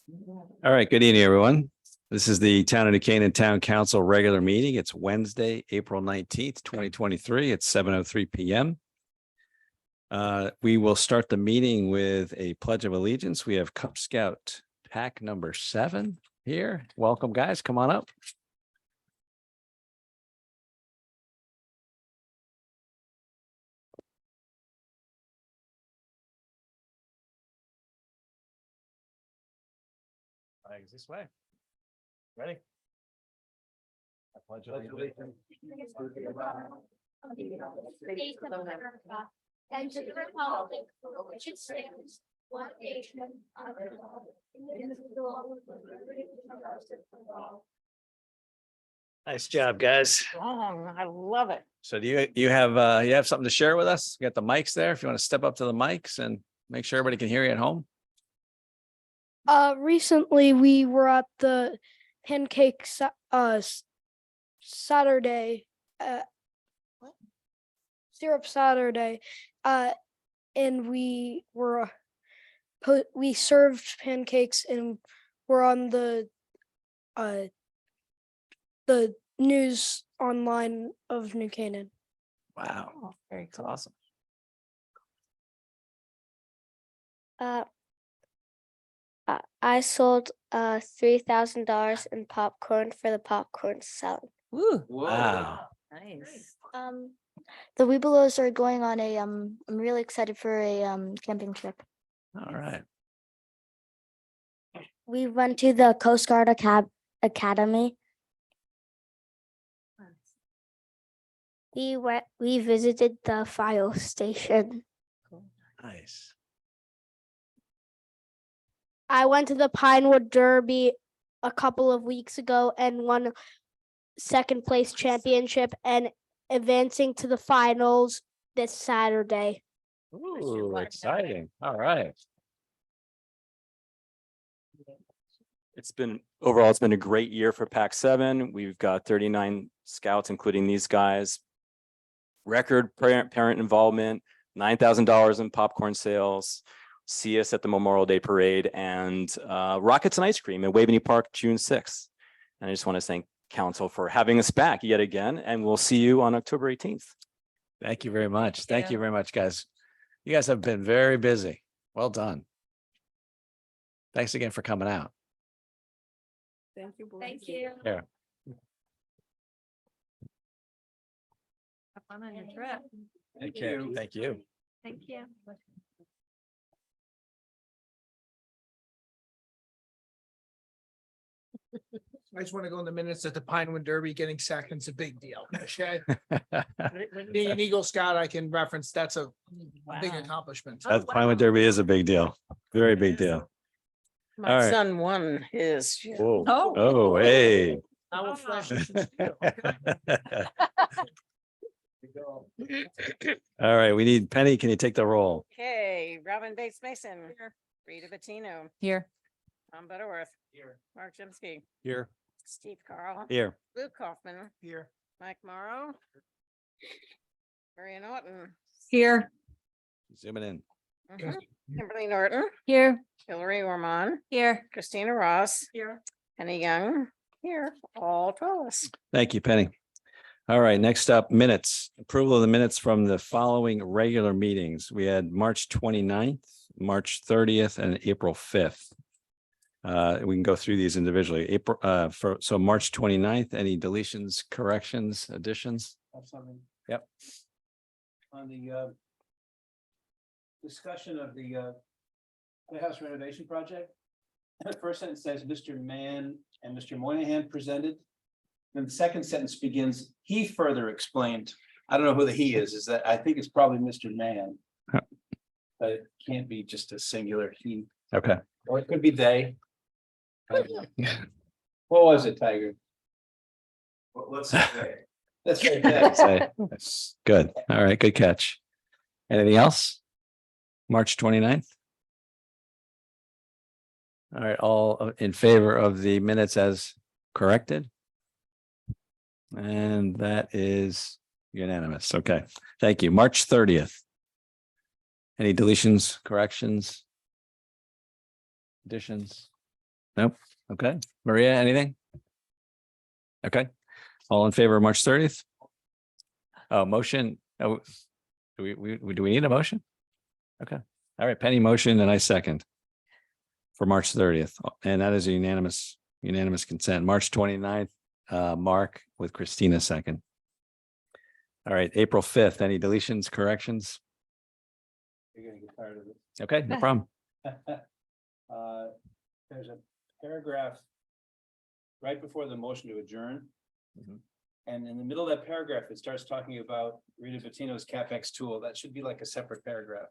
All right, good evening, everyone. This is the Town of New Canaan Town Council regular meeting. It's Wednesday, April 19th, 2023. It's 7:03 PM. We will start the meeting with a pledge of allegiance. We have Cub Scout pack number 7 here. Welcome, guys. Come on up. Flags this way. Ready? I pledge allegiance. States of America and to the republic for which it stands, one nation, under God, indivisible, with liberty and justice for all. Nice job, guys. Strong. I love it. So do you have something to share with us? You got the mics there. If you want to step up to the mics and make sure everybody can hear you at home. Recently we were at the pancake Saturday, syrup Saturday, and we served pancakes and we're on the news online of New Canaan. Wow, Oh, very that's cool. awesome. I sold $3,000 in popcorn for the popcorn salad. Woo. Wow. Nice. The Webelos are going on a I'm really excited for a camping trip. All right. We went to the Coast Guard Academy. We visited the fire station. Nice. I went to the Pinewood Derby a couple of weeks ago and won second place championship and advancing to the finals this Saturday. Ooh, exciting. All right. It's been a great year for Pac 7. We've got 39 scouts, including these guys. Record parent involvement, $9,000 in popcorn sales. See us at the Memorial Day Parade and Rockets and Ice Cream at Waveney Park, June 6th. And I just want to thank Council for having us back yet again, and we'll see you on October 18th. Thank you very much. Thank you very much, guys. You guys have been very busy. Well done. Thanks again for coming out. Thank you. Thank you. Yeah. Have fun on your trip. Thank you. Thank you. Thank you. I just want to go in the minutes that the Pinewood Derby getting second's a big deal. Okay, being an Eagle Scout, I can reference that's a big Wow. accomplishment. That Pinewood Derby is a big deal. Very big deal. All My right. son won his. Whoa. Oh. Oh, hey. I will flash All this. right, we need Penny. Can you take the roll? Okay, Robin Bates Mason. Rita Bettino. Here. Tom Butterworth. Here. Mark Jimsky. Here. Steve Carl. Here. Luke Kaufman. Here. Mike Morrow. Maria Norton. Here. Zooming in. Mhm. Kimberly Norton. Here. Hillary Ormond. Here. Christina Ross. Here. Penny Young. Here. All 12 of us. Thank you, Penny. All right, next up, minutes. Approval of the minutes from the following regular meetings. We had March 29th, March 30th, and April 5th. We can go through these individually. So March 29th, any deletions, corrections, additions? Have something. Yep. On the discussion of the playhouse renovation project. The first sentence says Mr. Mann and Mr. Moynihan presented. Then the second sentence begins, he further explained. I don't know who the he is that I think it's probably Mr. Mann. Huh. But it can't be just a singular he, Okay. or it could be they. What was it, Tiger? Let's say they. Let's say they. Say, good. All right, good catch. Anything else? March 29th? All right, all in favor of the minutes as corrected? And that is unanimous. Okay, thank you. March 30th. Any deletions, corrections? Additions? Nope. Okay. Maria, anything? Okay. All in favor of March 30th? Oh, motion. Oh, do we need a motion? Okay. All right. Penny motion and I second for March 30th. And that is a unanimous consent. March 29th, Mark with Christina second. All right. April 5th, any deletions, corrections? You're gonna get tired of it. Okay, no problem. There's a paragraph right before the motion to adjourn. Mhm. And in the middle of that paragraph, it starts talking about Rita Bettino's CapEx tool. That should be like a separate paragraph.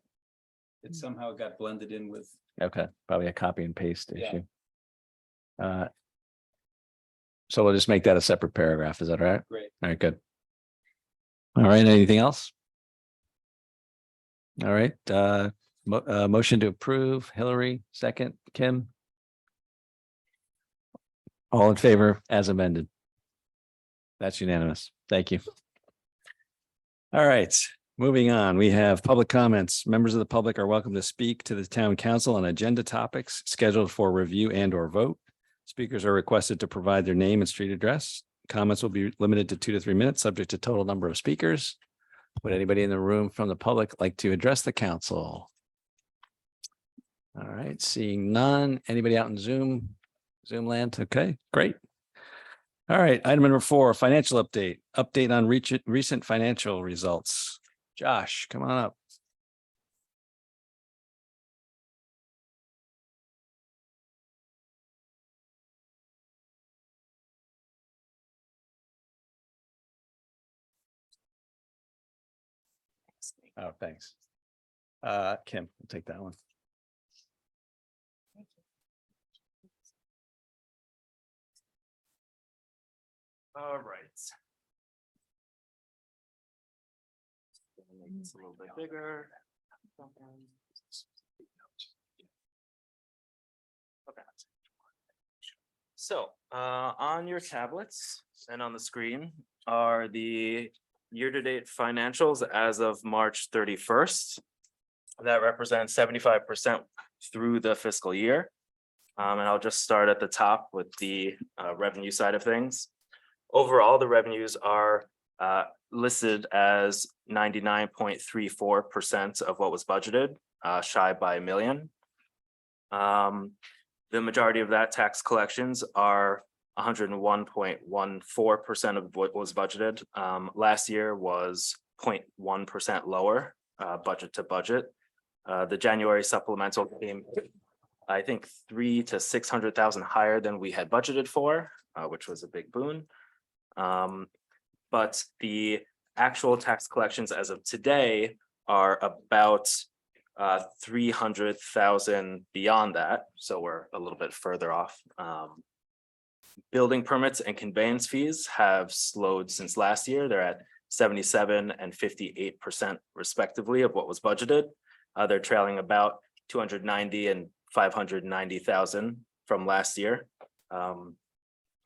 It somehow got blended in with, Okay, probably a copy and paste Yeah. issue. So we'll just make that a separate paragraph. Is that all right? great. All right, good. All right, anything else? All right, motion to approve, Hillary, second, Kim. All in favor as amended. That's unanimous. Thank you. All right, moving on. We have public comments. Members of the public are welcome to speak to the town council on agenda topics scheduled for review and or vote. Speakers are requested to provide their name and street address. Comments will be limited to 2 to 3 minutes, subject to total number of speakers. Would anybody in the room from the public like to address the council? All right, seeing none. Anybody out in Zoom land? Okay, great. All right, item number 4, financial update. Update on recent financial results. Josh, come on up. Oh, thanks. Kim, we'll take that one. All right. It's a little bit bigger. Okay. So, on your tablets and on the screen are the year-to-date financials as of March 31st. That represents 75% through the fiscal year. And I'll just start at the top with the revenue side of things. Overall, the revenues are listed as 99.34% of what was budgeted, shy by $1 million. The majority of that tax collections are 101.14% of what was budgeted. Last year was 0.1% lower, budget to budget. The January supplemental came, I think, 300,000 to 600,000 higher than we had budgeted for, which was a big boon. But the actual tax collections as of today are about 300,000 beyond that. So we're a little bit further off. Building permits and conveyance fees have slowed since last year. They're at 77% and 58% respectively of what was budgeted. They're trailing about 290 and 590,000 from last year.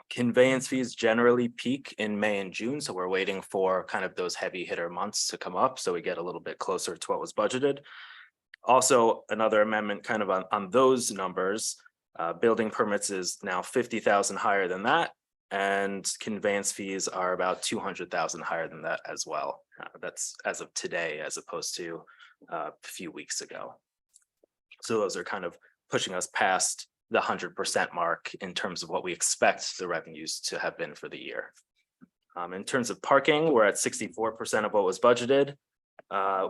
Conveyance fees generally peak in May and June, so we're waiting for kind of those heavy hitter months to come up, so we get a little bit closer to what was budgeted. Also, another amendment kind of on those numbers, building permits is now 50,000 higher than that, and conveyance fees are about 200,000 higher than that as well. That's as of today, as opposed to a few weeks ago. So those are kind of pushing us past the 100% mark in terms of what we expect the revenues to have been for the year. In terms of parking, we're at 64% of what was budgeted,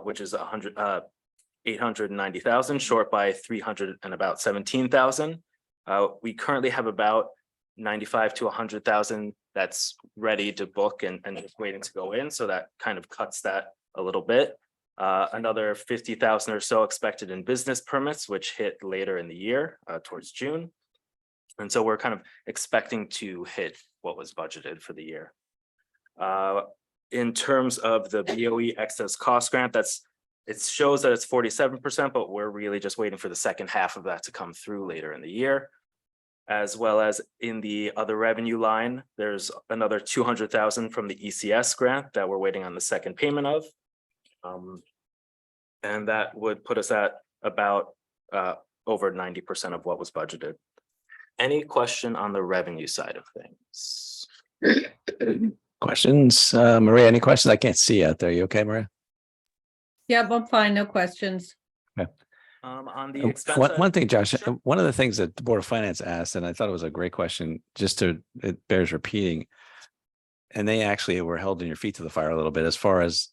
which is 890,000, short by 317,000. We currently have about 95 to 100,000 that's ready to book and just waiting to go in. So that kind of cuts that a little bit. Another 50,000 or so expected in business permits, which hit later in the year towards June. And so we're kind of expecting to hit what was budgeted for the year. In terms of the BOE excess cost grant, it shows that it's 47%, but we're really just waiting for the second half of that to come through later in the year. As well as in the other revenue line, there's another 200,000 from the ECS grant that we're waiting on the second payment of. And that would put us at about over 90% of what was budgeted. Any question on the revenue side of things? Questions? Maria, any questions? I can't see out there. You okay, Maria? Yeah, I'm fine, no questions. On the expense. One, side- one thing, Josh, Sure. one of the things that the Board of Finance asked, and I thought it was a great question, it bears repeating. And they actually were held in your feet to the fire a little bit as far as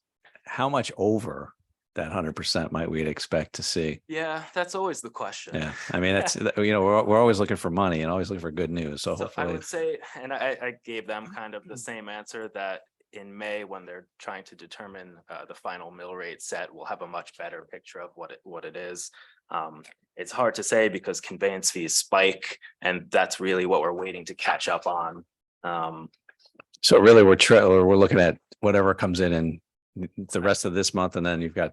how much over that 100% might we'd expect to see. Yeah, that's always the question. Yeah, I mean, that's, we're always looking for money and always looking for good news. So So I hopefully, would say, and I gave them kind of the same answer that in May, when they're trying to determine the final mill rate set, we'll have a much better picture of what it is. It's hard to say because conveyance fees spike, and that's really what we're waiting to catch up on. so really we're looking at whatever comes in the rest of this month, and then you've got,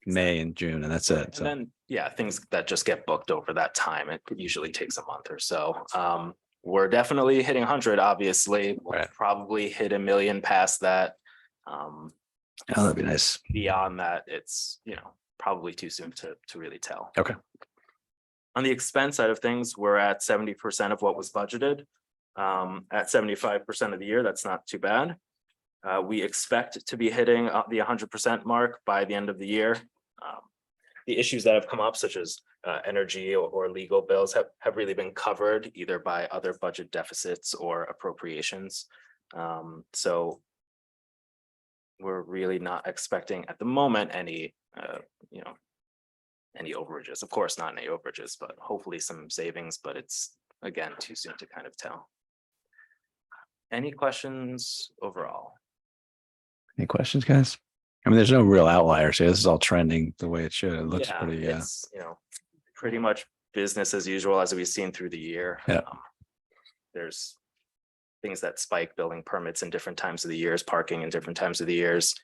May and June, and that's it. And So then, yeah, things that just get booked over that time, it usually takes a month or so. We're definitely hitting 100, obviously. We'll Right. probably hit 1 million past that. oh, that'd be nice. Beyond that, it's, probably too soon to really tell. Okay. On the expense side of things, we're at 70% of what was budgeted. At 75% of the year, that's not too bad. We expect to be hitting the 100% mark by the end of the year. The issues that have come up, such as energy or legal bills, have really been covered either by other budget deficits or appropriations. So we're really not expecting at the moment any overages. Of course, not any overages, but hopefully some savings, but it's again too soon to kind of tell. Any questions overall? Any questions, guys? I mean, there's no real outliers here. This is all trending the way it should. It looks Yeah, pretty, it's, pretty much business as usual as we've seen through the year. Yeah. There's things that spike, building permits in different times of the years, parking in different times of the years.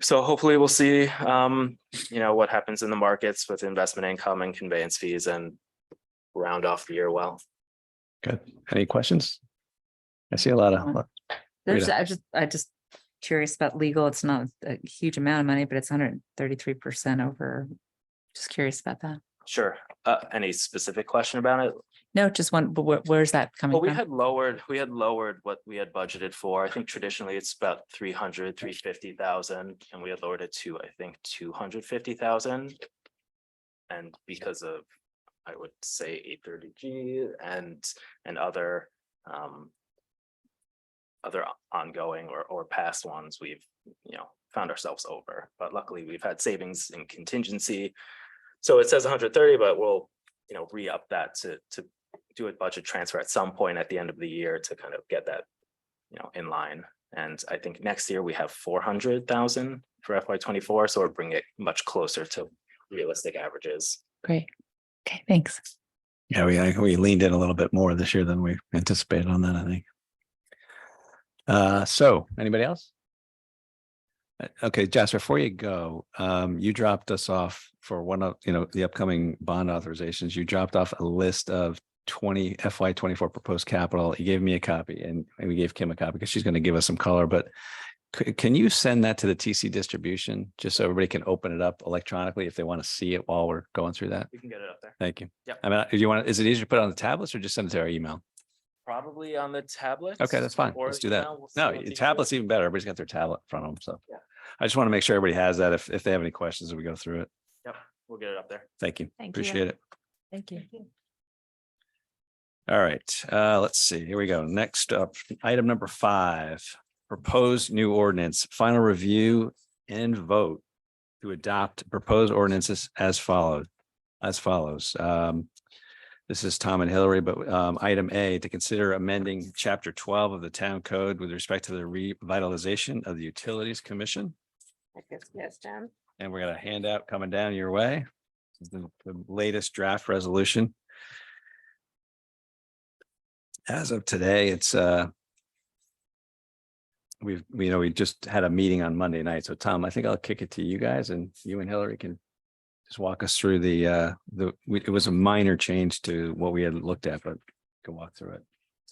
So hopefully we'll see, what happens in the markets with investment income and conveyance fees and round off the year well. good. Any questions? I see a lot of, There's, Rita. I just curious about legal. It's not a huge amount of money, but it's 133% over. Just curious about that. Sure. Any specific question about it? No, just one, but where's that coming Well, we from? had lowered what we had budgeted for. I think traditionally it's about 350,000, and we had lowered it to, I think, 250,000. And because of, I would say 830G and other ongoing or past ones, we've, found ourselves over, but luckily we've had savings in contingency. So it says 130, but we'll, re-up that to do a budget transfer at some point at the end of the year to kind of get that, in line. And I think next year we have 400,000 for FY24, so we're bringing it much closer to realistic averages. Great. Okay, thanks. yeah, we leaned in a little bit more this year than we anticipated on that, I think. So anybody else? Okay, Josh, before you go, you dropped us off for one of, the upcoming bond authorizations. You dropped off a list of 20 FY24 proposed capital. You gave me a copy and we gave Kim a copy because she's going to give us some color, but can you send that to the TC distribution just so everybody can open it up electronically if they want to see it while we're going through that? We can get it up there. Thank you. Yep. I mean, do you want, is it easier to put it on the tablets or just send it to our email? Probably on the tablet. Okay, that's fine. or Let's do that. email. We'll see No, what's easier. tablet's even better. Everybody's got their tablet in front of them. So Yeah. I just want to make sure everybody has that if they have any questions as we go through it. Yep, we'll get it up there. Thank you. Thank you. Appreciate it. Thank you. All right, let's see. Here we go. Next up, item number 5, proposed new ordinance, final review and vote to adopt proposed ordinances as follows. This is Tom and Hillary, but item A, to consider amending chapter 12 of the town code with respect to the revitalization of the Utilities Commission. Yes, Jen. And we're gonna hand out coming down your way. This is the latest draft resolution. As of today, it's we just had a meeting on Monday night. So Tom, I think I'll kick it to you guys and you and Hillary can just walk us through it was a minor change to what we had looked at, but go walk through it.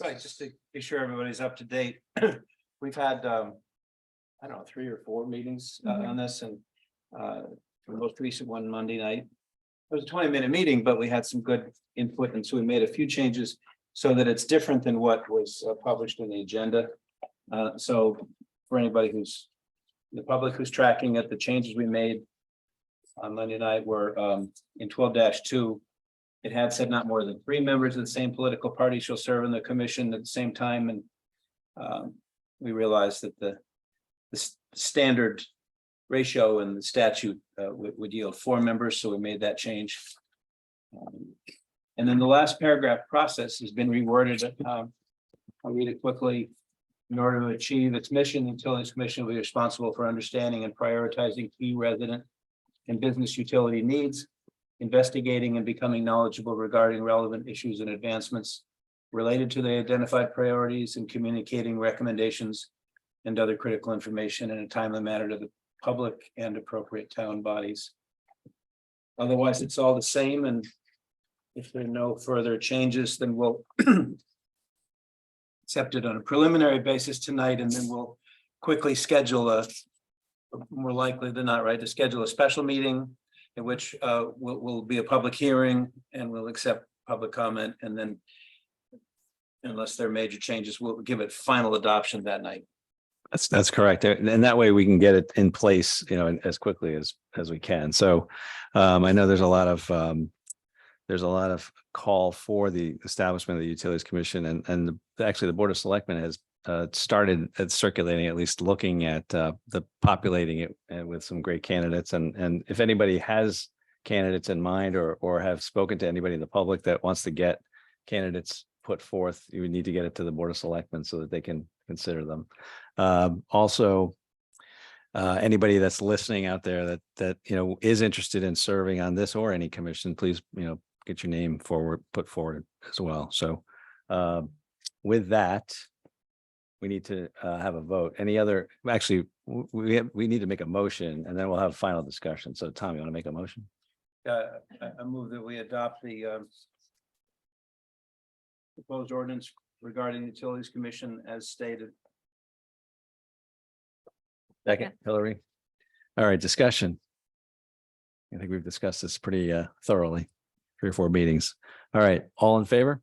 Right, just to be sure everybody's up to date. We've had, I don't know, 3 or 4 meetings on this, and the most recent one Monday night. was a 20-minute meeting, but we had some good input, and so we made a few changes so that it's different than what was published in the agenda. So for anybody who's the public who's tracking it, the changes we made on Monday night were in 12-2. It had said not more than 3 members of the same political party shall serve in the commission at the same time, and we realized that the standard ratio in the statute would yield 4 members, so we made that change. And then the last paragraph, process, has been reworded. I'll read it quickly. In order to achieve its mission, the Utilities Commission will be responsible for understanding and prioritizing key resident and business utility needs, investigating and becoming knowledgeable regarding relevant issues and advancements related to the identified priorities, and communicating recommendations and other critical information in a timely manner to the public and appropriate town bodies. Otherwise, it's all the same, and if there are no further changes, then we'll accept it on a preliminary basis tonight, and then we'll quickly schedule more likely than not, right, to schedule a special meeting in which will be a public hearing, and we'll accept public comment, and then unless there are major changes, we'll give it final adoption that night. That's correct. And that way we can get it in place, you know, as quickly as we can. So I know there's a lot of call for the establishment of the Utilities Commission, and actually the Board of Selectmen has started at circulating, at least looking at the populating it with some great candidates. And if anybody has candidates in mind, or have spoken to anybody in the public that wants to get candidates put forth, you would need to get it to the Board of Selectmen so that they can consider them. Also, anybody that's listening out there that you know is interested in serving on this or any commission, please, you know, get your name put forward as well. So with that, we need to have a vote. Any other, actually, we need to make a motion, and then we'll have final discussion. So Tom, you want to make a motion? I move that we adopt the proposed ordinance regarding the Utilities Commission as stated. Second, Hillary. All right, discussion. I think we've discussed this pretty thoroughly, 3 or 4 meetings. All right, all in favor?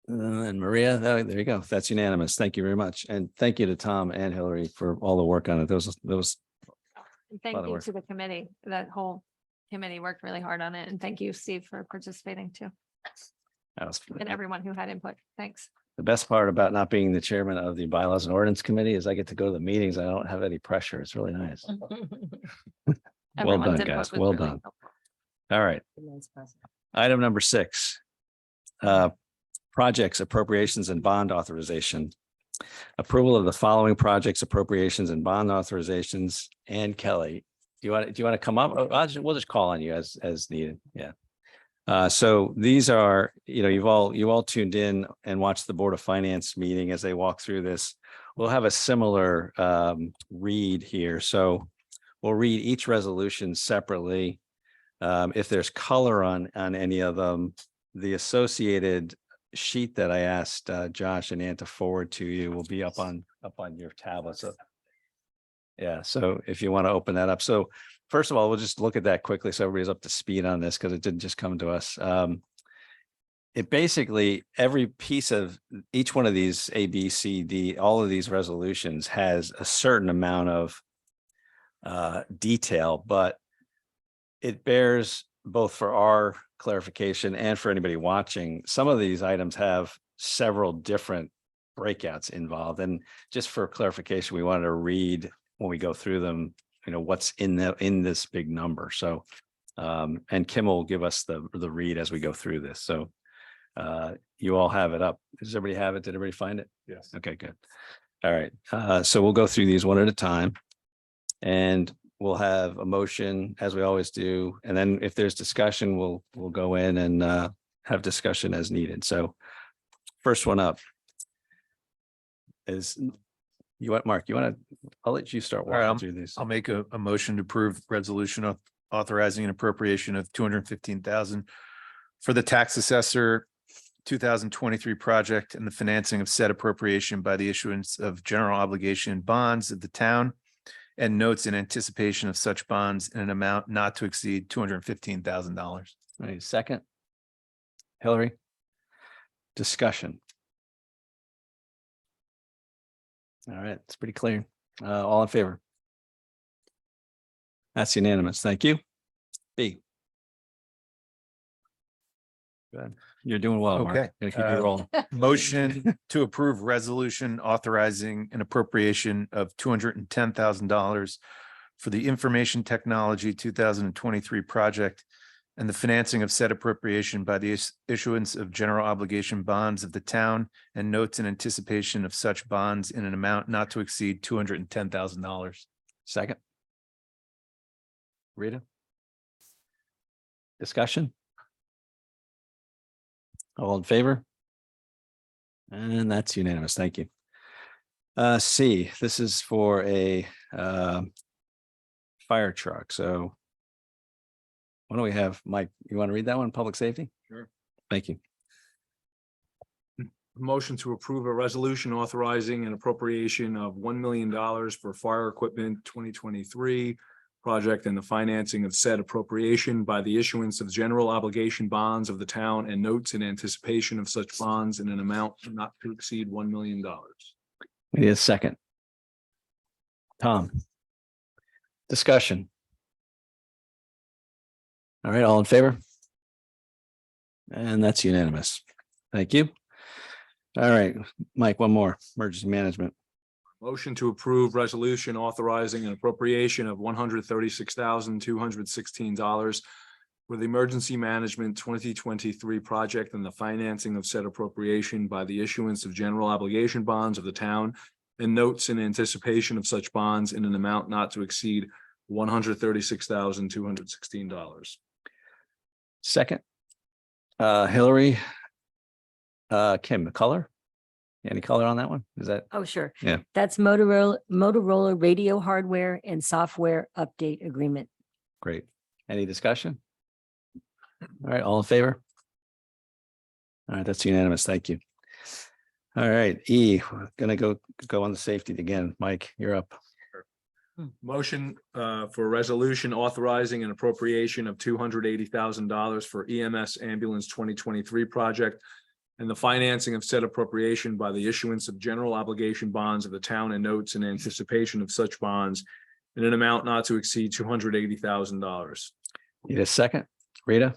And Maria, there you go. That's unanimous. Thank you very much. And thank you to Tom and Hillary for all the work on it. Those Thank lot of you work. to the committee. That whole committee worked really hard on it. And thank you, Steve, for participating too. that was And everyone who had input. Thanks. the best part about not being the chairman of the Bylaws and Ordinance Committee is I get to go to the meetings. I don't have any pressure. It's really nice. Well Everyone's done, input guys. was Well really done. helpful. All right. Item number 6. Projects, appropriations, and bond authorization. Approval of the following projects, appropriations, and bond authorizations. And Kelly, do you want to come up? We'll just call on you as needed. Yeah. So these are, you know, you all tuned in and watched the Board of Finance meeting as they walk through this. We'll have a similar read here. So we'll read each resolution separately. If there's color on any of them, the associated sheet that I asked Josh and Ann to forward to you will be up on your tablet. So yeah, so if you want to open that up. So first of all, we'll just look at that quickly so everybody's up to speed on this because it didn't just come to us. It basically, every piece of each one of these A, B, C, D, all of these resolutions has a certain amount of detail, but it bears both for our clarification and for anybody watching. Some of these items have several different breakouts involved. And just for clarification, we wanted to read when we go through them, you know, what's in this big number. So, and Kim will give us the read as we go through this. So you all have it up. Does everybody have it? Did everybody find it? Yes. Okay, good. All right. So we'll go through these one at a time. And we'll have a motion as we always do. And then if there's discussion, we'll go in and have discussion as needed. So first one up is Mark, I'll let you start right, walking through these. I'll make a motion to approve resolution authorizing an appropriation of 215,000 for the tax assessor 2023 project and the financing of said appropriation by the issuance of general obligation bonds of the town and notes in anticipation of such bonds in an amount not to exceed $215,000. Any second? Hillary? Discussion. All right, it's pretty clear. All in favor? That's unanimous. Thank you. B. Good. You're doing well, Mark. Okay. Gonna keep you rolling. Motion to approve resolution authorizing an appropriation of $210,000 for the Information Technology 2023 project and the financing of said appropriation by the issuance of general obligation bonds of the town and notes in anticipation of such bonds in an amount not to exceed $210,000. Second. Rita? Discussion? All in favor? And that's unanimous. Thank you. C, this is for a fire truck. So why don't we have Mike? You want to read that one? Public safety? Sure. Thank you. Motion to approve a resolution authorizing an appropriation of $1 million for fire equipment 2023 project and the financing of said appropriation by the issuance of general obligation bonds of the town and notes in anticipation of such bonds in an amount not to exceed $1 million. We need a second. Tom. Discussion. All right, all in favor? And that's unanimous. Thank you. All right, Mike, one more, emergency management. Motion to approve resolution authorizing an appropriation of $136,216 for the emergency management 2023 project and the financing of said appropriation by the issuance of general obligation bonds of the town and notes in anticipation of such bonds in an amount not to exceed $136,216. Second. Hillary. Kim, color? Any color on that one? Is that? Oh, sure. Yeah. That's Motorola radio hardware and software update agreement. Great. Any discussion? All right, all in favor? All right, that's unanimous. Thank you. All right, E, we're gonna go on the safety again. Mike, you're up. Motion for a resolution authorizing an appropriation of $280,000 for EMS ambulance 2023 project and the financing of said appropriation by the issuance of general obligation bonds of the town and notes in anticipation of such bonds in an amount not to exceed $280,000. Need a second? Rita?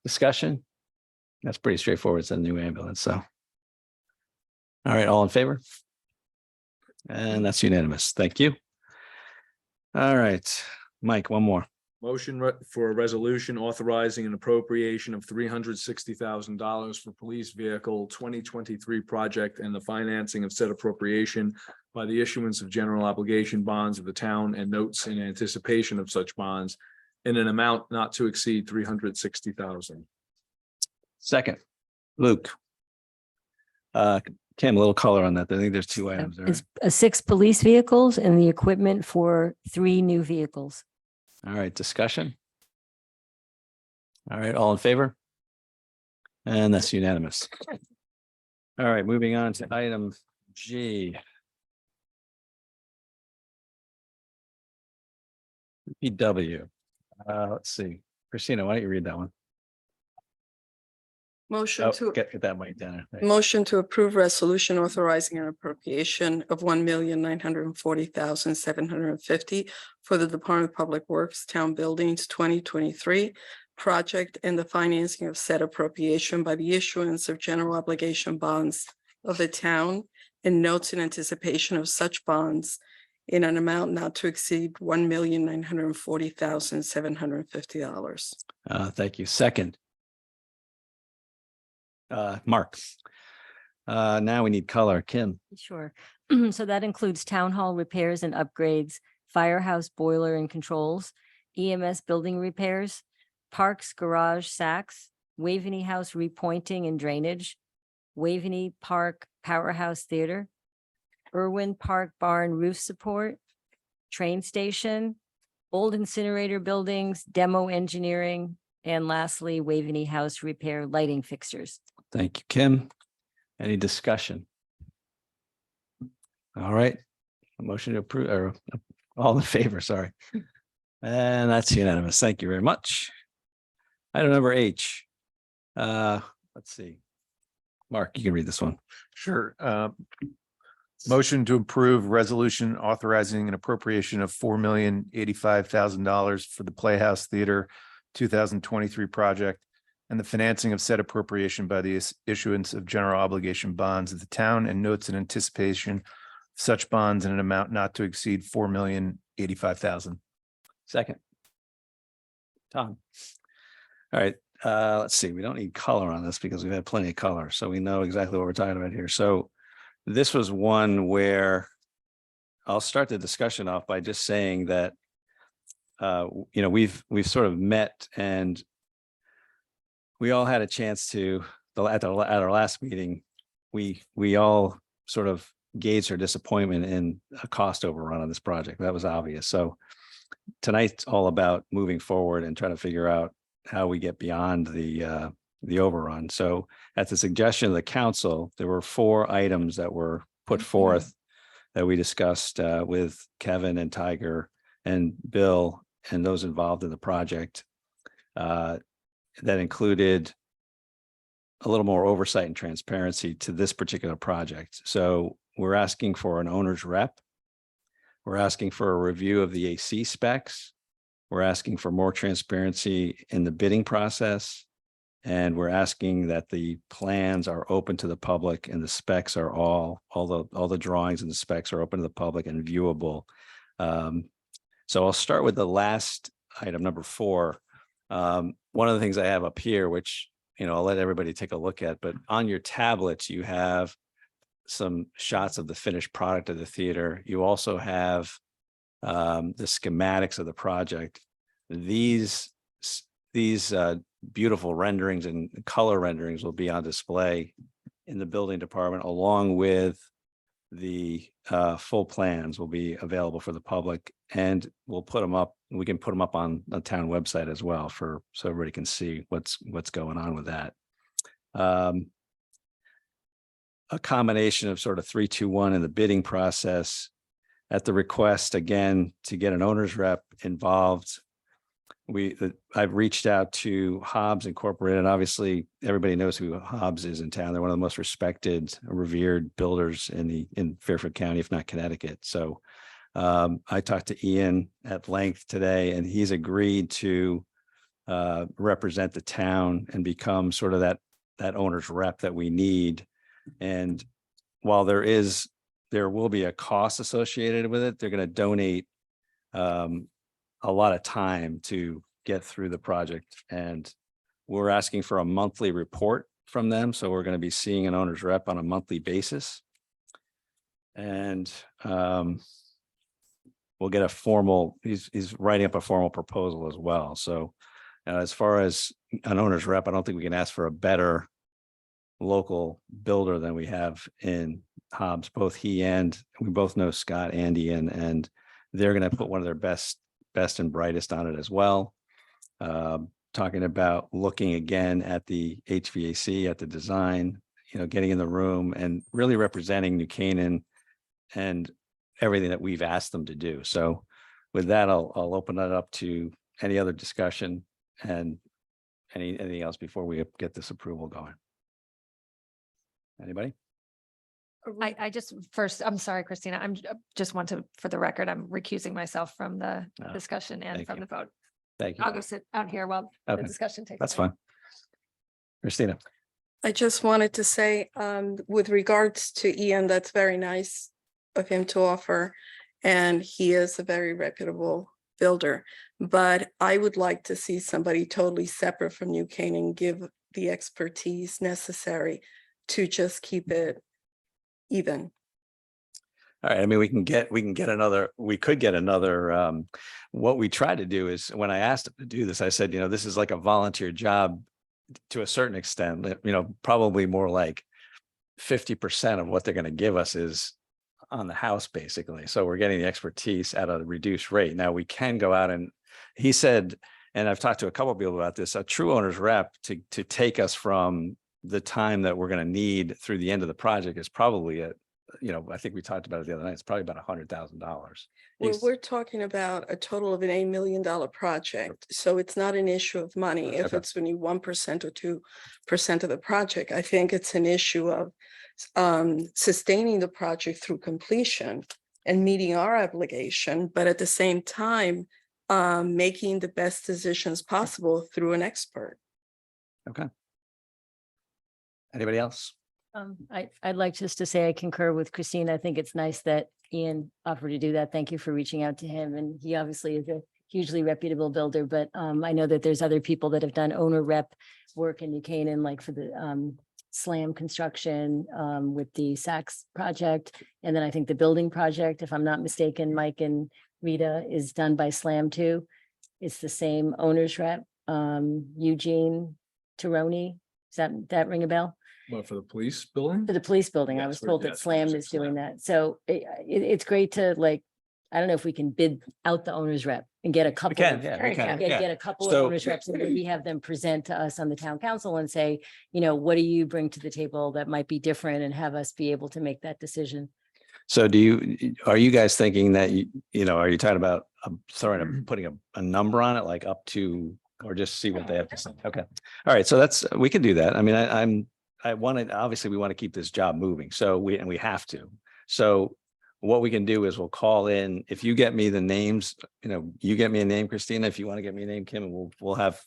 Discussion? That's pretty straightforward. It's a new ambulance, so. All right, all in favor? And that's unanimous. Thank you. All right, Mike, one more. Motion for a resolution authorizing an appropriation of $360,000 for police vehicle 2023 project and the financing of said appropriation by the issuance of general obligation bonds of the town and notes in anticipation of such bonds in an amount not to exceed $360,000. Second, Luke. Kim, a little color on that. I think there's two items there. It's 6 police vehicles and the equipment for 3 new vehicles. All right, discussion. All right, all in favor? And that's unanimous. All right, moving on to item G. PW. Let's see. Christina, why don't you read that one? Motion Oh, to, get that mic down there. motion to approve resolution authorizing an appropriation of $1,940,750 for the Department of Public Works Town Buildings 2023 project and the financing of said appropriation by the issuance of general obligation bonds of the town and notes in anticipation of such bonds in an amount not to exceed $1,940,750. Thank you. Second. Mark. Now we need color. Kim. Sure. So that includes town hall repairs and upgrades, firehouse boiler and controls, EMS building repairs, parks, garage, sacks, Waveney House repointing and drainage, Waveney Park Powerhouse Theater, Irwin Park Barn roof support, train station, old incinerator buildings, demo engineering, and lastly, Waveney House repair lighting fixtures. Thank you, Kim. Any discussion? All right. A motion to approve, or all in favor, sorry. And that's unanimous. Thank you very much. Item number H. Let's see. Mark, you can read this one. Sure. Motion to approve resolution authorizing an appropriation of $4,085,000 for the Playhouse Theater 2023 project and the financing of said appropriation by the issuance of general obligation bonds of the town and notes in anticipation of such bonds in an amount not to exceed $4,085,000. Second. Tom. All right, let's see. We don't need color on this because we've had plenty of color, so we know exactly what we're talking about here. So this was one where I'll start the discussion off by just saying that we've sort of met and we all had a chance to at our last meeting, we all sort of gauged our disappointment in a cost overrun on this project. That was obvious. So tonight's all about moving forward and trying to figure out how we get beyond the overrun. So at the suggestion of the council, there were 4 items that were put forth that we discussed with Kevin and Tiger and Bill and those involved in the project. That included a little more oversight and transparency to this particular project. So we're asking for an owner's rep. We're asking for a review of the AC specs. We're asking for more transparency in the bidding process. And we're asking that the plans are open to the public and the specs are all the drawings and the specs are open to the public and viewable. So I'll start with the last item, number 4. One of the things I have up here, which, I'll let everybody take a look at, but on your tablets, you have some shots of the finished product of the theater. You also have the schematics of the project. These beautiful renderings and color renderings will be on display in the building department, along with the full plans will be available for the public, and we'll put them up. We can put them up on the town website as well so everybody can see what's going on with that. A combination of sort of 3-2-1 in the bidding process at the request, again, to get an owner's rep involved. I've reached out to Hobbs Incorporated. Obviously, everybody knows who Hobbs is in town. They're one of the most respected, revered builders in Fairfield County, if not Connecticut. So I talked to Ian at length today, and he's agreed to represent the town and become sort of that owner's rep that we need. And while there will be a cost associated with it, they're going to donate a lot of time to get through the project. And we're asking for a monthly report from them. So we're going to be seeing an owner's rep on a monthly basis. And we'll get a formal, he's writing up a formal proposal as well. So as far as an owner's rep, I don't think we can ask for a better local builder than we have in Hobbs. Both he and we both know Scott and Ian, and they're going to put one of their best and brightest on it as well. Talking about looking again at the HVAC, at the design, getting in the room and really representing New Canaan and everything that we've asked them to do. So with that, I'll open that up to any other discussion and anything else before we get this approval going. Anybody? I just first, I'm sorry, Christina, just want to, for the record, I'm recusing myself from the Oh, discussion and thank from you. the vote. Thank you. I'll go sit out here while the Okay. discussion takes. That's place. fine. Christina. I just wanted to say, with regards to Ian, that's very nice of him to offer. And he is a very reputable builder, but I would like to see somebody totally separate from New Canaan give the expertise necessary to just keep it even. All right. I mean, we could get another, what we try to do is when I asked him to do this, I said, this is like a volunteer job to a certain extent, probably more like 50% of what they're going to give us is on the house, basically. So we're getting the expertise at a reduced rate. Now we can go out and he said, and I've talked to a couple of people about this, a true owner's rep to take us from the time that we're going to need through the end of the project is probably I think we talked about it the other night. It's probably about $100,000. We're talking about a total of an $8 million project, so it's not an issue of money. If Okay. it's only 1% or 2% of the project, I think it's an issue of sustaining the project through completion and meeting our obligation, but at the same time, making the best decisions possible through an expert. Okay. Anybody else? I'd like just to say I concur with Christine. I think it's nice that Ian offered to do that. Thank you for reaching out to him. And he obviously is a hugely reputable builder, but I know that there's other people that have done owner rep work in New Canaan, like for the Slam construction with the Saks project. And then I think the building project, if I'm not mistaken, Mike and Rita, is done by Slam too. It's the same owner's rep, Eugene Tironi. Does that ring a bell? Well, for the police building? For the police building, I Yes, was we're- told that yes, Slam we're is doing Slam. that. So it's great to like, I don't know if we can bid out the owner's rep and get a couple. can, of- yeah, we can, Get a couple of So- owners reps and maybe have them present to us on the town council and say, what do you bring to the table that might be different, and have us be able to make that decision. So are you guys thinking that, are you talking about putting a number on it, like up to, or just see what they have to say? Okay. All right. So we can do that. I mean, obviously we want to keep this job moving. So we have to. So what we can do is we'll call in, if you get me the names, you get me a name, Christina, if you want to get me a name, Kim, and we'll have,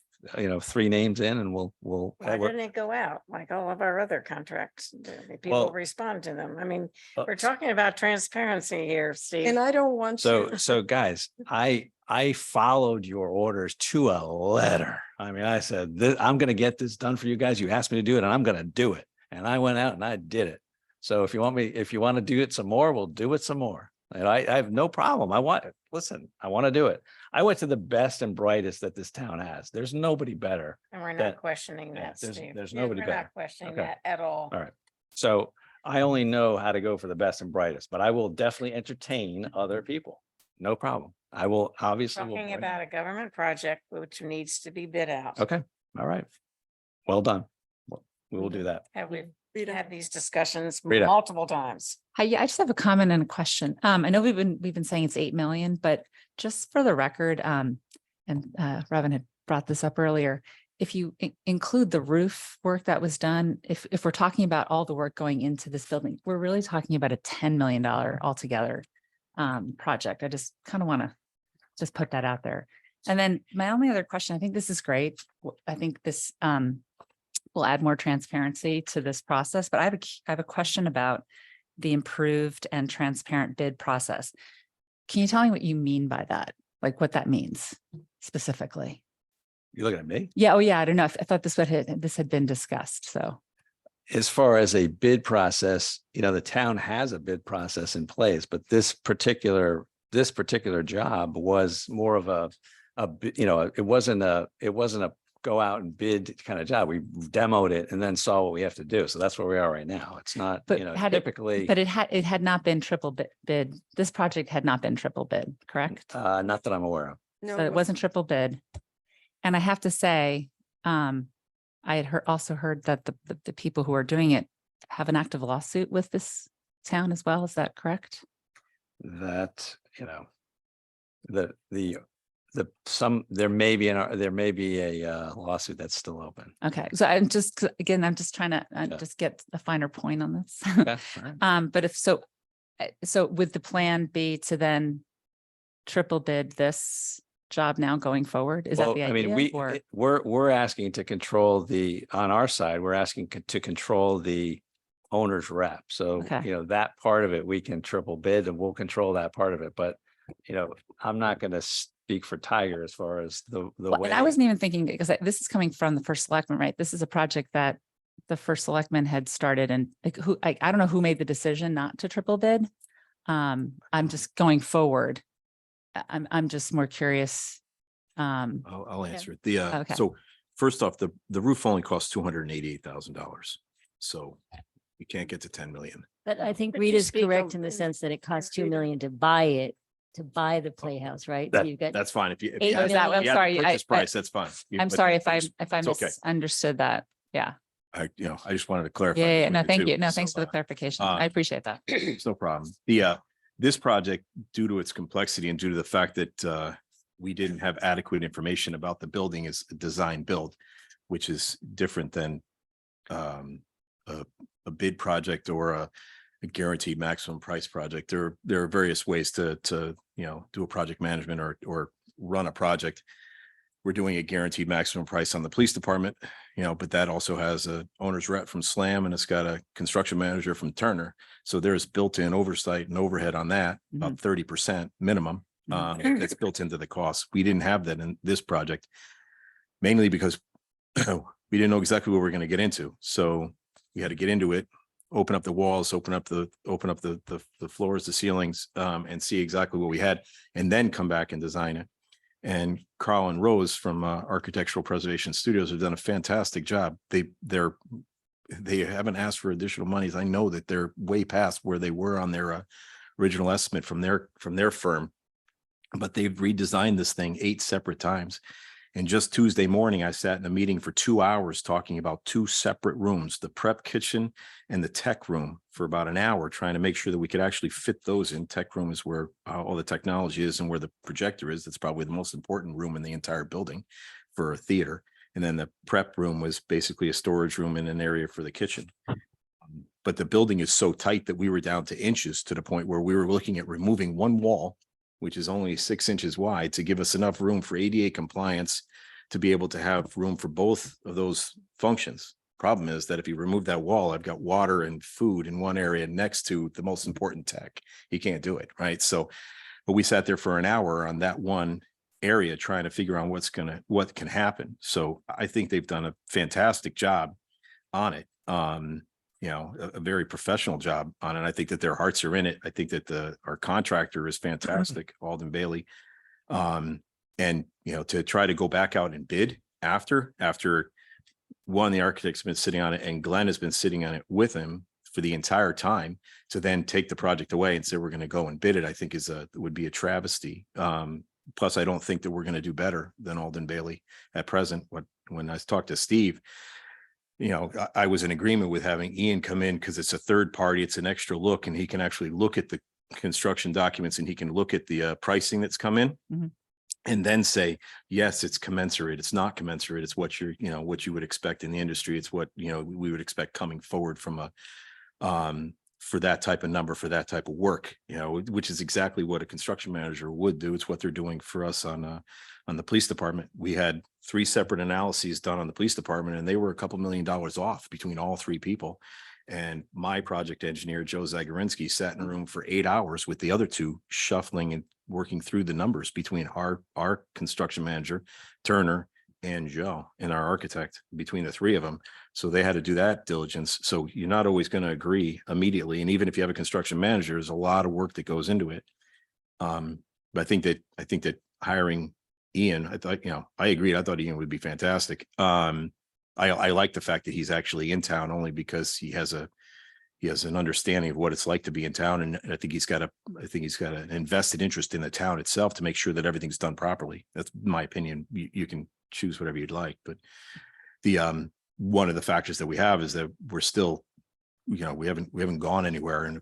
3 names in, and we'll. Why didn't it go out like all of our other contracts? People Well- respond to them. I mean, Uh, we're talking about transparency here, Steve. And I don't want to. So guys, I followed your orders to a letter. I mean, I said, I'm going to get this done for you guys. You asked me to do it, and I'm going to do it. And I went out and I did it. So if you want to do it some more, we'll do it some more. And I have no problem. I want to do it. I went to the best and brightest that this town has. There's nobody better. And we're that- not questioning yeah, that, there's- Steve. there's Yeah, nobody we're better. not questioning Okay. that at all. All right. So I only know how to go for the best and brightest, but I will definitely entertain other people. No problem. I will obviously. will Talking bring- about a government project which needs to be bid out. Okay. All right. Well done. We will do that. Have we Rita. had these discussions Rita. multiple times? Hi, yeah, I just have a comment and a question. I know we've been saying it's 8 million, but just for the record, and Robin had brought this up earlier. If you include the roof work that was done, if we're talking about all the work going into this building, we're really talking about a $10 million altogether project. I just kind of want to just put that out there. And then my only other question, I think this is great. I think this will add more transparency to this process, but I have a question about the improved and transparent bid process. Can you tell me what you mean by that? Like what that means specifically? You looking at me? Yeah. Oh, yeah. I don't know. I thought this had been discussed. So, As far as a bid process, the town has a bid process in place, but this particular job was more of it wasn't a go out and bid kind of job. We demoed it and then saw what we have to do. So that's where we are right now. It's not, but typically. but it had not been triple bid. This project had not been triple bid, correct? Not that I'm aware of. No, So it wasn't triple bid. And I have to say, I had also heard that the people who are doing it have an active lawsuit with this town as well. Is that correct? That, there may be a lawsuit that's still open. Okay, so I'm just trying to just get a finer point on this. Okay, all right. But if so, so would the plan be to then triple bid this job now going forward? Is that Well, the I mean, idea? we're asking to control on our side, we're asking to control the owner's rep. So, Okay. That part of it, we can triple bid and we'll control that part of it. But, I'm not going to speak for Tiger as far as the Well, way. and I wasn't even thinking, because this is coming from the first selectman, right? This is a project that the first selectman had started, and like I don't know who made the decision not to triple bid. I'm just going forward. I'm just more curious. I'll Yeah. answer it. Okay. So first off, the roof only costs $288,000. So you can't get to 10 million. But I think But you Rita's speak correct of- in the sense that it costs 2 million to buy it, to buy the Playhouse, right? So you've got, That's fine. If you 8 have million. I'm the sorry, purchase price, that's fine. I'm sorry if I it's okay. misunderstood that. Yeah. I just wanted to clarify. Yeah, this no, with thank too. you. No, So, thanks for the clarification. I appreciate that. It's no problem. This project, due to its complexity and due to the fact that we didn't have adequate information about the building, is a design build, which is different than a bid project or a guaranteed maximum price project. There are various ways to do a project management or run a project. We're doing a guaranteed maximum price on the police department, but that also has a owner's rep from SLAM and it's got a construction manager from Turner. So there's built-in oversight and overhead on that, about 30% minimum. That's built into the cost. We didn't have that in this project, mainly because we didn't know exactly what we were going to get into. So we had to get into it, open up the walls, open up the floors, the ceilings, and see exactly what we had, and then come back and design it. And Carl and Rose from Architectural Preservation Studios have done a fantastic job. They haven't asked for additional monies. I know that they're way past where they were on their original estimate from their firm, but they've redesigned this thing 8 separate times. And just Tuesday morning, I sat in a meeting for 2 hours talking about 2 separate rooms, the prep kitchen and the tech room, for about an hour, trying to make sure that we could actually fit those in. Tech room is where all the technology is and where the projector is. That's probably the most important room in the entire building for a theater. And then the prep room was basically a storage room in an area for the kitchen. But the building is so tight that we were down to inches, to the point where we were looking at removing one wall, which is only 6 inches wide, to give us enough room for ADA compliance to be able to have room for both of those functions. Problem is that if you remove that wall, I've got water and food in one area next to the most important tech. You can't do it, right? So, but we sat there for an hour on that one area trying to figure out what can happen. So I think they've done a fantastic job on it. A very professional job on it. I think that their hearts are in it. I think that our contractor is fantastic, Alden Bailey. And to try to go back out and bid after one, the architect's been sitting on it and Glenn has been sitting on it with him for the entire time, to then take the project away and say we're going to go and bid it, I think would be a travesty. Plus, I don't think that we're going to do better than Alden Bailey at present. When I talked to Steve, I was in agreement with having Ian come in because it's a third party, it's an extra look, and he can actually look at the construction documents and he can look at the pricing that's come in. And then say, yes, it's commensurate. It's not commensurate. It's what what you would expect in the industry. It's what, we would expect coming forward from for that type of number, for that type of work, which is exactly what a construction manager would do. It's what they're doing for us on the police department. We had 3 separate analyses done on the police department, and they were a couple $1 million off between all 3 people. And my project engineer, Joe Zagorinsky, sat in a room for 8 hours with the other 2, shuffling and working through the numbers between our construction manager, Turner, and Joe, and our architect, between the 3 of them. So they had to do that diligence. So you're not always going to agree immediately. And even if you have a construction manager, there's a lot of work that goes into it. But I think that hiring Ian, I thought, I agreed. I thought Ian would be fantastic. I like the fact that he's actually in town, only because he has an understanding of what it's like to be in town. And I think he's got an invested interest in the town itself to make sure that everything's done properly. That's my opinion. You can choose whatever you'd like, but one of the factors that we have is that we're still, we haven't gone anywhere. And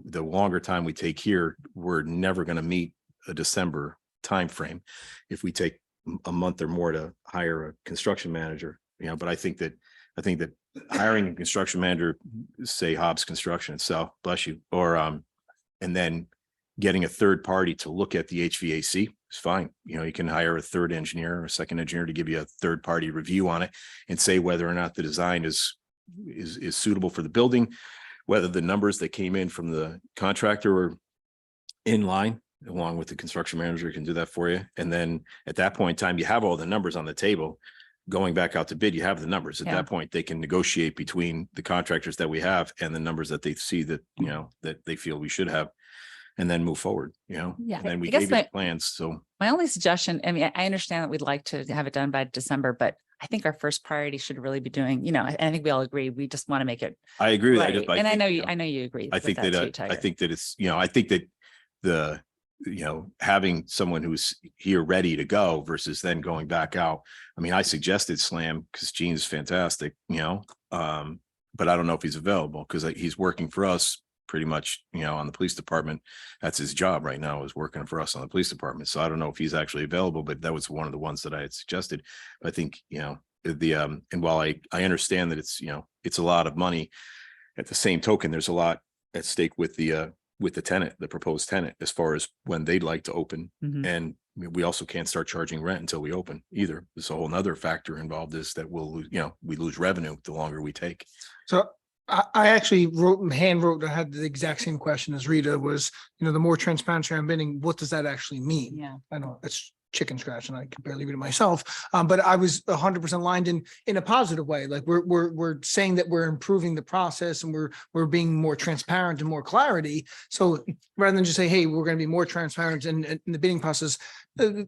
the longer time we take here, we're never going to meet a December timeframe if we take a month or more to hire a construction manager. But I think that hiring a construction manager, say Hobbs Construction itself, bless you, or and then getting a third party to look at the HVAC is fine. You can hire a third engineer or a second engineer to give you a third party review on it and say whether or not the design is suitable for the building, whether the numbers that came in from the contractor are in line, along with the construction manager can do that for you. And then at that point in time, you have all the numbers on the table. Going back out to bid, you have the numbers. At that point, they can negotiate between the contractors that we have and the numbers that they see that, that they feel we should have, and then move forward, Yeah, and we I guess gave you the plans. So my only suggestion, I mean, I understand that we'd like to have it done by December, but I think our first priority should really be doing, I think we all agree. We just want to make it. I agree with right. that. And I know you agree. I think that too, I think that it's, I think that having someone who's here ready to go versus then going back out. I mean, I suggested Slam because Gene's fantastic, but I don't know if he's available because he's working for us pretty much, on the police department. That's his job right now, is working for us on the police department. So I don't know if he's actually available, but that was one of the ones that I had suggested. I think, and while I understand that it's a lot of money, at the same token, there's a lot at stake with the tenant, the proposed tenant, as far as when they'd like to open. Mhm. And we also can't start charging rent until we open either. There's a whole nother factor involved, is that we lose revenue the longer we take. So I actually hand wrote, I had the exact same question as Rita was, the more transparency I'm bidding, what does that actually mean? Yeah. I know it's chicken scratch and I can barely read it myself. But I was 100% lined in a positive way. Like we're saying that we're improving the process and we're being more transparent and more clarity. So rather than just say, hey, we're going to be more transparent in the bidding process,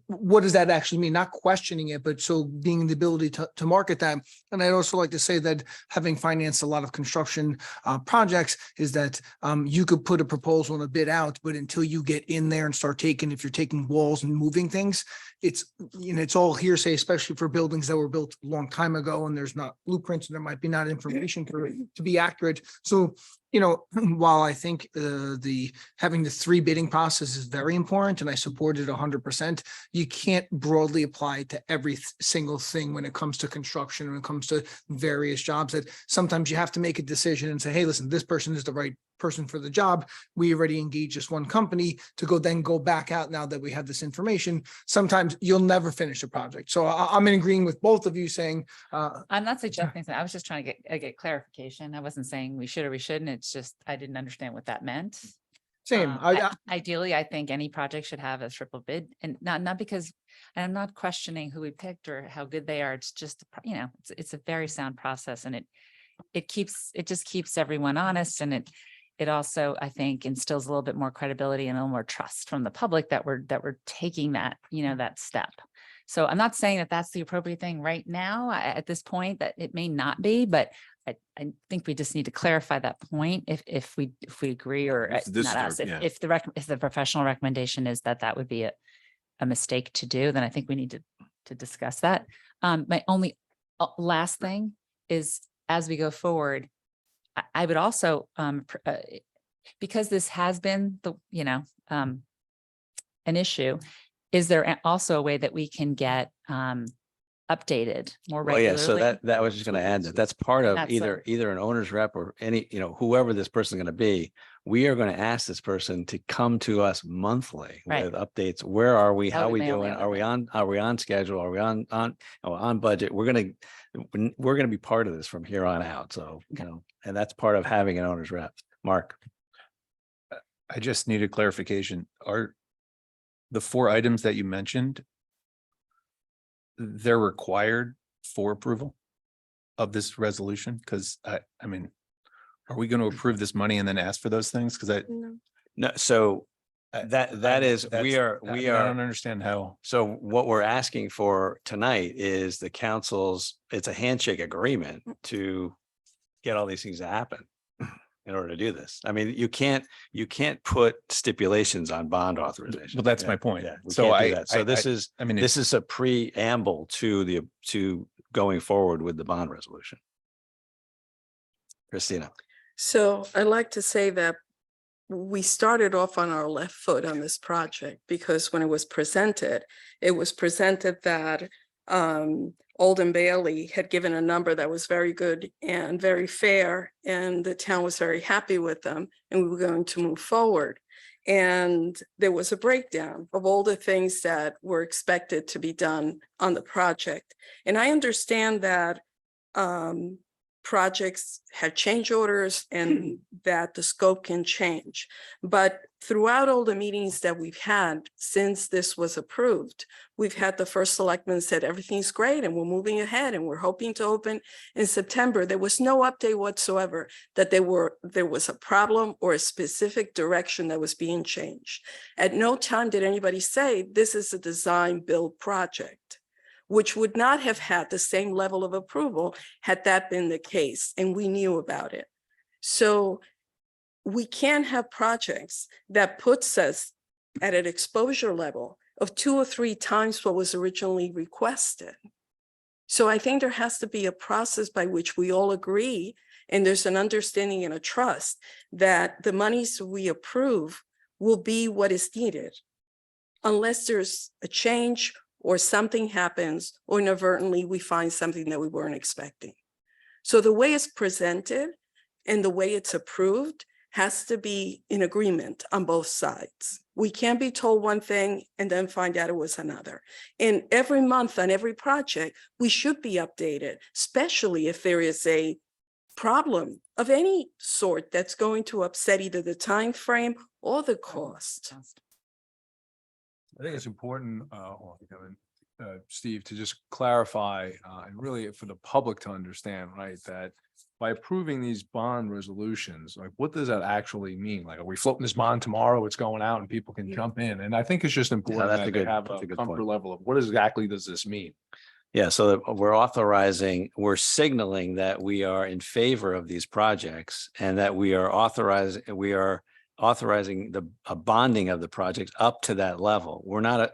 what does that actually mean? Not questioning it, but so being the ability to market that. And I'd also like to say that having financed a lot of construction projects is that you could put a proposal and a bid out, but until you get in there and start if you're taking walls and moving things, it's all hearsay, especially for buildings that were built a long time ago and there's not blueprints and there might be not information to be accurate. So while I think having the 3 bidding process is very important and I support it 100%, you can't broadly apply it to every single thing when it comes to construction, when it comes to various jobs, that sometimes you have to make a decision and say, hey, listen, this person is the right person for the job. We already engaged just one company to go back out now that we have this information. Sometimes you'll never finish a project. So I'm in agreeing with both of you saying, I'm not suggesting that. I was just trying to get clarification. I wasn't saying we should or we shouldn't. It's just, I didn't understand what that meant. same. Ideally, I think any project should have a triple bid, and not because, and I'm not questioning who we picked or how good they are. It's just, it's a very sound process, and it just keeps everyone honest. And it also, I think, instills a little bit more credibility and a little more trust from the public that we're taking that, that step. So I'm not saying that that's the appropriate thing right now at this point, that it may not be, but I think we just need to clarify that point if we agree, or not us. If the professional recommendation is that would be a mistake to do, then I think we need to discuss that. My only last thing is, as we go forward, I would also, because this has been an issue, is there also a way that we can get updated more Well, regularly? yeah, so that was just going to add that's part of That's either an owner's rep or any, whoever this person is going to be. We are going to ask this person to come to us monthly Right. with updates. Where are we? That How are would we be my only doing? other Are we on schedule? Are we on budget? We're going to be part of this from here on out. So, and that's part of having an owner's rep. Mark. I just needed clarification. Are the 4 items that you mentioned, they're required for approval of this resolution? Because I mean, are we going to approve this money and then ask for those things? Because No, so that is, we are. I don't understand how. So what we're asking for tonight is the council's, it's a handshake agreement to get all these things to happen in order to do this. I mean, you can't put stipulations on bond authorization. Well, that's my point. Yeah, we So can't do that. So this is, I mean, this is a preamble to going forward with the bond resolution. Christina. So I'd like to say that we started off on our left foot on this project, because when it was presented that Alden Bailey had given a number that was very good and very fair, and the town was very happy with them, and we were going to move forward. And there was a breakdown of all the things that were expected to be done on the project. And I understand that projects have change orders and that the scope can change. But throughout all the meetings that we've had since this was approved, we've had the first selectman said everything's great and we're moving ahead and we're hoping to open in September. There was no update whatsoever that there was a problem or a specific direction that was being changed. At no time did anybody say this is a design build project, which would not have had the same level of approval had that been the case, and we knew about it. So we can't have projects that puts us at an exposure level of 2 or 3 times what was originally requested. So I think there has to be a process by which we all agree, and there's an understanding and a trust that the monies we approve will be what is needed. Unless there's a change or something happens, or inadvertently we find something that we weren't expecting. So the way it's presented and the way it's approved has to be in agreement on both sides. We can't be told one thing and then find out it was another. And every month on every project, we should be updated, especially if there is a problem of any sort that's going to upset either the time frame or the cost. I think it's important, Steve, to just clarify, and really for the public to understand, right, that by approving these bond resolutions, like, what does that actually mean? Like, are we floating this bond tomorrow? It's going out and people can jump in. And I think it's just important that's that a they good- have that's a a good comfort point. level of what exactly does this mean? Yeah, so that we're signaling that we are in favor of these projects and that we are authorizing a bonding of the project up to that level. We're not,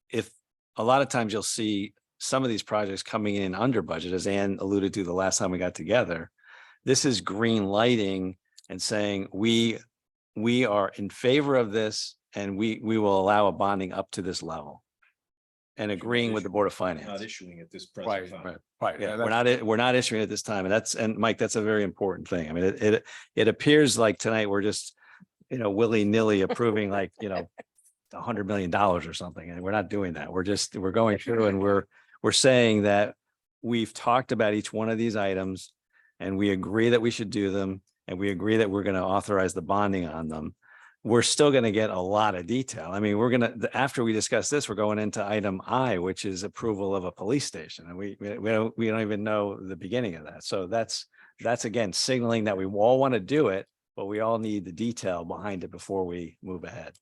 if a lot of times you'll see some of these projects coming in under budget, as Ann alluded to the last time we got together. This is green lighting and saying, we are in favor of this and we will allow a bonding up to this level. And agreeing with the Board of Finance. Not issuing at this Right, present time. right, right. Yeah, that's- we're not issuing at this time. And Mike, that's a very important thing. I mean, it appears like tonight we're just, willy-nilly approving like, $100 million or something. And we're not doing that. We're going through and we're saying that we've talked about each one of these items and we agree that we should do them. And we agree that we're going to authorize the bonding on them. We're still going to get a lot of detail. I mean, after we discuss this, we're going into item I, which is approval of a police station. And we don't even know the beginning of that. So that's again, signaling that we all want to do it, but we all need the detail behind it before we move ahead.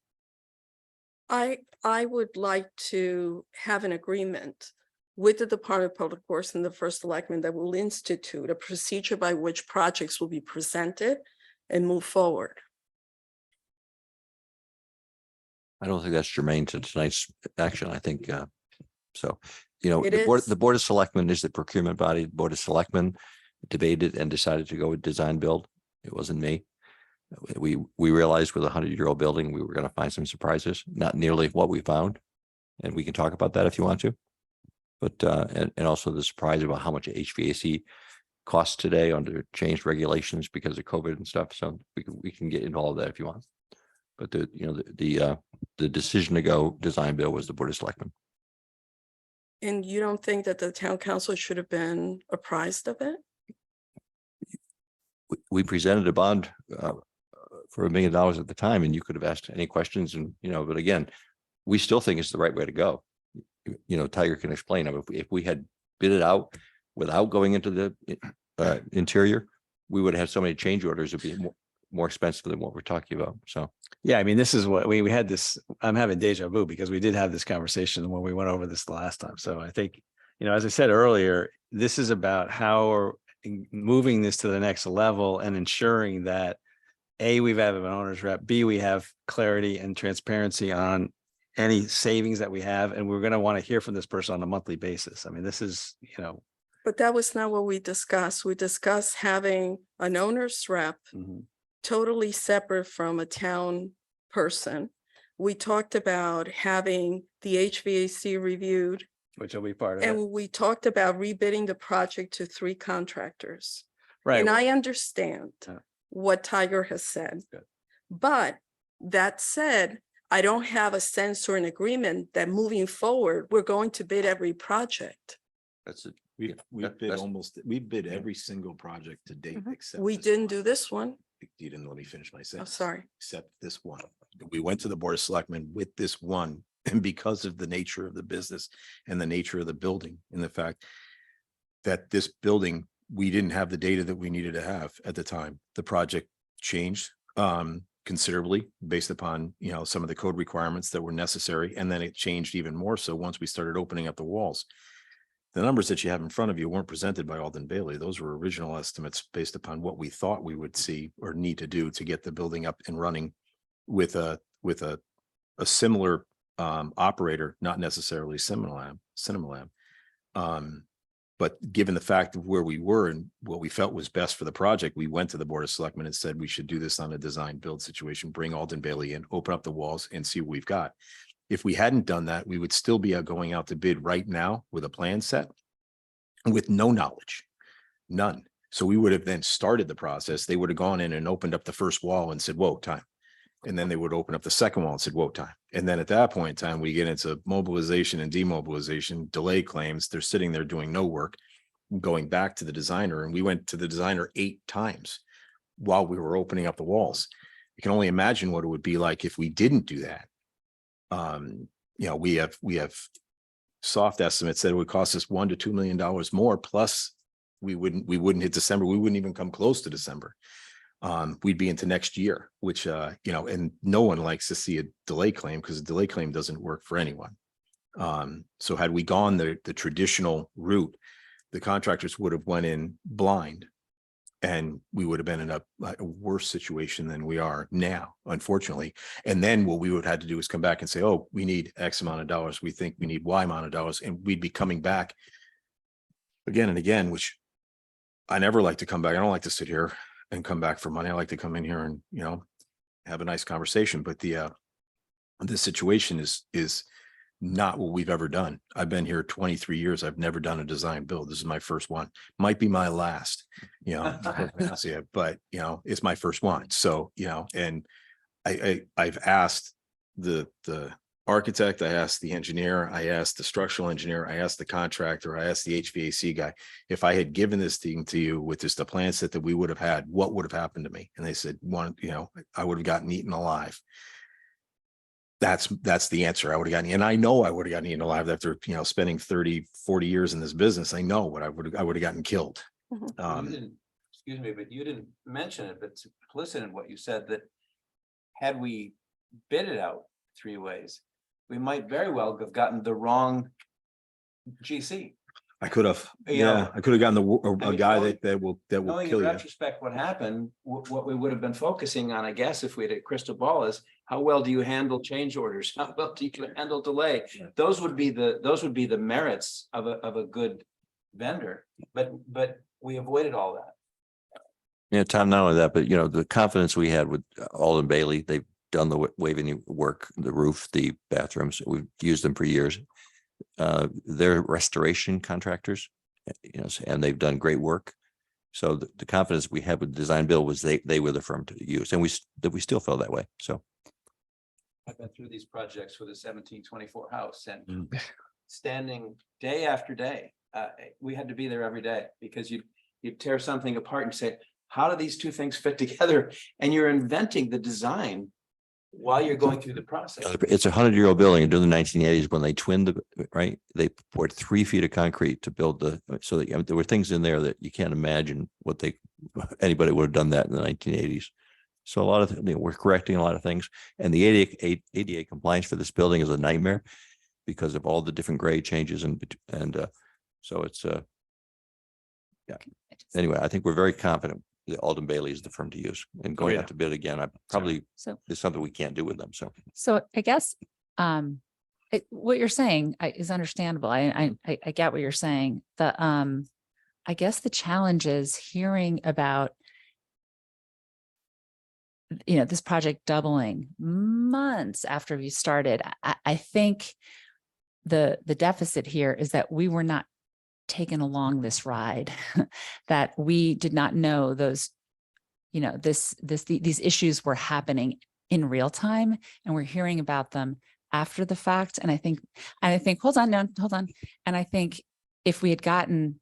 I would like to have an agreement with the Department of Public Works and the First Selectman that will institute a procedure by which projects will be presented and move forward. I don't think that's germane to tonight's action. I think, so, It the Board of Selectmen is the procurement body. The Board of Selectmen debated and decided to go with design build. It wasn't me. We realized with a 100-year-old building, we were going to find some surprises, not nearly what we found. And we can talk about that if you want to. But, and also the surprise about how much HVAC costs today under changed regulations because of COVID and stuff. So we can get into all of that if you want. But the decision to go design build was the Board of Selectmen. And you don't think that the town council should have been apprised of it? We presented a bond for $1 million at the time, and you could have asked any questions and, but again, we still think it's the right way to go. Tiger can explain. I mean, if we had bid it out without going into the interior, we would have so many change orders. It'd be more expensive than what we're talking about. So. Yeah, I mean, this is what we had this, I'm having deja vu because we did have this conversation when we went over this the last time. So I think, as I said earlier, this is about how we're moving this to the next level and ensuring that A, we have an owner's rep, B, we have clarity and transparency on any savings that we have. And we're going to want to hear from this person on a monthly basis. I mean, this is, But that was not what we discussed. We discussed having an owner's rep totally separate from a town person. We talked about having the HVAC reviewed. Which will be part of it. And we talked about rebidding the project to 3 contractors. Right. And I understand Yeah. what Tiger has said. Good. But that said, I don't have a sense or an agreement that moving forward, we're going to bid every project. That's it. We've bid every single project to date except. We this didn't one. do this one. You didn't let me finish my Oh, sentence. sorry. Except this one. We went to the Board of Selectmen with this one, and because of the nature of the business and the nature of the building and the fact that this building, we didn't have the data that we needed to have at the time. The project changed considerably based upon, some of the code requirements that were necessary. And then it changed even more so once we started opening up the walls. The numbers that you have in front of you weren't presented by Alden Bailey. Those were original estimates based upon what we thought we would see or need to do to get the building up and running with a a similar operator, not necessarily Cinnamon. But given the fact of where we were and what we felt was best for the project, we went to the Board of Selectmen and said we should do this on a design build situation, bring Alden Bailey in, open up the walls and see what we've got. If we hadn't done that, we would still be going out to bid right now with a plan set with no knowledge, none. So we would have then started the process. They would have gone in and opened up the first wall and said, whoa, time. And then they would open up the second wall and said, whoa, time. And then at that point in time, we get into mobilization and demobilization, delay claims. They're sitting there doing no work, going back to the designer. And we went to the designer 8 times while we were opening up the walls. You can only imagine what it would be like if we didn't do that. You know, we have soft estimates that it would cost us $1 to $2 million more. Plus we wouldn't hit December. We wouldn't even come close to December. We'd be into next year, which, you know, and no one likes to see a delay claim because a delay claim doesn't work for anyone. So had we gone the traditional route, the contractors would have went in blind and we would have been in a worse situation than we are now, unfortunately. And then what we would have had to do is come back and say, oh, we need X amount of dollars. We think we need Y amount of dollars. And we'd be coming back again and again, which I never like to come back. I don't like to sit here and come back for money. I like to come in here and, you know, have a nice conversation. But the situation is not what we've ever done. I've been here 23 years. I've never done a design build. This is my first one. Might be my last, you know, but you know, it's my first one. So, you know, and I've asked the architect, I asked the engineer, I asked the structural engineer, I asked the contractor, I asked the HVAC guy, if I had given this thing to you with just a plan set that we would have had, what would have happened to me? And they said, you know, I would have gotten eaten alive. That's the answer. I would have gotten, and I know I would have gotten eaten alive after, you know, spending 30, 40 years in this business. I know what I would have gotten killed. Excuse me, but you didn't mention it, but it's implicit in what you said that had we bid it out 3 ways, we might very well have gotten the wrong GC. I could have, You know, I could have gotten a mean, guy knowing- that will Knowing in kill you. retrospect what happened, what we would have been focusing on, I guess, if we had a crystal ball is how well do you handle change orders? How well do you handle delay? Those would be the merits of a good vendor, but we avoided all that. Yeah, Tom, not only that, but you know, the confidence we had with Alden Bailey, they've done the Waveney work, the roof, the bathrooms. We've used them for years. They're restoration contractors, you know, and they've done great work. So the confidence we had with Design Build was they were the firm to use, and we still felt that way. So I've been through these projects with a 1724 house and standing day after day. We had to be there every day because you tear something apart and say, how do these two things fit together? And you're inventing the design while you're going through the process. it's a 100-year-old building, and during the 1980s, when they twinned they poured 3 feet of concrete to build so that, there were things in there that you can't imagine what anybody would have done that in the 1980s. So a lot of, we're correcting a lot of things, and the ADA compliance for this building is a nightmare because of all the different grade changes and so it's yeah. Anyway, I think we're very confident that Alden Bailey is the firm to use, and going out to bid again, I probably is something we can't do with them. So I guess what you're saying is understandable. I get what you're saying. I guess the challenge is hearing about, you know, this project doubling months after you started. I think the deficit here is that we were not taken along this ride, that we did not know those, you know, these issues were happening in real time, and we're hearing about them after the fact. And I think, hold on. And I think if we had gotten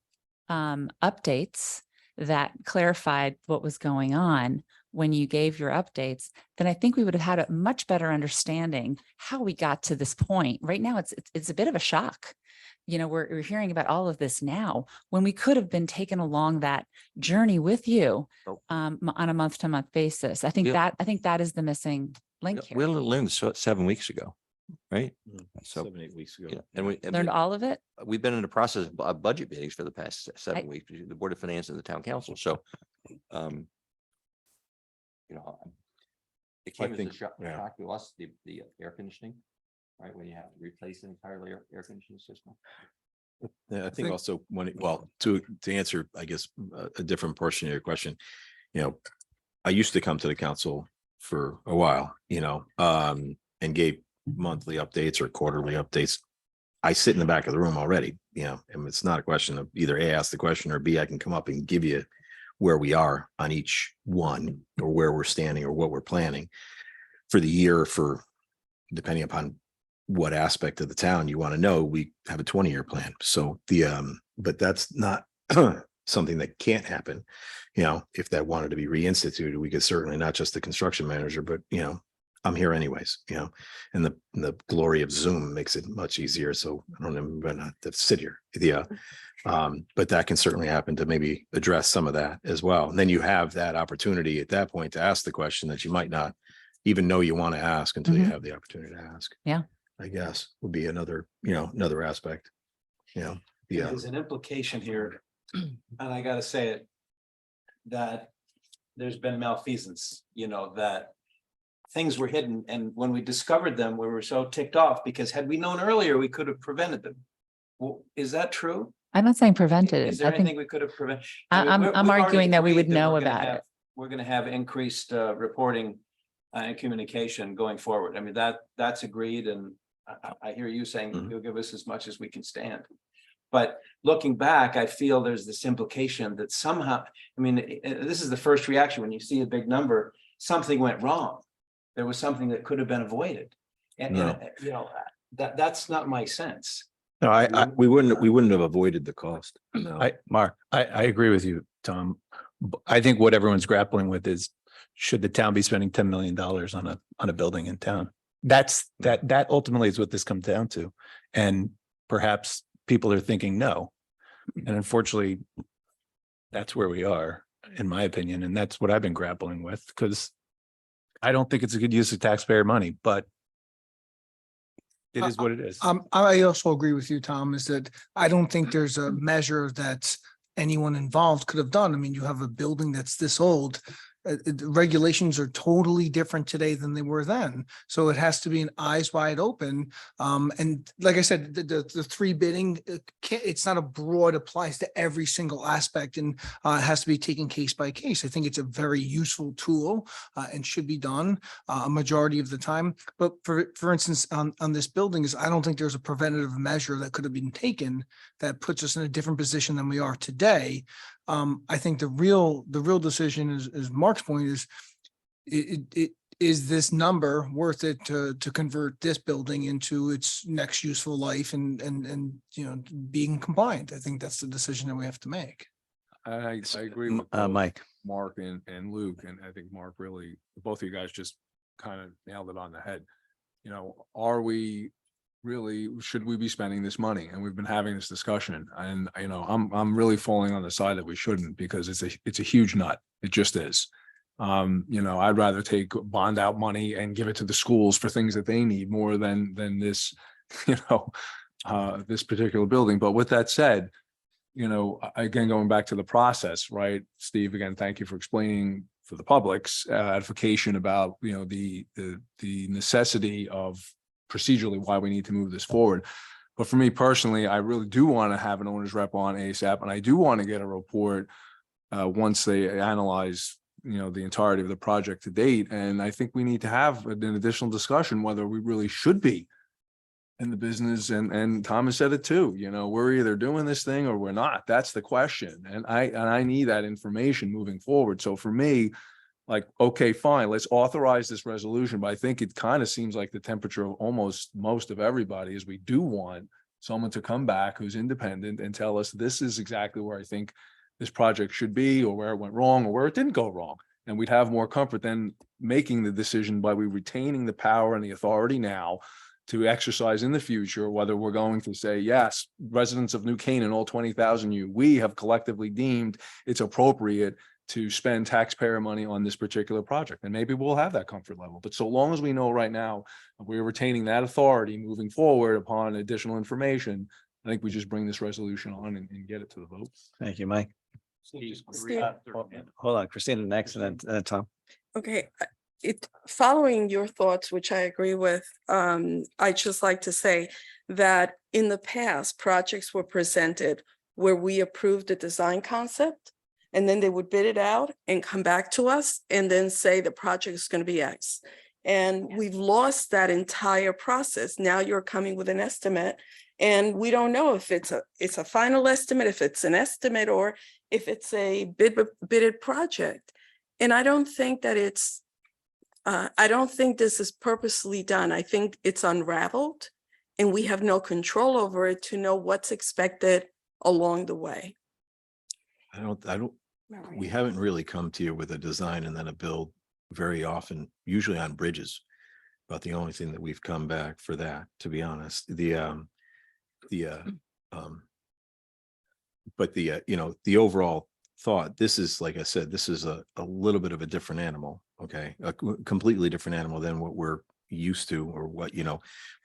updates that clarified what was going on when you gave your updates, then I think we would have had a much better understanding how we got to this point. Right now, it's a bit of a shock. You know, we're hearing about all of this now when we could have been taken along that journey with you on a month-to-month basis. I think that is the missing link here. We learned 7 weeks ago, right? So 7, 8 weeks ago. yeah, and we Learned all of it. We've been in the process of budget meetings for the past 7 weeks, the Board of Finance and the Town Council. So, you know, It I came as think, a shock yeah. shock to us, the air conditioning, right, when you have to replace an entire air conditioning system. Yeah, I think also well, to answer, I guess, a different portion of your question, I used to come to the council for a while, and gave monthly updates or quarterly updates. I sit in the back of the room already, and it's not a question of either A, ask the question, or B, I can come up and give you where we are on each one, or where we're standing, or what we're planning for the year, for depending upon what aspect of the town you want to know. We have a 20-year plan. So but that's not something that can't happen. If that wanted to be reinstituted, we could certainly, not just the construction manager, but I'm here anyways, and the glory of Zoom makes it much easier. So I don't even have to sit here. But that can certainly happen, to maybe address some of that as well. And then you have that opportunity at that point to ask the question that you might not even know you want to ask until you have the opportunity to ask. Yeah. I guess would be another, another aspect. Yeah. There's an implication here, and I gotta say it, that there's been malfeasance, that things were hidden, and when we discovered them, we were so ticked off, because had we known earlier, we could have prevented them. Well, is that true? I'm not saying prevented Is it. there I anything think we could have prevented? I'm arguing that we would know about it. We're gonna have increased reporting and communication going forward. I mean, that's agreed, and I hear you saying you'll give us as much as we can stand. But looking back, I feel there's this implication that somehow, this is the first reaction when you see a big number, something went wrong. There was something that could have been avoided. And that's not my sense. No, we wouldn't have avoided the cost. No. I agree with you, Tom. I think what everyone's grappling with is, should the town be spending $10 million on a building in town? That ultimately is what this comes down to. And perhaps people are thinking no. And unfortunately, that's where we are, in my opinion. And that's what I've been grappling with, because I don't think it's a good use of taxpayer money, but it is what it is. I also agree with you, Tom, is that I don't think there's a measure that anyone involved could have done. I mean, you have a building that's this old. The regulations are totally different today than they were then. So it has to be an eyes wide open. And like I said, the three bidding, it's not a broad, applies to every single aspect, and it has to be taken case by case. I think it's a very useful tool and should be done a majority of the time. But for instance, on this building, I don't think there's a preventative measure that could have been taken that puts us in a different position than we are today. I think the real decision is Mark's point is, is this number worth it to convert this building into its next useful life and being compliant? I think that's the decision that we have to make. I agree with Mike. Mark and Luke, and I think Mark really, both of you guys just kind of nailed it on the head. Are we really, should we be spending this money? And we've been having this discussion, and I'm really falling on the side that we shouldn't, because it's a huge nut. It just is. I'd rather take bond out money and give it to the schools for things that they need more than this, this particular building. But with that said, again, going back to the process, right? Steve, again, thank you for explaining for the public's edification about, the necessity of procedurally why we need to move this forward. But for me personally, I really do want to have an owner's rep on ASAP, and I do want to get a report once they analyze, the entirety of the project to date. And I think we need to have an additional discussion whether we really should be in the business. And Thomas said it too, we're either doing this thing or we're not. That's the question. And I need that information moving forward. So for me, like, okay, fine, let's authorize this resolution. But I think it kind of seems like the temperature of almost most of everybody is we do want someone to come back who's independent and tell us this is exactly where I think this project should be, or where it went wrong, or where it didn't go wrong. And we'd have more comfort than making the decision by we retaining the power and the authority now to exercise in the future, whether we're going to say, yes, residents of New Canaan, all 20,000 we have collectively deemed it's appropriate to spend taxpayer money on this particular project. And maybe we'll have that comfort level. But so long as we know right now, we're retaining that authority moving forward upon additional information, I think we just bring this resolution on and get it to the vote. Thank you, Mike. Steve. Hold on, Christina next, and then Tom. Okay, following your thoughts, which I agree with, I just like to say that in the past, projects were presented where we approved the design concept, and then they would bid it out and come back to us and then say the project is going to be X. And we've lost that entire process. Now you're coming with an estimate, and we don't know if it's a final estimate, if it's an estimate, or if it's a bidded project. And I don't think that I don't think this is purposely done. I think it's unraveled, and we have no control over it to know what's expected along the way. We haven't really come to you with a design and then a build very often, usually on bridges. About the only thing that we've come back for that, to be honest. But the overall thought, this is, like I said, this is a little bit of a different animal, okay? A completely different animal than what we're used to, or what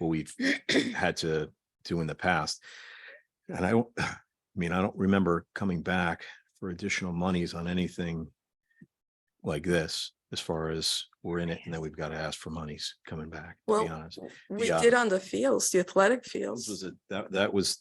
we've had to do in the past. And I don't remember coming back for additional monies on anything like this, as far as we're in it and then we've got to ask for monies coming back, to be honest. We did on the fields, the athletic fields. That was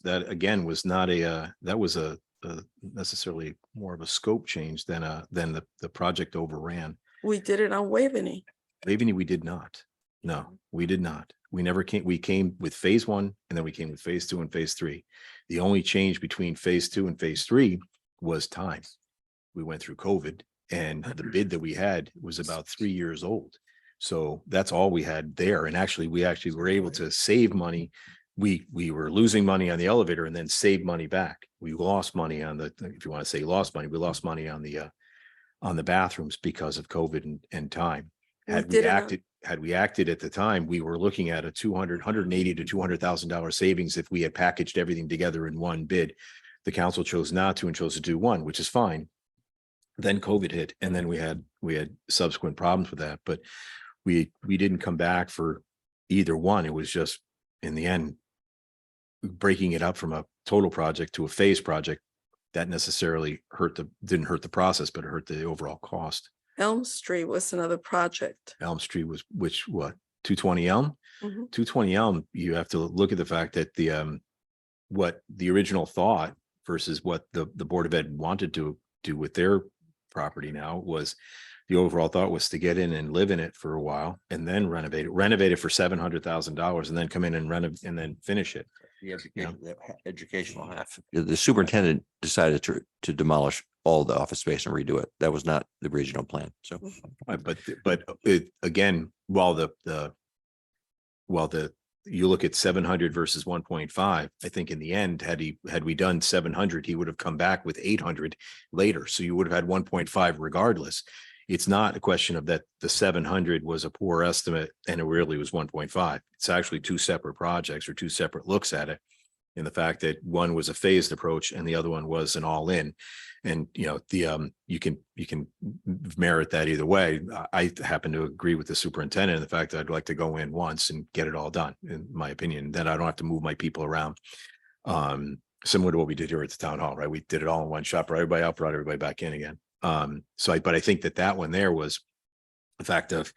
necessarily more of a scope change than the project overran. We did it on Waveney. Waveney, we did not. No, we did not. We never came. We came with phase 1, and then we came with phase 2 and phase 3. The only change between phase 2 and phase 3 was time. We went through COVID, and the bid that we had was about 3 years old. So that's all we had there. And we actually were able to save money. We were losing money on the elevator and then save money back. We lost money on if you want to say lost money, we lost money on the bathrooms because of COVID and time. Had we acted at the time, we were looking at a $180,000 to $200,000 savings if we had packaged everything together in one bid. The council chose not to and chose to do one, which is fine. Then COVID hit, and then we had subsequent problems with that. But we didn't come back for either one. It was just, in the end, breaking it up from a total project to a phase project. That necessarily didn't hurt the process, but it hurt the overall cost. Elm Street was another project. Elm Street was, what, 220 Elm? Mhm. 220 Elm, you have to look at the fact that what the original thought versus what the Board of Ed wanted to do with their property now was, the overall thought was to get in and live in it for a while and then renovate it for $700,000 and then come in and renovate and then finish it. The educational half. The superintendent decided to demolish all the office space and redo it. That was not the original plan. So, but again, while you look at 700 versus 1.5, I think in the end, had we done 700, he would have come back with 800 later. So you would have had 1.5 regardless. It's not a question of that the 700 was a poor estimate and it really was 1.5. It's actually two separate projects or two separate looks at it. In the fact that one was a phased approach and the other one was an all in. And you can merit that either way. I happen to agree with the superintendent in the fact that I'd like to go in once and get it all done, in my opinion. Then I don't have to move my people around. Similar to what we did here at the town hall, right? We did it all in one shot, brought everybody out, brought everybody back in again. But I think that one there was the fact of,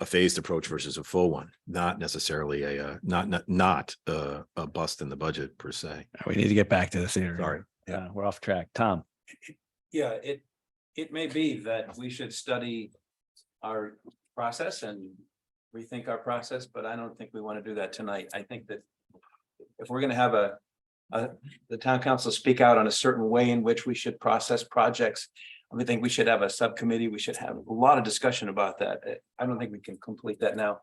a phased approach versus a full one, not necessarily not a bust in the budget per se. We need to get back to the theater. Sorry. Yeah, we're off track. Tom. Yeah, it may be that we should study our process and rethink our process, but I don't think we want to do that tonight. I think that if we're going to have the town council speak out on a certain way in which we should process projects, I think we should have a subcommittee. We should have a lot of discussion about that. I don't think we can complete that now.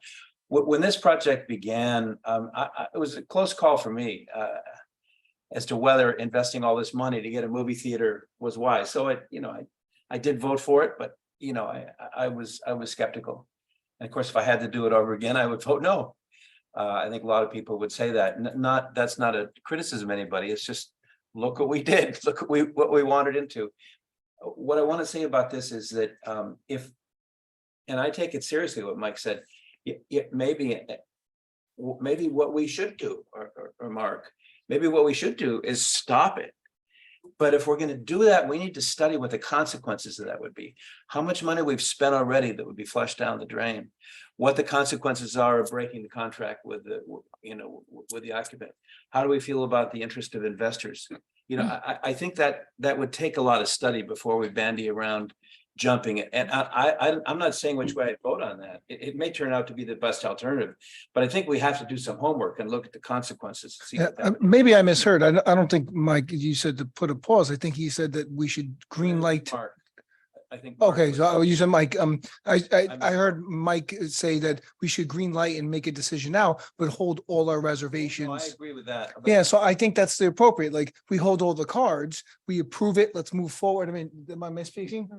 When this project began, it was a close call for me as to whether investing all this money to get a movie theater was wise. So I did vote for it, but I was skeptical. And of course, if I had to do it over again, I would vote no. I think a lot of people would say that. That's not a criticism of anybody. It's just, look what we did. Look what we wandered into. What I want to say about this is that and I take it seriously what Mike said, maybe what we should do, or Mark, maybe what we should do is stop it But if we're gonna do that, we need to study what the consequences of that would be. How much money we've spent already that would be flushed down the drain. What the consequences are of breaking the contract with the, with the occupant. How do we feel about the interest of investors? I think that would take a lot of study before we bandy around jumping it. And I'm not saying which way I vote on that. It may turn out to be the best alternative, but I think we have to do some homework and look at the consequences. See what that would be. Maybe I misheard. I don't think, Mike, you said to put a pause. I think he said that we should green light. Mark, I think. Mark Okay, was- so you said Mike, I missed heard Mike say that we should green light and make a decision now, but hold all our No, I reservations. agree with that. Yeah, so I think that's the appropriate, like, we hold all the cards, we approve it, let's move forward. I mean, am I misspeaking?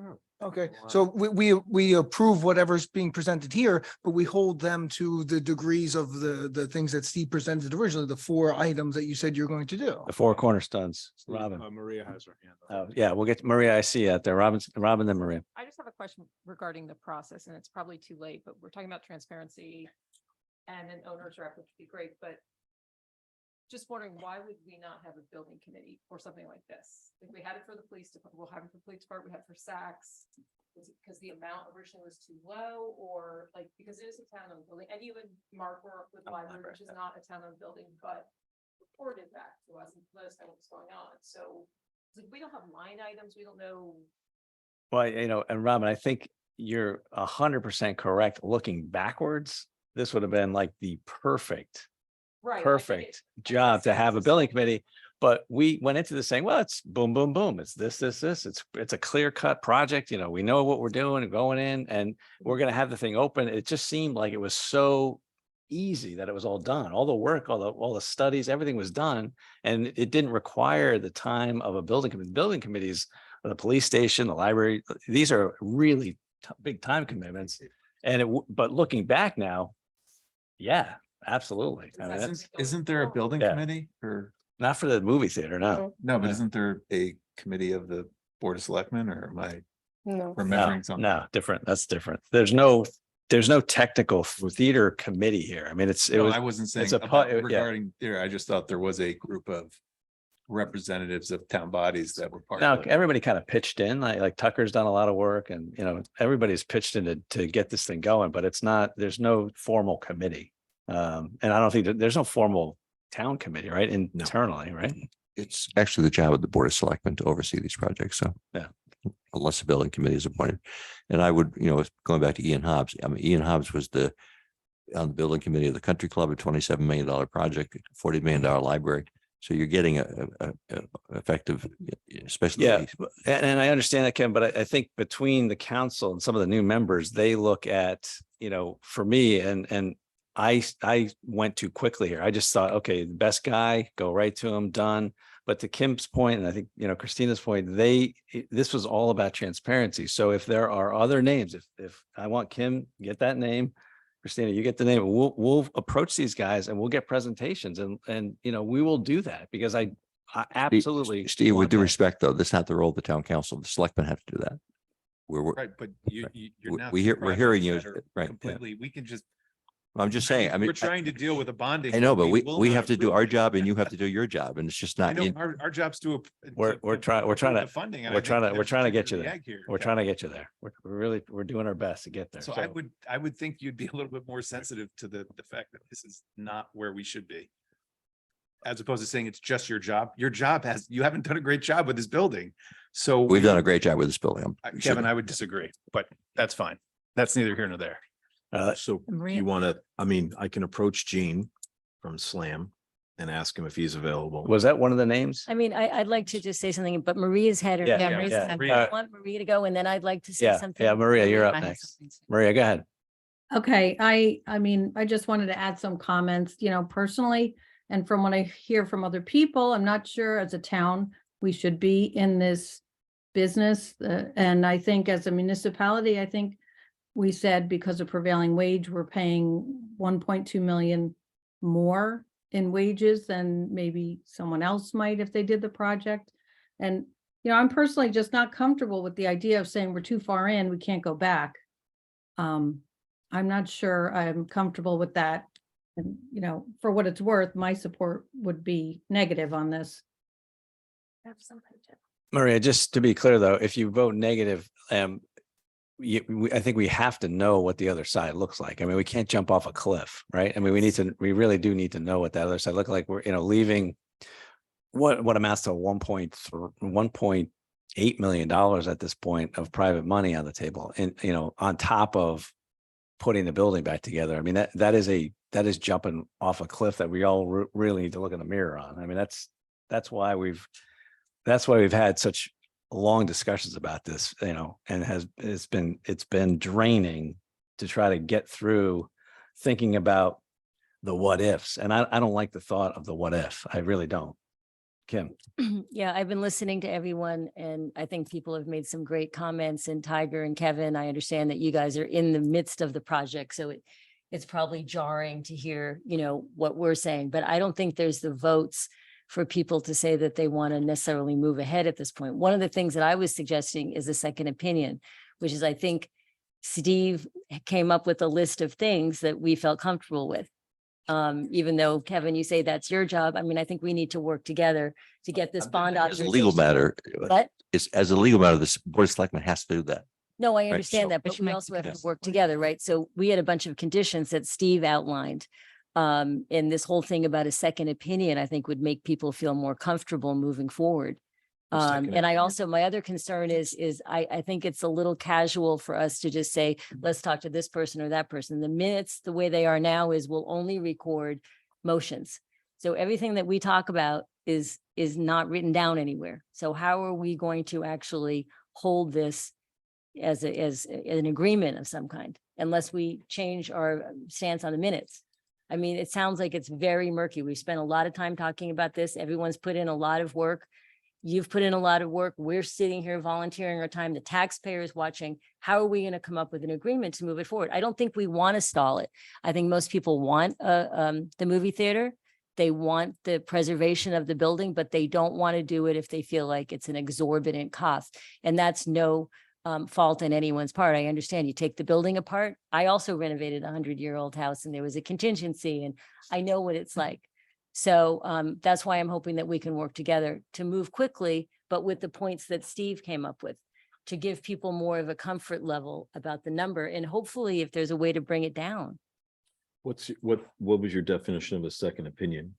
Okay, so we approve whatever's being presented here, but we hold them to the degrees of the things that Steve presented originally, the 4 items that you said you're going to do. The 4 cornerstones, Steve, Robin. Maria has her hand up. Oh, yeah, we'll get Maria. I see you out there. Robin, then Maria. I just have a question regarding the process, and it's probably too late, but we're talking about transparency and an owner's rep, which would be great, but just wondering, why would we not have a building committee for something like this? If we had it for the police department, we'll have it for the police department, we have it for Saks. Was it because the amount originally was too low, or like, because it is a town-owned building, and even Mark worked with library, which is not a town-owned building, but reported back to us and let us know what's going on, so like, we don't have line items, we don't know. Well, and Robin, I think you're 100% correct. Looking backwards, this would have been like the perfect perfect job to have a building committee. But we went into this saying, well, it's boom, boom, boom. It's this. It's a clear cut project. We know what we're doing and going in, and we're going to have the thing open. It just seemed like it was so easy that it was all done. All the work, all the studies, everything was done. And it didn't require the time of a building committee. Building committees, the police station, the library, these are really big time commitments. But looking back now, yeah, absolutely. I mean, Isn't there a building Yeah. committee or? not for the movie theater, no. No, but No. isn't there a committee of the Board of Selectmen, or am I No. remembering No, something? no, different. That's different. There's no technical theater committee here. I mean, No, I wasn't saying a about yeah. regarding there. I just thought there was a group of representatives of town bodies that were part Now, of it. everybody kind of pitched in, like Tucker's done a lot of work, and everybody's pitched in to get this thing going, but there's no formal committee. And I don't think there's no formal town committee, right? Internally, right? It's actually the job of the Board of Selectmen to oversee these projects, so. Yeah. Unless the building committee is appointed. And I would, going back to Ian Hobbs, I mean, Ian Hobbs was on the building committee of the Country Club, a $27 million project, $40 million library. So you're getting a effective, especially. Yeah, and I understand that, Ken, but I think between the council and some of the new members, they look at, for me, and I went too quickly here. I just thought, okay, the best guy, go right to him, done. But to Kim's point, and I think, Christina's point, this was all about transparency. So if there are other names, if I want Kim, get that name, Christina, you get the name, we'll approach these guys and we'll get presentations and we will do that because I absolutely. Steve, with want due that. respect, though, that's not the role of the town council. The selectmen have to do that. Right, but you're now. We're hearing you, right, yeah. Completely, we can just. I'm just saying, I mean. We're trying to deal with a bonding. I know, but will we not have to do approve our it. job and you have to do your job, and it's just I not. know our job's to. We're trying to, funding. and I we're think trying to there's get chicken you or the there. egg here. We're trying to get you there. We're doing our best to get there. So I would think you'd be a little bit more sensitive to the fact that this is not where we should be. As opposed to saying it's just your job. Your job you haven't done a great job with this building. So. We've done a great job with this building. Kevin, I would disagree, but that's fine. That's neither here nor there. So Maria? you want to, I can approach Gene from SLAM and ask him if he's available. Was that one of the names? I mean, I'd like to just say something, but Maria's had her. Yeah, hand Maria's raised. had I her. want Maria to go, and then I'd like to say Yeah, something. yeah, Maria, you're up I had next. something to say. Maria, go ahead. Okay, I mean, I just wanted to add some comments, personally, and from what I hear from other people, I'm not sure as a town, we should be in this business. And I think as a municipality, I think we said because of prevailing wage, we're paying 1.2 million more in wages than maybe someone else might if they did the project. And, I'm personally just not comfortable with the idea of saying we're too far in, we can't go back. I'm not sure I'm comfortable with that. And, for what it's worth, my support would be negative on this. Maria, just to be clear though, if you vote negative, I think we have to know what the other side looks like. I mean, we can't jump off a cliff, right? I mean, we really do need to know what that other side look like. We're, leaving what amounts to $1.8 million at this point of private money on the table, and on top of putting the building back together. I mean, that is jumping off a cliff that we all really need to look in the mirror on. I mean, that's why we've had such long discussions about this, and it's been draining to try to get through thinking about the what ifs. And I don't like the thought of the what if. I really don't. Kim. Yeah, I've been listening to everyone and I think people have made some great comments, and Tiger and Kevin, I understand that you guys are in the midst of the project. So it's probably jarring to hear, what we're saying, but I don't think there's the votes for people to say that they want to necessarily move ahead at this point. One of the things that I was suggesting is a second opinion, which is I think Steve came up with a list of things that we felt comfortable with. Even though Kevin, you say that's your job. I mean, I think we need to work together to get this bond As a legal authorization. matter, But it's as a legal matter, this Board of Selectmen has to do that. no, I Right, understand so- that, but we Make- also have to yes. work together, right? So we had a bunch of conditions that Steve outlined. And this whole thing about a second opinion, I think would make people feel more comfortable moving forward. And I also, my other concern is I think it's a little casual for us to just say, let's talk to this person or that person. The minutes, the way they are now is we'll only record motions. So everything that we talk about is not written down anywhere. So how are we going to actually hold this as an agreement of some kind, unless we change our stance on the minutes? I mean, it sounds like it's very murky. We've spent a lot of time talking about this. Everyone's put in a lot of work. You've put in a lot of work. We're sitting here volunteering our time. The taxpayer is watching. How are we going to come up with an agreement to move it forward? I don't think we want to stall it. I think most people want the movie theater. They want the preservation of the building, but they don't want to do it if they feel like it's an exorbitant cost. And that's no fault in anyone's part. I understand you take the building apart. I also renovated a 100-year-old house and there was a contingency, and I know what it's like. So that's why I'm hoping that we can work together to move quickly, but with the points that Steve came up with, to give people more of a comfort level about the number. And hopefully if there's a way to bring it down. What was your definition of a second opinion?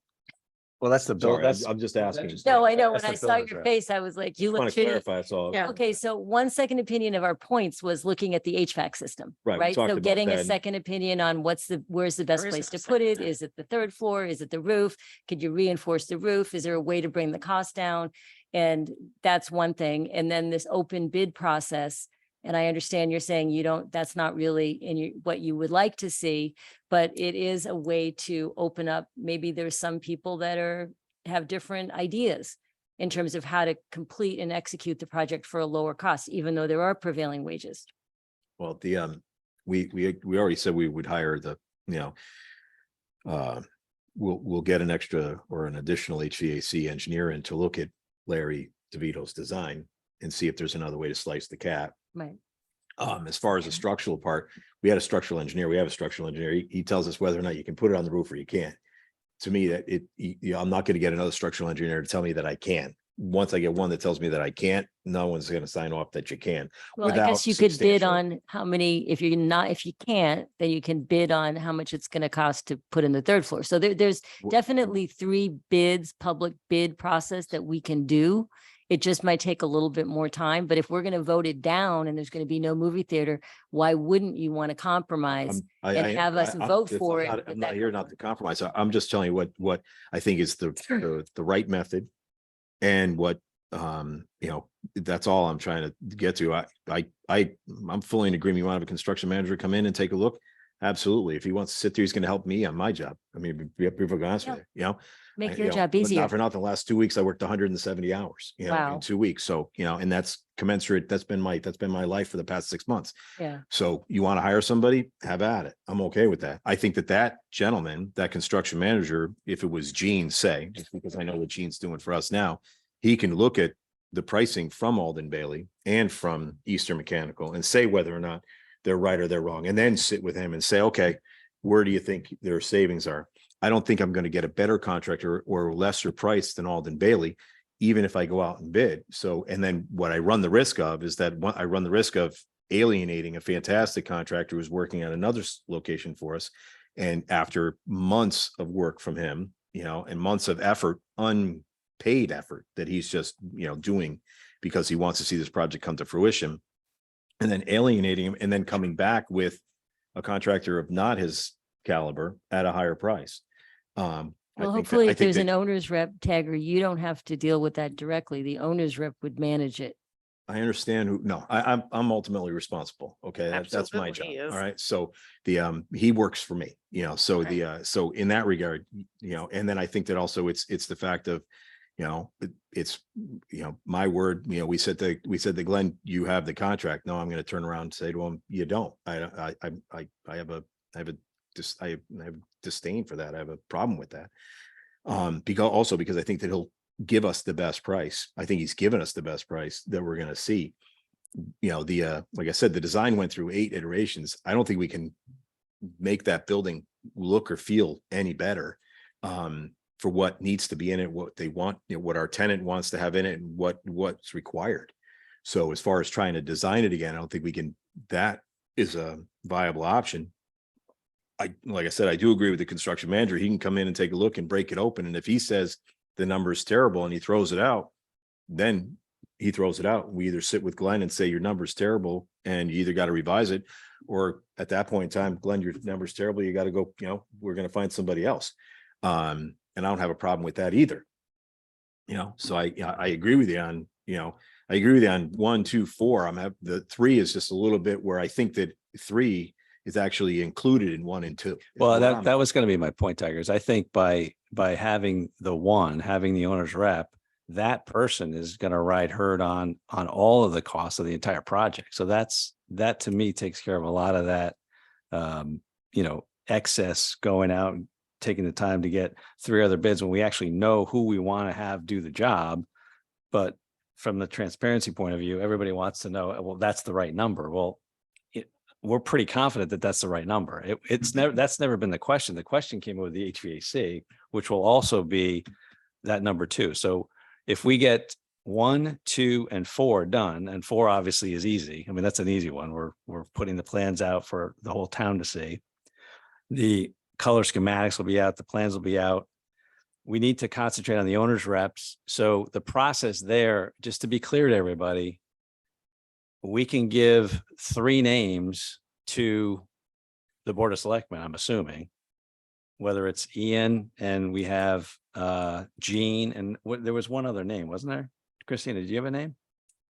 Well, that's the bill. Sorry, I'm just asking. No, I know. When That's the I saw builder's your rep. face, I was like, you Want look to shitty. clarify, that's all. Yeah. Okay, so one second opinion of our points was looking at the HVAC system, Right, we right? talked So about getting that. a second opinion on where's the best Where is place the to put it? second? Is it the third floor? Is it the roof? Could you reinforce the roof? Is there a way to bring the cost down? And that's one thing. And then this open bid process. And I understand you're saying that's not really in what you would like to see, but it is a way to open up. Maybe there's some people that have different ideas in terms of how to complete and execute the project for a lower cost, even though there are prevailing wages. Well, we already said we would hire we'll get an extra or an additional HVAC engineer in to look at Larry DeVito's design and see if there's another way to slice the cat. Right. As far as the structural part, we have a structural engineer. He tells us whether or not you can put it on the roof or you can't. To me, that I'm not going to get another structural engineer to tell me that I can. Once I get one that tells me that I can't, no one's going to sign off that you can. Well, I without guess you could bid substantial- on how many, if you can't, then you can bid on how much it's going to cost to put in the third floor. So there's definitely 3 bids, public bid process that we can do. It just might take a little bit more time, but if we're going to vote it down and there's going to be no movie theater, why wouldn't you want to compromise and have us vote for it? I'm not here not to compromise. I'm just telling you what I think is the right method, and what that's all I'm trying to get to. I'm fully in agreement. You want to have a construction manager come in and take a look? Absolutely. If he wants to sit there, he's going to help me on my job. I mean, be honest with you, Make your know, job but easier. Not for nothing. The last 2 weeks, I worked 170 hours, Wow. in 2 weeks. So, and that's commensurate. That's been my life for the past 6 months. Yeah. So you want to hire somebody, have at it. I'm okay with that. I think that gentleman, that construction manager, if it was Gene, say, just because I know what Gene's doing for us now, he can look at the pricing from Alden Bailey and from Eastern Mechanical and say whether or not they're right or they're wrong, and then sit with him and say, okay, where do you think their savings are? I don't think I'm going to get a better contractor or lesser price than Alden Bailey even if I go out and bid. So, and then what I run the risk of is that I run the risk of alienating a fantastic contractor who's working on another location for us. And after months of work from him, you know, and months of effort, unpaid effort that he's just, you know, doing because he wants to see this project come to fruition, and then alienating him and then coming back with a contractor of not his caliber at a higher price. Well, hopefully if there's an owner's rep, Tagger, you don't have to deal with that directly. The owner's rep would manage it. I understand who, no, I'm ultimately responsible. Okay, that's my job. Absolutely is. All right. So he works for me, you know, so so in that regard, you know, and then I think that also it's the fact of, you know, it's, you know, my word, you know, we said to Glenn, you have the contract. No, I'm going to turn around and say to him, you don't. I have disdain for that. I have a problem with that. Because I think that he'll give us the best price. I think he's given us the best price that we're going to see. You know, like I said, the design went through 8 iterations. I don't think we can make that building look or feel any better for what needs to be in it, what they want, you know, what our tenant wants to have in it, and what's required. So as far as trying to design it again, I don't think we can. That is a viable option. Like I said, I do agree with the construction manager. He can come in and take a look and break it open. And if he says the number is terrible and he throws it out, then he throws it out. We either sit with Glenn and say your number is terrible and you either got to revise it, or at that point in time, Glenn, your number is terrible. You got to go, you know, we're going to find somebody else. And I don't have a problem with that either. You know, so I agree with you on, you know, I agree with you on 1, 2, 4. The 3 is just a little bit where I think that 3 is actually included in 1 and 2. Well, that was going to be my point, Tigers. I think by having having the owner's rep, that person is going to ride herd on all of the costs of the entire project. So that to me takes care of a lot of that, you know, excess going out and taking the time to get 3 other bids when we actually know who we want to have do the job. But from the transparency point of view, everybody wants to know, well, that's the right number. Well, we're pretty confident that that's the right number. That's never been the question. The question came with the HVAC, which will also be that number 2. So if we get 1, 2, and 4 done, and 4 obviously is easy. I mean, that's an easy one. We're putting the plans out for the whole town to see. The color schematics will be out. The plans will be out. We need to concentrate on the owner's reps. So the process there, just to be clear to everybody, we can give 3 names to the Board of Selectmen, I'm assuming, whether it's Ian and we have Gene, and there was one other name, wasn't there? Christina, did you have a name?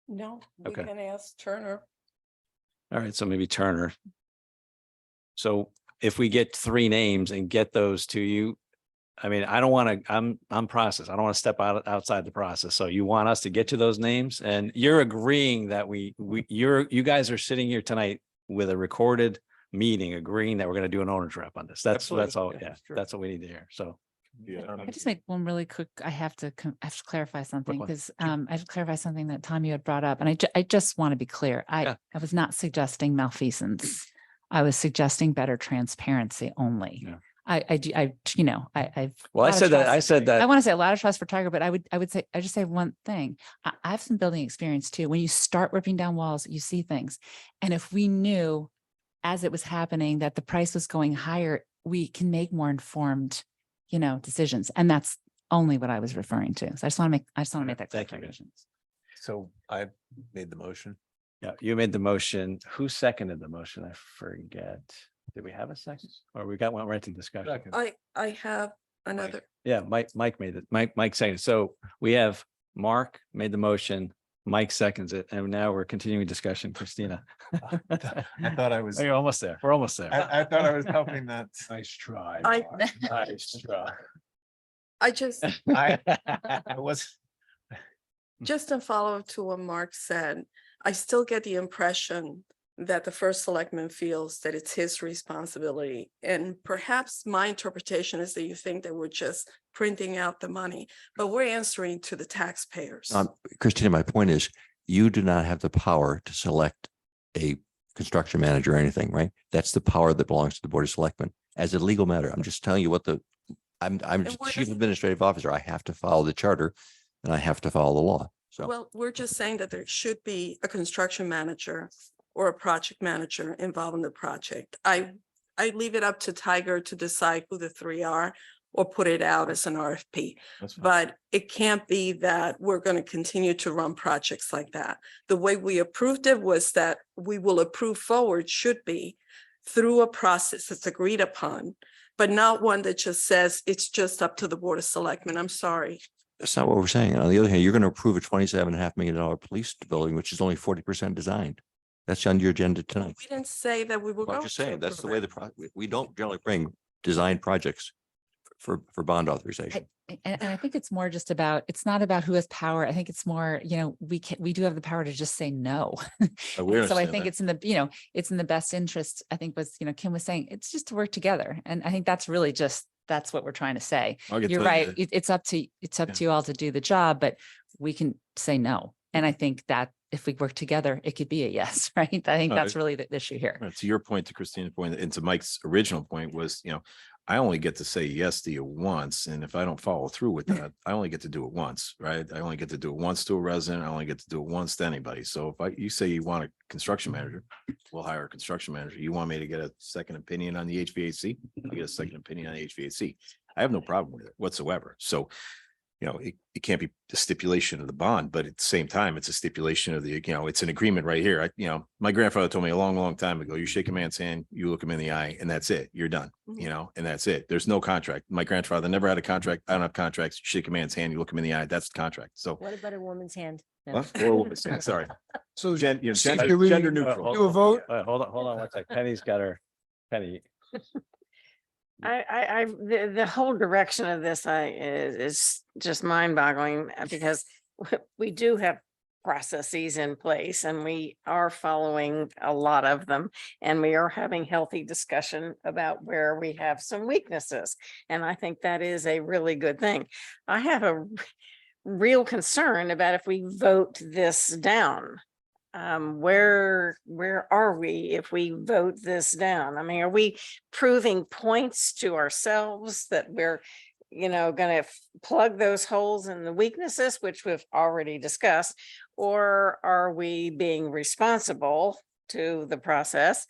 No, we Okay. can ask Turner. All right, so maybe Turner. So if we get 3 names and get those to you, I mean, I don't want to, I'm process. I don't want to step outside the process. So you want us to get to those names, and you're agreeing that you guys are sitting here tonight with a recorded meeting, agreeing that we're going to do an owner's rep on this. That's all. Absolutely. Yeah, Sure. that's what we need to hear. So. I just make one really quick, I have to clarify something one. because I have to clarify something that Tom, you had brought up. And I just want to be clear. I was not suggesting malfeasance. I was suggesting better transparency only. Yeah. I've. Well, I said that. I want to say a lot of trust for Tiger, but I would say, I just say one thing. I have some building experience too. When you start ripping down walls, you see things. And if we knew as it was happening that the price was going higher, we can make more informed, decisions. And that's only what I was referring to. So I just want to make that Thank you. clarification. So I made the motion. Yeah, you made the motion. Who seconded the motion? I forget. Did we have a second? Or we got one right to discussion? I have another. Yeah, Mike made it. Mike seconded. So we have Mark made the motion, Mike seconds it, and now we're continuing discussion. Christina. I thought I was. You're almost there. We're almost there. I thought I was helping that. Nice try. I- Mark. Nice try. I just, I was. just in follow-up to what Mark said, I still get the impression that the first selectman feels that it's his responsibility. And perhaps my interpretation is that you think that we're just printing out the money, but we're answering to the taxpayers. Christina, my point is, you do not have the power to select a construction manager or anything, right? That's the power that belongs to the Board of Selectmen. As a legal matter, I'm just telling you I'm what chief is- administrative officer. I have to follow the charter. and I have to follow the law. So Well, we're just saying that there should be a construction manager or a project manager involved in the project. I leave it up to Tiger to decide who the three are or put it out as an RFP. That's fine. But it can't be that we're going to continue to run projects like that. The way we approved it was that we will approve forward should be through a process that's agreed upon, but not one that just says it's just up to the Board of Selectmen. I'm sorry. that's not what we're saying. On the other hand, you're going to approve a $27.5 million police building, which is only 40% designed. That's on your agenda tonight. We didn't say that we were Well, I'm going just to saying, that's the approve way it. we don't generally bring design projects for bond authorization. And I think it's more just about, it's not about who has power. I think it's more, we do have the power to just say no. We So I understand think that. it's in the, it's in the best interest, I think was, Kim was saying, it's just to work together. And I think that's really just, that's what we're trying to say. I can You're tell you right. that- It's up to you all to do the job, but we can say no. And I think that if we work together, it could be a yes, right? I think No, that's really the issue here. To your point, to Christina's point, and to Mike's original point was, I only get to say yes to you once, and if I don't follow through with that, I only get to do it once, right? I only get to do it once to a resident. I only get to do it once to anybody. So if you say you want a construction manager, we'll hire a construction manager. You want me to get a second opinion on the HVAC? I'll get a second opinion on the HVAC. I have no problem with it whatsoever. So, it can't be the stipulation of the bond, but at the same time, it's a stipulation of the, it's an agreement right here. My grandfather told me a long, long time ago, you shake a man's hand, you look him in the eye, and that's it. You're done, and that's it. There's no contract. My grandfather never had a contract. I don't have contracts. You shake a man's hand, you look him in the eye, that's the contract. So. What about a woman's hand? No. What? Or a woman's hand, sorry. So Gender Should we- neutral. Do a vote? Hold on one sec. Penny's got her, Penny. The whole direction of this is just mind boggling because we do have processes in place and we are following a lot of them. And we are having healthy discussion about where we have some weaknesses. And I think that is a really good thing. I have a real concern about if we vote this down. Where are we if we vote this down? I mean, are we proving points to ourselves that we're, gonna plug those holes in the weaknesses, which we've already discussed? Or are we being responsible to the process?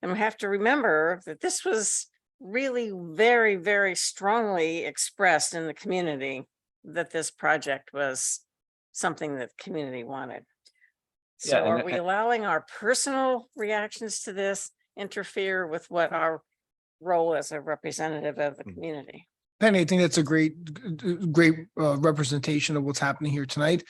And we have to remember that this was really very, very strongly expressed in the community that this project was something that the community wanted. So Yeah, and are we allowing our personal reactions to this interfere with what our role as a representative of the community? Penny, I think that's a great representation of what's happening here tonight.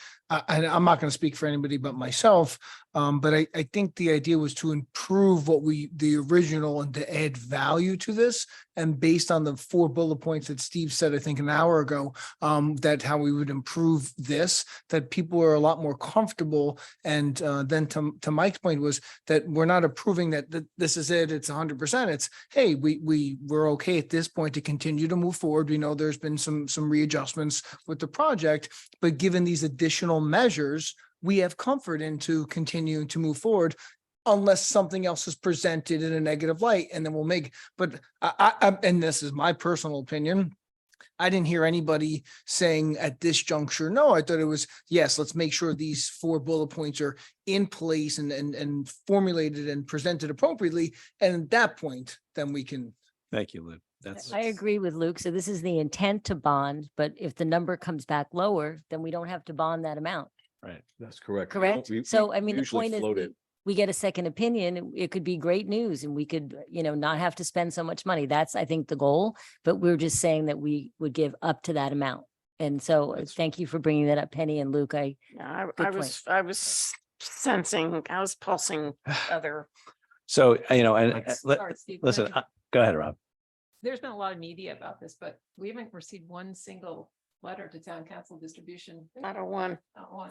And I'm not going to speak for anybody but myself. But I think the idea was to improve the original and to add value to this. And based on the 4 bullet points that Steve said, I think an hour ago, that how we would improve this, that people are a lot more comfortable. And then to Mike's point was that we're not approving that this is it, it's 100%. It's, hey, we're okay at this point to continue to move forward. We know there's been some readjustments with the project, but given these additional measures, we have comfort into continuing to move forward unless something else is presented in a negative light, and then we'll make, but and this is my personal opinion, I didn't hear anybody saying at this juncture, no. I thought it was, yes, let's make sure these 4 bullet points are in place and formulated and presented appropriately. And at that point, then we can. Thank you, Luke. That's, I agree with Luke. So this is the intent to bond, but if the number comes back lower, then we don't have to bond that amount. right. That's correct. Correct? So I mean, the usually point is float it. we get a second opinion, it could be great news and we could, not have to spend so much money. That's, I think, the goal, but we're just saying that we would give up to that amount. And so thank you for bringing that up, Penny and Luke. I Good was sensing, I was pulsing other. So, and Sorry, Steve, listen, can I go ahead, Rob. There's been a lot of media about this, but we haven't received one single letter to town council distribution. Not a one. Not one.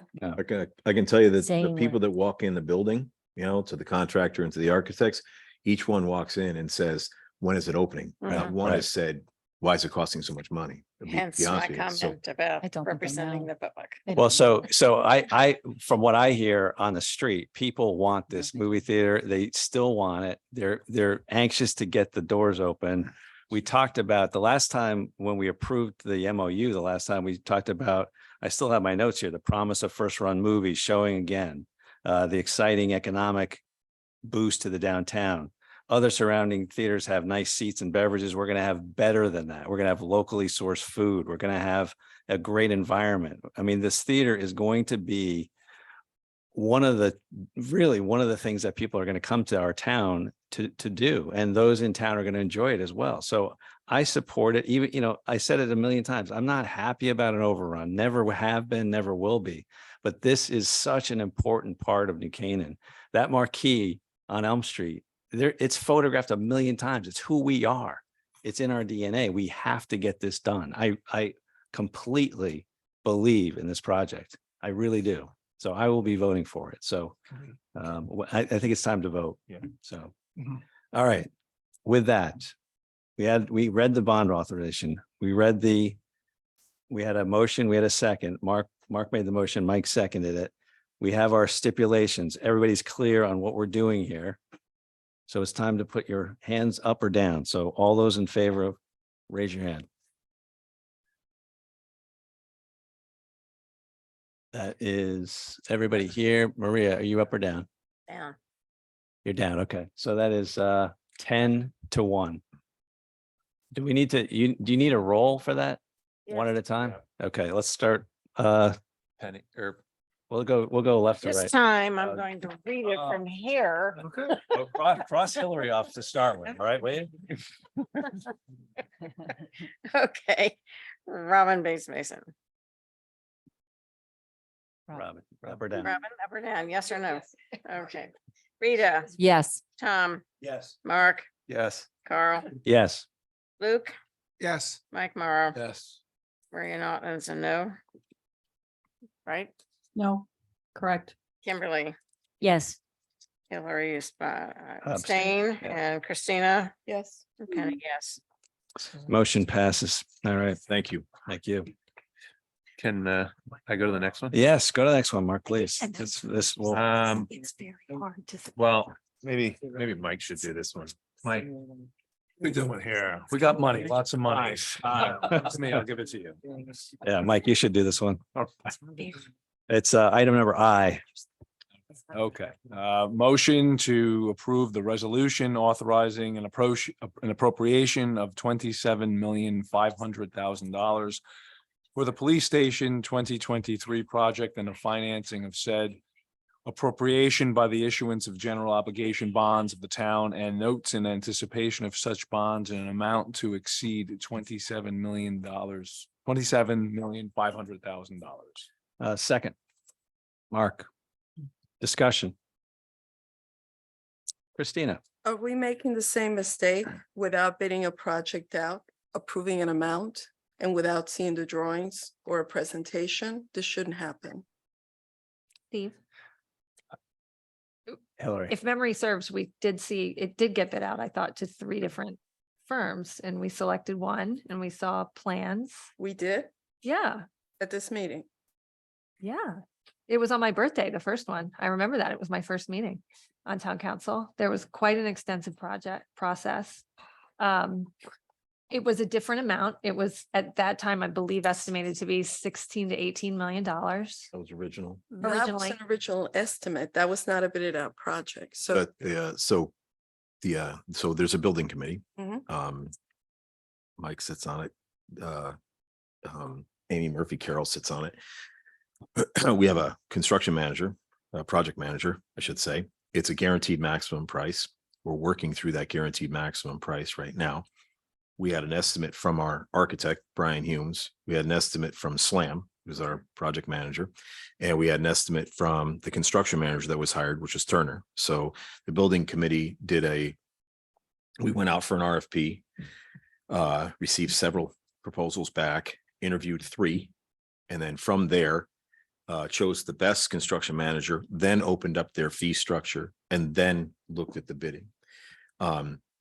I can tell you that the Saying people that walk in the building, to the contractor and to the architects, each one walks in and says, when is it opening? Not one has said, why is it costing so much money? To be Hence my honest with you. So- comment about I don't think they representing know. the public. Well, so I, from what I hear on the street, people want this movie theater. They still want it. They're anxious to get the doors open. We talked about the last time when we approved the MOU, the last time we talked about I still have my notes here, the promise of first run movies showing again, the exciting economic boost to the downtown. Other surrounding theaters have nice seats and beverages. We're going to have better than that. We're going to have locally sourced food. We're going to have a great environment. I mean, this theater is going to be one of the things that people are going to come to our town to do, and those in town are going to enjoy it as well. So I support it. Even, I said it a million times. I'm not happy about an overrun. Never have been, never will be. But this is such an important part of New Canaan. That marquee on Elm Street, it's photographed a million times. It's who we are. It's in our DNA. We have to get this done. I completely believe in this project. I really do. So I will be voting for it. So I think it's time to vote. Yeah. So, Mhm. all right. With that, we read the bond authorization. We had a motion, we had a second. Mark made the motion, Mike seconded it. We have our stipulations. Everybody's clear on what we're doing here. So it's time to put your hands up or down. So all those in favor of, raise your hand. That is everybody here. Maria, are you up or down? Down. You're down. Okay. So that is 10-1. Do we need to, do you need a roll for that? One at a time? Okay, let's start. Penny, or We'll go left to This right. time I'm going to read it from here. Okay. Cross Hillary off to start with, all right, Wade? Okay, Robin Bates Mason. Robin, up or down? Robin, up or down, yes or no? Okay. Rita, Yes. Tom, Yes. Mark, yes. Carl, Yes. Luke, Yes. Mike Morrow, Yes. Maria Naughton is a no. Right? No, correct. Kimberly, Yes. Hillary is Abstain, abstain, yeah. and Christina, Yes. Kenny, yes. Motion passes. All right, Thank you. thank you. Can I go to the next one? Yes, go to the next one, Mark, please. This will, It's very hard to. Well, maybe Mike should do this one. Mike, We doing here. We got money, lots of money. It's me, I'll give it to you. yeah, Mike, you should do this one. It's item number I. Okay, motion to approve the resolution authorizing an appropriation of $27,500,000 for the police station 2023 project and the financing of said appropriation by the issuance of general obligation bonds of the town and notes in anticipation of such bonds in an amount to exceed $27,500,000. Second. Mark. Discussion. Christina. Are we making the same mistake without bidding a project out, approving an amount, and without seeing the drawings or a presentation? This shouldn't happen. Steve, Hillary. if memory serves, we did see, it did get bid out, I thought, to 3 different firms, and we selected one and we saw plans. We did Yeah, at this meeting. yeah. It was on my birthday, the first one. I remember that. It was my first meeting on town council. There was quite an extensive process. It was a different amount. It was at that time, I believe, estimated to be 16 to 18 million dollars. That was original. That was Originally. an original estimate. That was not a bidded out project. So But so there's a building committee. Mhm. Mike sits on it. Amy Murphy Carroll sits on it. We have a construction manager, a project manager, I should say. It's a guaranteed maximum price. We're working through that guaranteed maximum price right now. We had an estimate from our architect, Brian Humes. We had an estimate from Slam, who's our project manager. And we had an estimate from the construction manager that was hired, which is Turner. So the building committee we went out for an RFP, received several proposals back, interviewed 3. And then from there, chose the best construction manager, then opened up their fee structure and then looked at the bidding.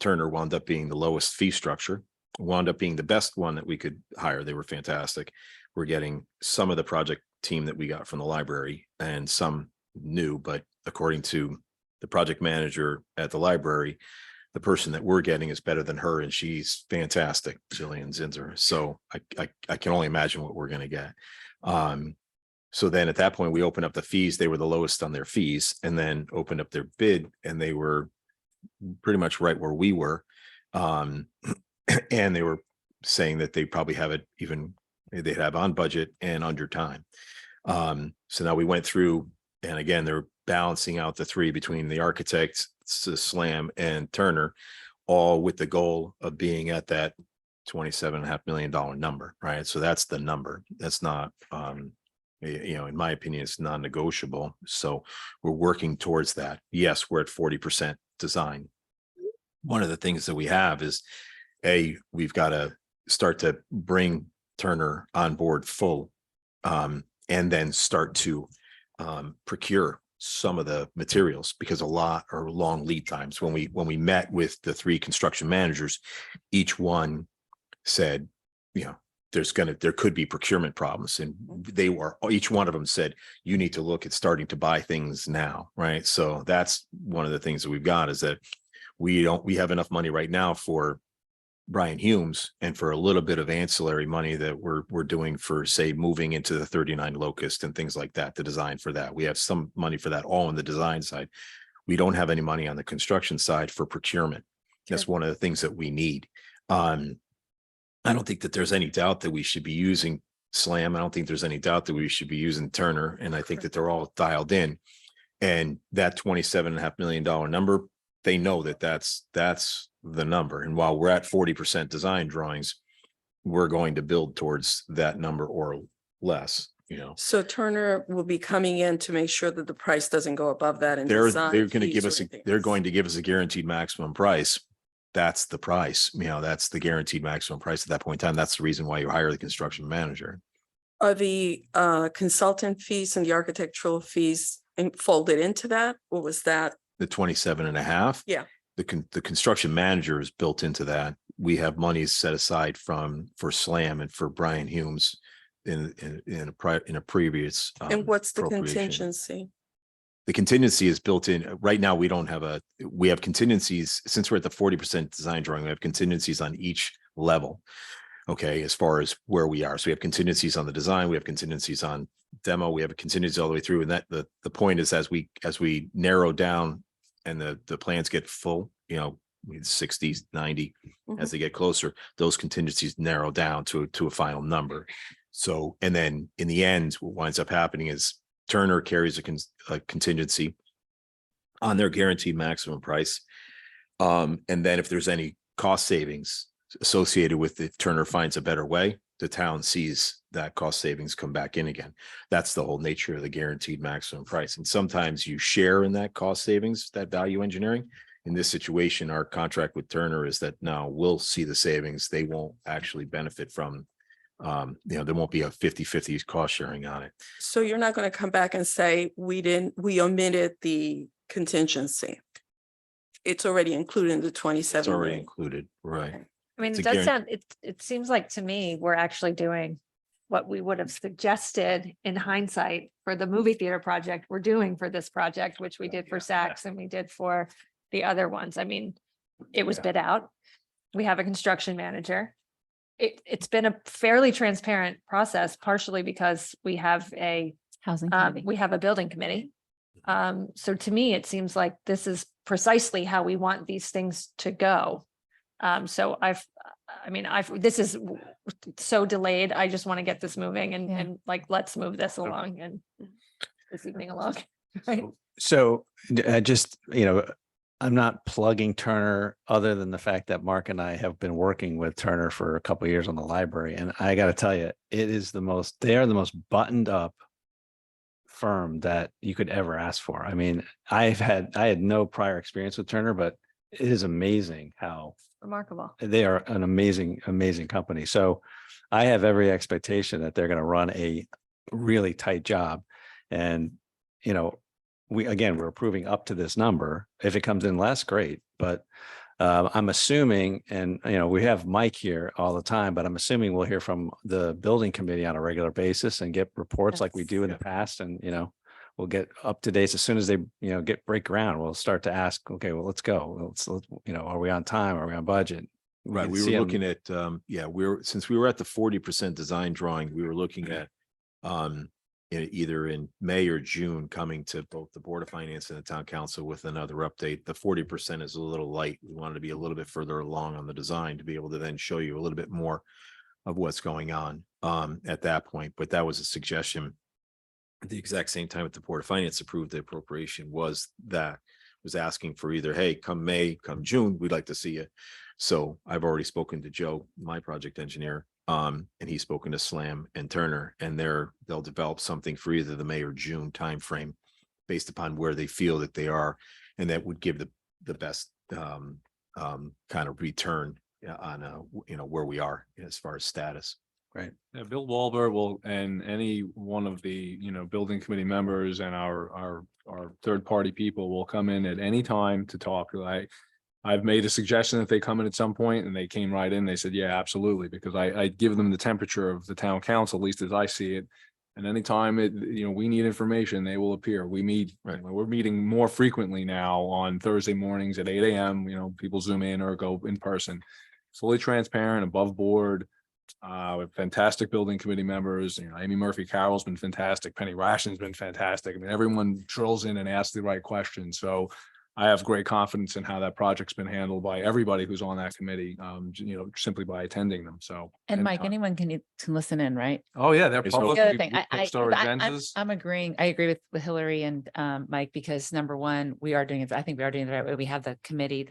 Turner wound up being the lowest fee structure, wound up being the best one that we could hire. They were fantastic. We're getting some of the project team that we got from the library and some new, but according to the project manager at the library, the person that we're getting is better than her and she's fantastic, Jillian Zinzer. So I can only imagine what we're going to get. So then at that point, we opened up the fees. They were the lowest on their fees, and then opened up their bid, and they were pretty much right where we were. And they were saying that they probably have it even, they'd have on budget and under time. So now we went through, and again, they're balancing out the three between the architect, Slam, and Turner, all with the goal of being at that $27.5 million number, right? So that's the number. That's not, in my opinion, it's non-negotiable. So we're working towards that. Yes, we're at 40% design. One of the things that we have is, we've got to start to bring Turner on board full, and then start to procure some of the materials, because a lot are long lead times. When we met with the three construction managers, each one said, there could be procurement problems, and each one of them said, you need to look at starting to buy things now, right? So that's one of the things that we've got, is that we have enough money right now for Brian Humes and for a little bit of ancillary money that we're doing for, say, moving into the 39 Locust and things like that, the design for that. We have some money for that all on the design side. We don't have any money on the construction side for procurement. That's one of the things that we need. I don't think that there's any doubt that we should be using Slam. I don't think there's any doubt that we should be using Turner. And I think that they're all dialed in. And that $27.5 million number, they know that that's the number. And while we're at 40% design drawings, we're going to build towards that number or less, So Turner will be coming in to make sure that the price doesn't go above that. And They're going to give us, they're going to give us a guaranteed maximum price. That's the price, that's the guaranteed maximum price at that point in time. That's the reason why you hire the construction manager. Are the consultant fees and the architectural fees folded into that? Or was that? The 27.5. Yeah. The construction manager is built into that. We have monies set aside for Slam and for Brian Humes in a previous. And what's the appropriation. contingency? The contingency is built in. Right now, we have contingencies, since we're at the 40% design drawing, we have contingencies on each level. Okay, as far as where we are. So we have contingencies on the design, we have contingencies on demo, we have a contingency all the way through. And that the point is, as we narrow down and the plans get full, 60, 90, as they get closer, those contingencies narrow down to a final number. So, and then in the end, what winds up happening is Turner carries a contingency on their guaranteed maximum price. And then if there's any cost savings associated with it, Turner finds a better way, the town sees that cost savings come back in again. That's the whole nature of the guaranteed maximum price. And sometimes you share in that cost savings, that value engineering. In this situation, our contract with Turner is that now we'll see the savings. They won't actually benefit from, there won't be a 50-50 cost sharing on it. So you're not going to come back and say, we omitted the contingency. It's already included in the 27. It's already included, right? I mean, It's it a does sound, it seems like to me, we're actually doing what we would have suggested in hindsight for the movie theater project we're doing for this project, which we did for Saks and we did for the other ones. I mean, it was bid out. We have a construction manager. It's been a fairly transparent process, partially because we have a housing committee. we have a building committee. So to me, it seems like this is precisely how we want these things to go. So this is so delayed. I just want to get this moving and let's move this along and this evening along. Right. So I'm not plugging Turner other than the fact that Mark and I have been working with Turner for a couple of years on the library. And I got to tell you, they are the most buttoned up firm that you could ever ask for. I mean, I had no prior experience with Turner, but it is amazing how Remarkable. they are an amazing, amazing company. So I have every expectation that they're going to run a really tight job. And, we're approving up to this number. If it comes in less, great. But I'm assuming, and, we have Mike here all the time, but I'm assuming we'll hear from the building committee on a regular basis and get reports like we do in the past. And, we'll get up to date as soon as they, break ground. We'll start to ask, okay, well, let's go. Let's are we on time? Are we on budget? Right. We were looking at, since we were at the 40% design drawing, we were looking at Either in May or June, coming to both the Board of Finance and the Town Council with another update. The 40% is a little light. We wanted to be a little bit further along on the design to be able to then show you a little bit more of what's going on at that point. But that was a suggestion. At the exact same time that the Board of Finance approved the appropriation was asking for either, hey, come May, come June, we'd like to see it. So I've already spoken to Joe, my project engineer, and he's spoken to Slam and Turner, and they'll develop something for either the May or June timeframe based upon where they feel that they are, and that would give the best kind of return on where we are as far as status. Right. Yeah, Bill Walber will, and any one of the, building committee members and our third party people will come in at any time to talk. I've made a suggestion that they come in at some point, and they came right in. They said, yeah, absolutely, because I give them the temperature of the town council, at least as I see it. And anytime we need information, they will appear. We meet, we're meeting more frequently now on Thursday mornings at 8 a.m. People Zoom in or go in person. Fully transparent, above board. With fantastic building committee members. Amy Murphy Carroll's been fantastic. Penny Ration's been fantastic. I mean, everyone drills in and asks the right questions. So I have great confidence in how that project's been handled by everybody who's on that committee, simply by attending them. So. And Mike, anytime. anyone can listen in, right? Oh, yeah, they're There's no- public. The other We thing, post our agendas. I'm agreeing. I agree with Hillary and Mike, because number one, we are doing it. I think we are doing it the right way. We have the committee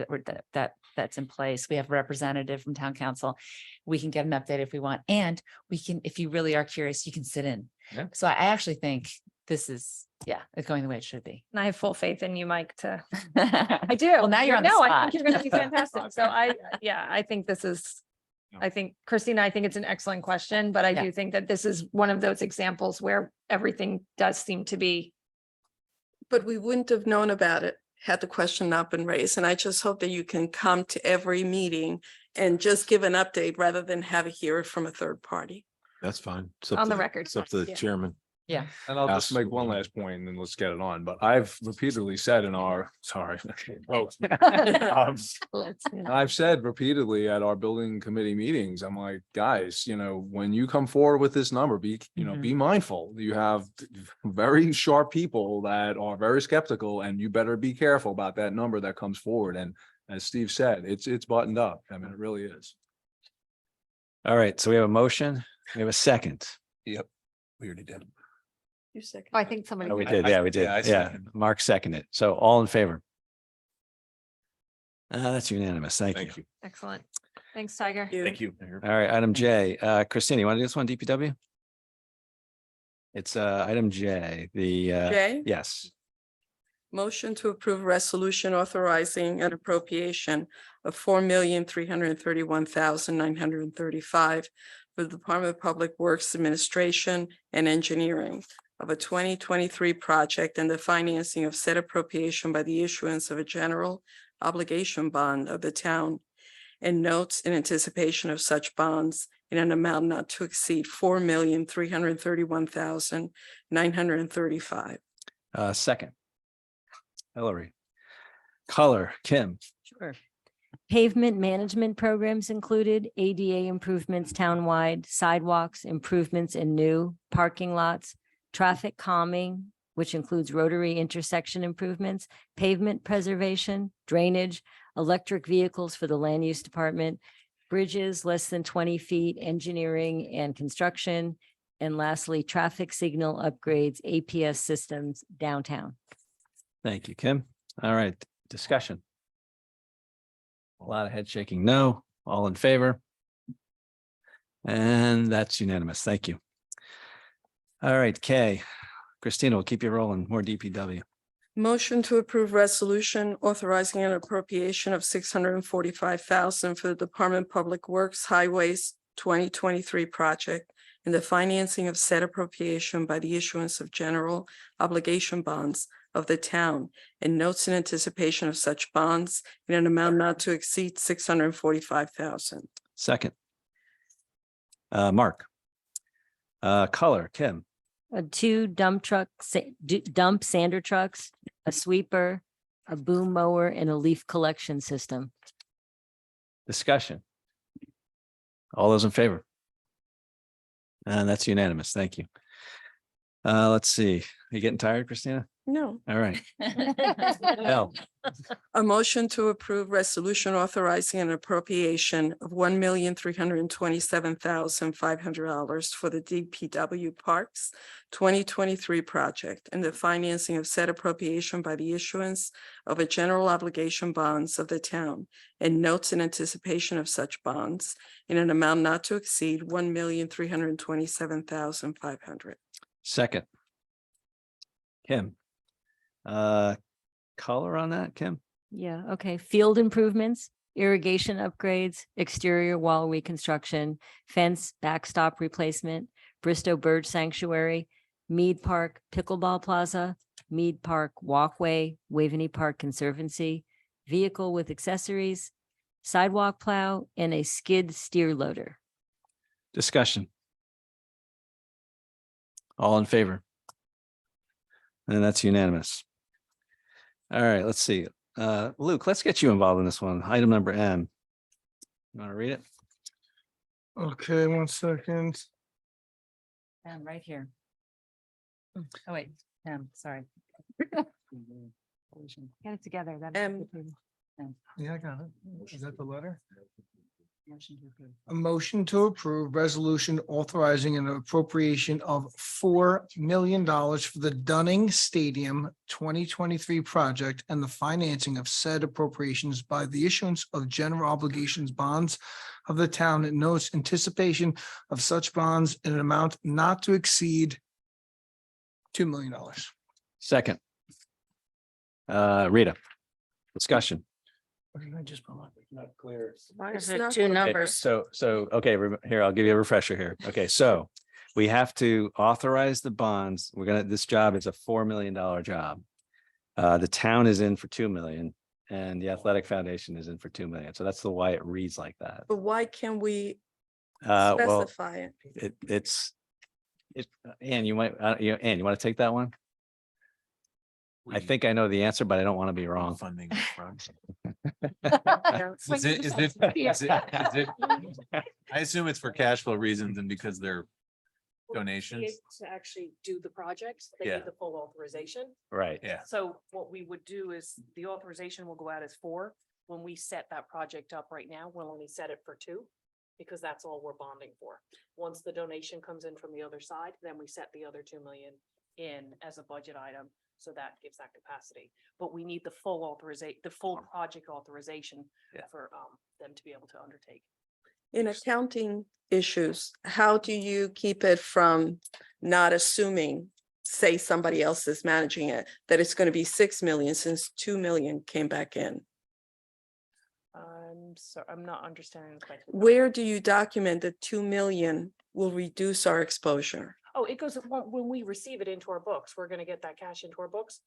that's in place. We have a representative from town council. We can get an update if we want, and we can, if you really are curious, you can sit in. Yeah. So I actually think this is, it's going the way it should be. And I have full faith in you, Mike, to. I do. Well, now you're on the No, I spot. think you're gonna be fantastic. So I think this is, I think Christina, I think it's an excellent question, but I Yeah. do think that this is one of those examples where everything does seem to be. But we wouldn't have known about it had the question not been raised. And I just hope that you can come to every meeting and just give an update rather than have it hear it from a third party. That's fine. It's up On to the record. It's up to the Yeah. chairman. Yeah. And I'll just make one last point, and then let's get it on. But I've repeatedly said in our, sorry. I've said repeatedly at our building committee meetings, I'm like, guys, when you come forward with this number, be mindful. You have very sharp people that are very skeptical, and you better be careful about that number that comes forward. And as Steve said, it's buttoned up. I mean, it really is. All right, so we have a motion. We have a second. Yep, we already did. You second. I think somebody. Oh, we did. did. Yeah, we did. yeah, I Yeah, second. Mark seconded. So all in favor? That's unanimous. Thank you. Thank you. Excellent. Thanks, Tiger. Thank you. All right, item J. Christina, you want to do this one, DPW? It's item J, Jay? yes. Motion to approve resolution authorizing an appropriation of $4,331,935 for the Department of Public Works Administration and Engineering of a 2023 project and the financing of said appropriation by the issuance of a general obligation bond of the town and notes in anticipation of such bonds in an amount not to exceed $4,331,935. Second. Hillary. Color, Kim. Sure. Pavement management programs included ADA improvements townwide, sidewalks, improvements in new parking lots, traffic calming, which includes rotary intersection improvements, pavement preservation, drainage, electric vehicles for the land use department, bridges less than 20 feet, engineering and construction, and lastly, traffic signal upgrades, APS systems downtown. Thank you, Kim. All right, discussion. A lot of head shaking. No, all in favor? And that's unanimous. Thank you. All right, Kay. Christina, we'll keep you rolling. More DPW. Motion to approve resolution authorizing an appropriation of $645,000 for the Department of Public Works Highways 2023 project and the financing of said appropriation by the issuance of general obligation bonds of the town and notes in anticipation of such bonds in an amount not to exceed $645,000. Second. Mark. Color, Kim. 2 dump sander trucks, a sweeper, a boom mower, and a leaf collection system. Discussion. All those in favor? And that's unanimous. Thank you. Let's see. You getting tired, Christina? No. All right. Hell, A motion to approve resolution authorizing an appropriation of $1,327,500 for the DPW Parks 2023 project and the financing of said appropriation by the issuance of a general obligation bonds of the town and notes in anticipation of such bonds in an amount not to exceed $1,327,500. second. Kim. Color on that, Kim? Yeah, okay. Field improvements, irrigation upgrades, exterior wall reconstruction, fence backstop replacement, Bristow Bird Sanctuary, Mead Park Pickleball Plaza, Mead Park Walkway, Waveney Park Conservancy, vehicle with accessories, sidewalk plow, and a skid steer loader. Discussion. All in favor? And that's unanimous. All right, let's see. Luke, let's get you involved in this one. Item number M. You want to read it? Okay, 1 second. Right here. Oh, wait, sorry. Get it together. Yeah, I got it. Is that the letter? Motion to approve. A motion to approve resolution authorizing an appropriation of $4 million for the Dunning Stadium 2023 project and the financing of said appropriations by the issuance of general obligations bonds of the town and notes anticipation of such bonds in an amount not to exceed $2 million. Second. Rita. Discussion. What did I just pull up? Not clear. Why is It's it not two okay, numbers? So, okay, here, I'll give you a refresher here. Okay, so we have to authorize the bonds. This job is a $4 million job. The town is in for 2 million and the Athletic Foundation is in for 2 million. So that's the why it reads like that. But why can we Well, specify it? Ann, you might, Ann, you want to take that one? I think I know the answer, but I don't want to be wrong. Funding. Is I assume it's for cash flow reasons and because they're donations. To actually do the project, they need Yeah. the full authorization. Right. Yeah. So what we would do is the authorization will go out as 4. When we set that project up right now, we'll only set it for 2. Because that's all we're bonding for. Once the donation comes in from the other side, then we set the other 2 million in as a budget item. So that gives that capacity, but we need the full authorization, the full project authorization for them to be able to undertake. In accounting issues, how do you keep it from not assuming, say somebody else is managing it, that it's going to be 6 million since 2 million came back in? I'm not understanding the question. Where do you document that 2 million will reduce our exposure? Oh, it goes, when we receive it into our books, we're gonna get that cash into our books.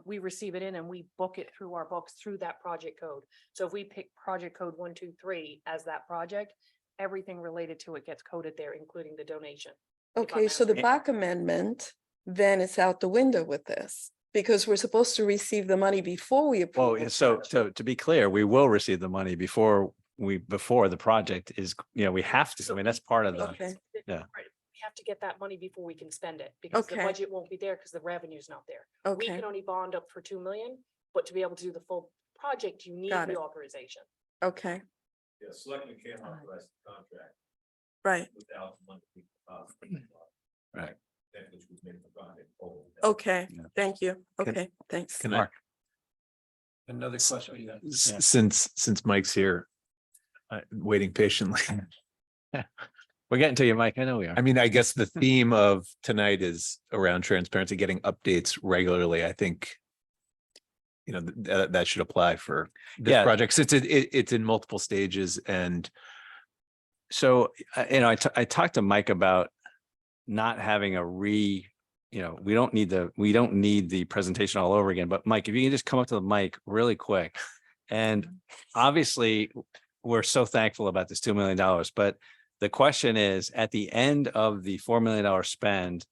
We receive it in and we book it through our books through that project code. So if we pick project code 123 as that project, everything related to it gets coded there, including the donation. Okay, so the back amendment, then it's out the window with this, because we're supposed to receive the money before we approve. Well, the so project. to be clear, we will receive the money before the project is, we have to. I mean, that's part of the, Okay, yeah. We have to get that money before we can spend it, because the Okay. budget won't be there because the revenue's not there. We okay, can only bond up for 2 million, but to be able to do the full project, you need Got the it. authorization. okay, Yeah, selectmen can't authorize the contract right, without monthly. Right. That which was made the project whole. okay, Yeah. thank you, okay, thanks. Can I, Mark. Another question. Yeah. since Mike's here, waiting patiently. We're getting to you, Mike. I know we are. I mean, I guess the theme of tonight is around transparency, getting updates regularly. I think, that should apply for this Yeah. project since it's in multiple stages and So, I talked to Mike about not having we don't need the presentation all over again, but Mike, if you can just come up to the mic really quick. And obviously, we're so thankful about this $2 million, but the question is, at the end of the $4 million spend,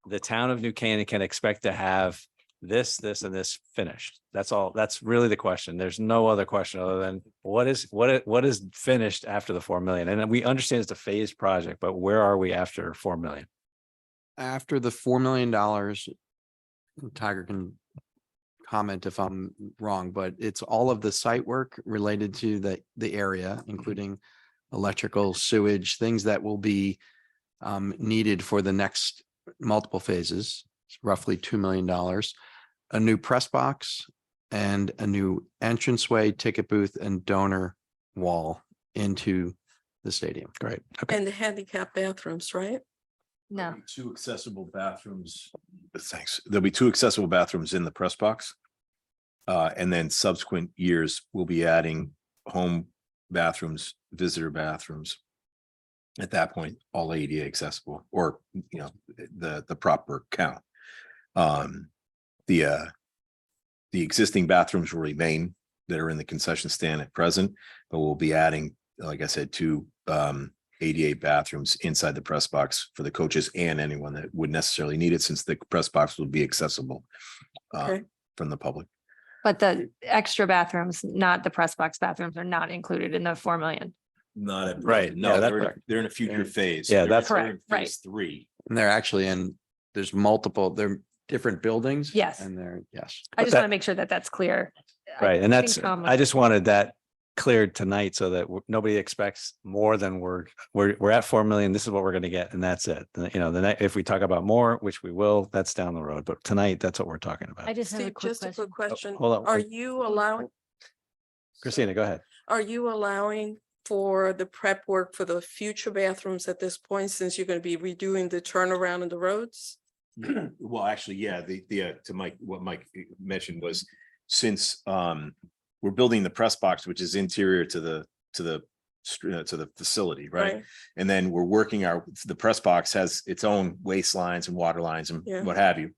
the town of New Canaan can expect to have this, and this finished. That's all. That's really the question. There's no other question other than what is finished after the 4 million? And we understand it's a phased project, but where are we after 4 million? after the $4 million, Tiger can comment if I'm wrong, but it's all of the site work related to the area, including electrical, sewage, things that will be needed for the next multiple phases, it's roughly $2 million, a new press box and a new entranceway, ticket booth and donor wall into the stadium. Great. And the handicap bathrooms, right? No. Two accessible bathrooms. Thanks. There'll be two accessible bathrooms in the press box. And then subsequent years, we'll be adding home bathrooms, visitor bathrooms. At that point, all ADA accessible, or, the proper count. The existing bathrooms will remain that are in the concession stand at present, but we'll be adding, like I said, two ADA bathrooms inside the press box for the coaches and anyone that would necessarily need it, since the press box will be accessible Okay. from the public. But the extra bathrooms, not the press box bathrooms, are not included in the 4 million. Not at Right. No, Yeah, that's they're, correct. they're in a future phase. Yeah, They're- that's they're in correct, right. phase 3. And they're actually there's multiple, they're different buildings. Yes. And they're, yes. I just that- want to make sure that that's clear. I Right. And that's, think Tom I was- just wanted that cleared tonight so that nobody expects more than we're at 4 million. This is what we're going to get. And that's it. If we talk about more, which we will, that's down the road. But tonight, that's what we're talking about. I just have a Steve, quick just a question. quick question. hold on. Are you allowing, Christina, go ahead. are you allowing for the prep work for the future bathrooms at this point, since you're going to be redoing the turnaround in the roads? Well, actually, yeah, to Mike, what Mike mentioned was, since we're building the press box, which is interior to the facility, right? And then we're working the press box has its own waste lines and water lines and Yeah. what have you.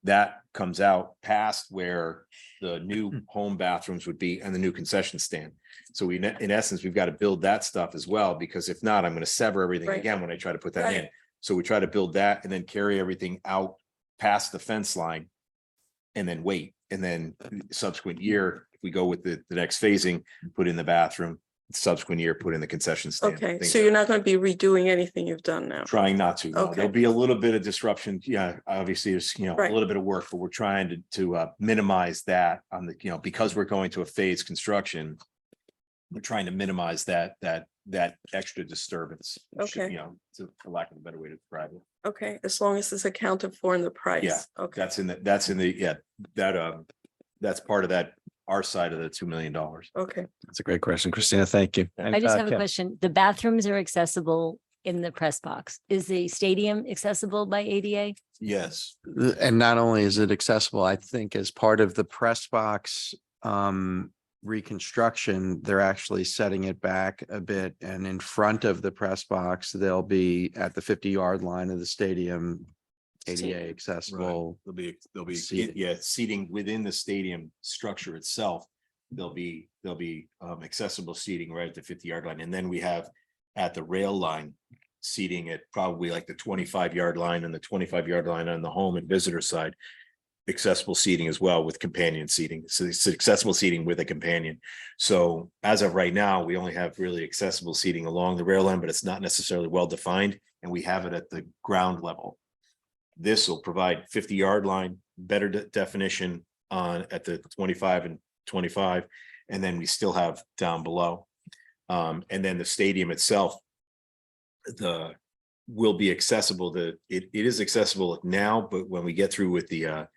That comes out past where the new home bathrooms would be and the new concession stand. So in essence, we've got to build that stuff as well, because if not, I'm going to sever everything Right. again when I try to put that in. Right. So we try to build that and then carry everything out past the fence line and then wait. And then subsequent year, if we go with the next phasing, put in the bathroom, subsequent year, put in the concession stand. Okay, things so like you're not going to be redoing anything you've done now? Trying not to. No. Okay. There'll be a little bit of disruption. Yeah, obviously there's, a Right. little bit of work, but we're trying to minimize that on the, because we're going to a phase construction. We're trying to minimize that extra disturbance. Okay. For lack of a better way to describe it. Okay, as long as it's accounted for in the price. Yeah, Okay, that's part of that, our side of the $2 million. okay. That's a great question, Christina. Thank you. And, I just have a Kim. question. The bathrooms are accessible in the press box. Is the stadium accessible by ADA? Yes. And not only is it accessible, I think as part of the press box reconstruction, they're actually setting it back a bit. And in front of the press box, they'll be at the 50-yard line of the stadium, ADA accessible. There'll be seating. seating within the stadium structure itself. There'll be accessible seating right at the 50-yard line. And then we have at the rail line seating at probably like the 25-yard line and the 25-yard line on the home and visitor side. Accessible seating as well with companion seating. So it's accessible seating with a companion. So as of right now, we only have really accessible seating along the rail line, but it's not necessarily well defined. And we have it at the ground level. This will provide 50-yard line, better definition at the 25 and 25. And then we still have down below. And then the stadium itself, will be accessible. It is accessible now, but when we get through with the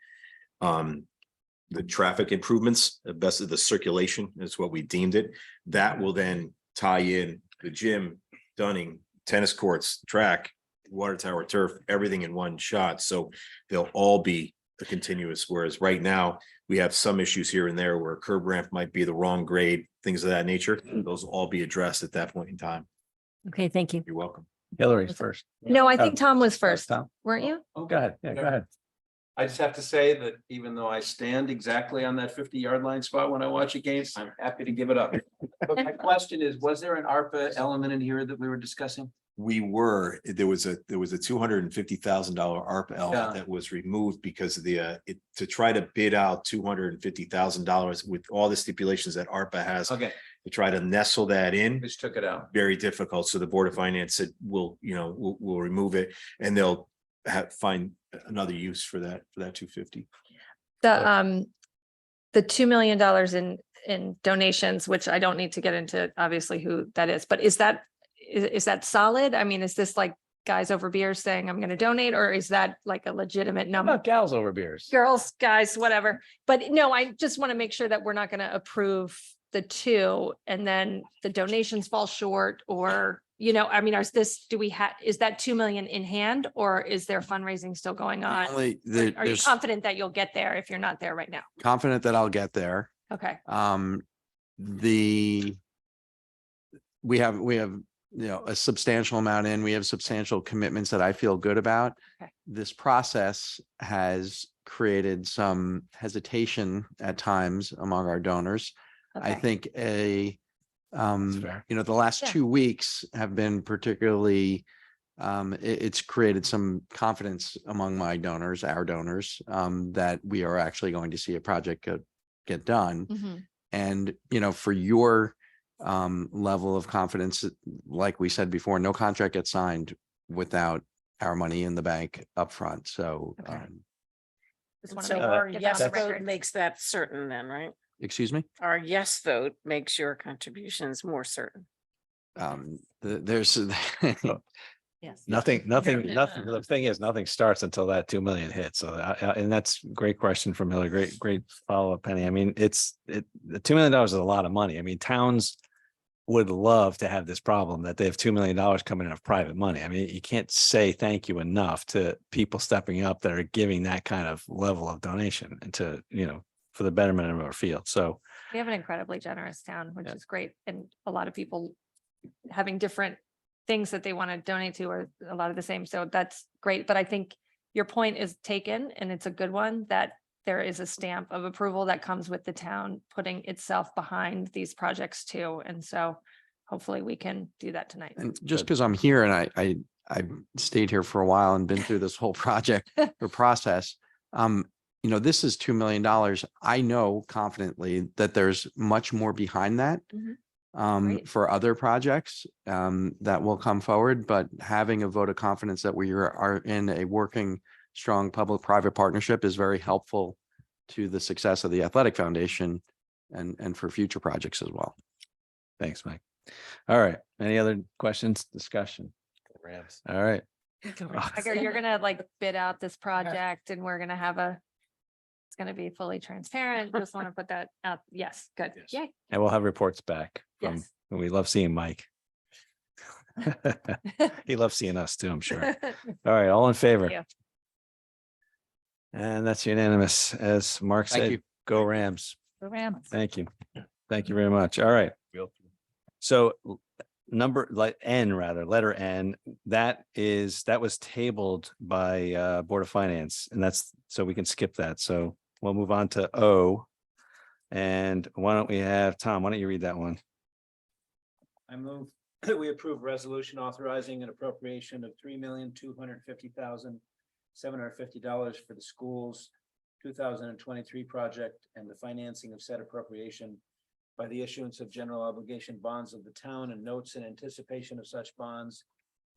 traffic improvements, the best of the circulation is what we deemed it. That will then tie in the gym, Dunning, tennis courts, track, water tower, turf, everything in one shot. So they'll all be a continuous, whereas right now we have some issues here and there where a curb ramp might be the wrong grade, things of that nature. Those will all be addressed at that point in time. Okay, thank you. You're welcome. Hillary's first. No, I think Tom was first, Tom. weren't you? Go ahead. Yeah, go ahead. I just have to say that even though I stand exactly on that 50-yard line spot when I watch a game, I'm happy to give it up. But my question is, was there an ARPA element in here that we were discussing? There was a $250,000 ARPA Yeah. element that was removed because of to try to bid out $250,000 with all the stipulations that ARPA has. Okay, To try to nestle that in, just took it out. very difficult. So the Board of Finance said, we'll remove it, and they'll find another use for that 250. The $2 million in donations, which I don't need to get into obviously who that is, but is that solid? I mean, is this like guys over beers saying I'm going to donate, or is that like a legitimate How number? about gals over beers? Girls, guys, whatever. But no, I just want to make sure that we're not going to approve the two and then the donations fall short, or, I mean, is that 2 million in hand, or is there fundraising still going on? Are you There's confident that you'll get there if you're not there right now? confident that I'll get there. Okay. We have, a substantial amount in, we have substantial commitments that I feel good about. Okay. This process has created some hesitation at times among our donors. I Okay. think the last Yeah. 2 weeks have been particularly, it's created some confidence among my donors, our donors, that we are actually going to see a project get done. Mhm. And, for your level of confidence, like we said before, no contract gets signed without our money in the bank upfront. So, Okay. Just wanna So make- our get that yes on the vote record. makes that certain then, right? excuse me, Our yes vote makes your contributions more certain. there's, Yes. Nothing. The thing is, nothing starts until that 2 million hits. So, and that's a great question from Hillary. Great follow-up, Penny. I mean, the $2 million is a lot of money. I mean, towns would love to have this problem that they have $2 million coming in of private money. I mean, you can't say thank you enough to people stepping up that are giving that kind of level of donation and to, for the betterment of our field. So, We have an incredibly generous town, which Yeah. is great. And a lot of people having different things that they want to donate to are a lot of the same. So that's great. But I think your point is taken, and it's a good one, that there is a stamp of approval that comes with the town putting itself behind these projects too. And so hopefully we can do that tonight. and just because I'm here and I've stayed here for a while and been through this whole project or process, this is $2 million. I know confidently that there's much more behind that. Mhm. Great. For other projects that will come forward, but having a vote of confidence that we are in a working, strong public-private partnership is very helpful to the success of the Athletic Foundation and for future projects as well. thanks, Mike. All right. Any other questions, discussion? Rams. All right. Tiger, you're gonna like bid out this project and we're gonna have it's gonna be fully transparent. Just want to put that out. Yes, good. Yes. Yay. And we'll have reports back from, Yes. we love seeing Mike. He loves seeing us too, I'm sure. All right, all in favor? you. And that's unanimous. As Mark Thank said, you. go Rams. The Rams. Thank you. Thank you very much. All right. So letter N, that was tabled by Board of Finance, and so we can skip that. So we'll move on to O. And why don't we have, Tom, why don't you read that one? I move that we approve resolution authorizing an appropriation of $3,250,750 for the school's 2023 project and the financing of said appropriation by the issuance of general obligation bonds of the town and notes in anticipation of such bonds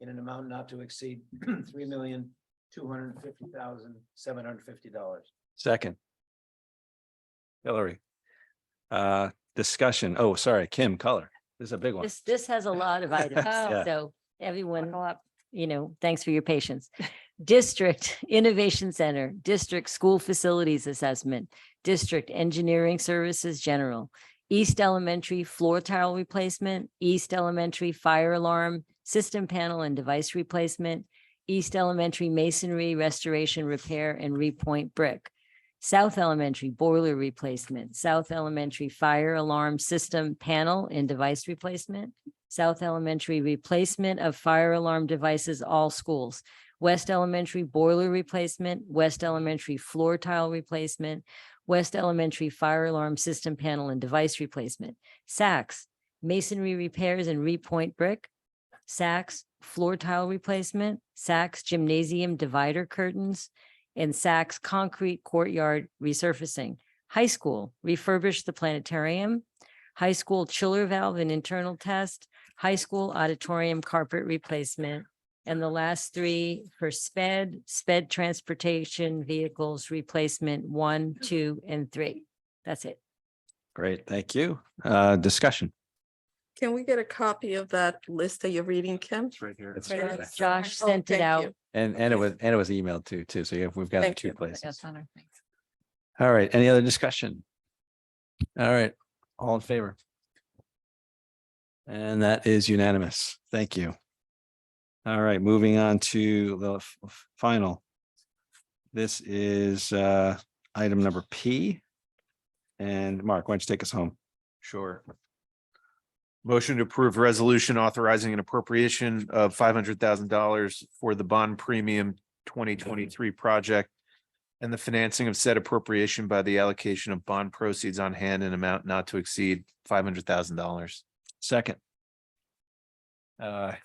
in an amount not to exceed $3,250,750. Second. Hillary. Discussion. Oh, sorry, Kim Color. This is a big one. This has a lot of items, Yeah. so everyone, Buckle up. thanks for your patience. District Innovation Center, District School Facilities Assessment, District Engineering Services General, East Elementary Floor Tile Replacement, East Elementary Fire Alarm System Panel and Device Replacement, East Elementary Masonry Restoration Repair and Repoint Brick, South Elementary Boiler Replacement, South Elementary Fire Alarm System Panel and Device Replacement, South Elementary Replacement of Fire Alarm Devices, all schools, West Elementary Boiler Replacement, West Elementary Floor Tile Replacement, West Elementary Fire Alarm System Panel and Device Replacement, Saks Masonry Repairs and Repoint Brick, Saks Floor Tile Replacement, Saks Gymnasium Divider Curtains, and Saks Concrete Courtyard Resurfacing. High School, refurbish the planetarium. High School Chiller Valve and Internal Test. High School Auditorium Carpet Replacement. And the last three for sped transportation vehicles replacement 1, 2, and 3. That's it. Great, thank you. Discussion. Can we get a copy of that list that you're reading, Kim? It's right here. It's Right, right there. Josh Oh, sent it thank out. you. And it was emailed too. So we've got it Thank two you. places. That's on our things. All right, any other discussion? All right, all in favor? And that is unanimous. Thank you. All right, moving on to the final. This is item number P. And Mark, why don't you take us home? Sure. Motion to approve resolution authorizing an appropriation of $500,000 for the bond premium 2023 project and the financing of said appropriation by the allocation of bond proceeds on hand in amount not to exceed $500,000. Second.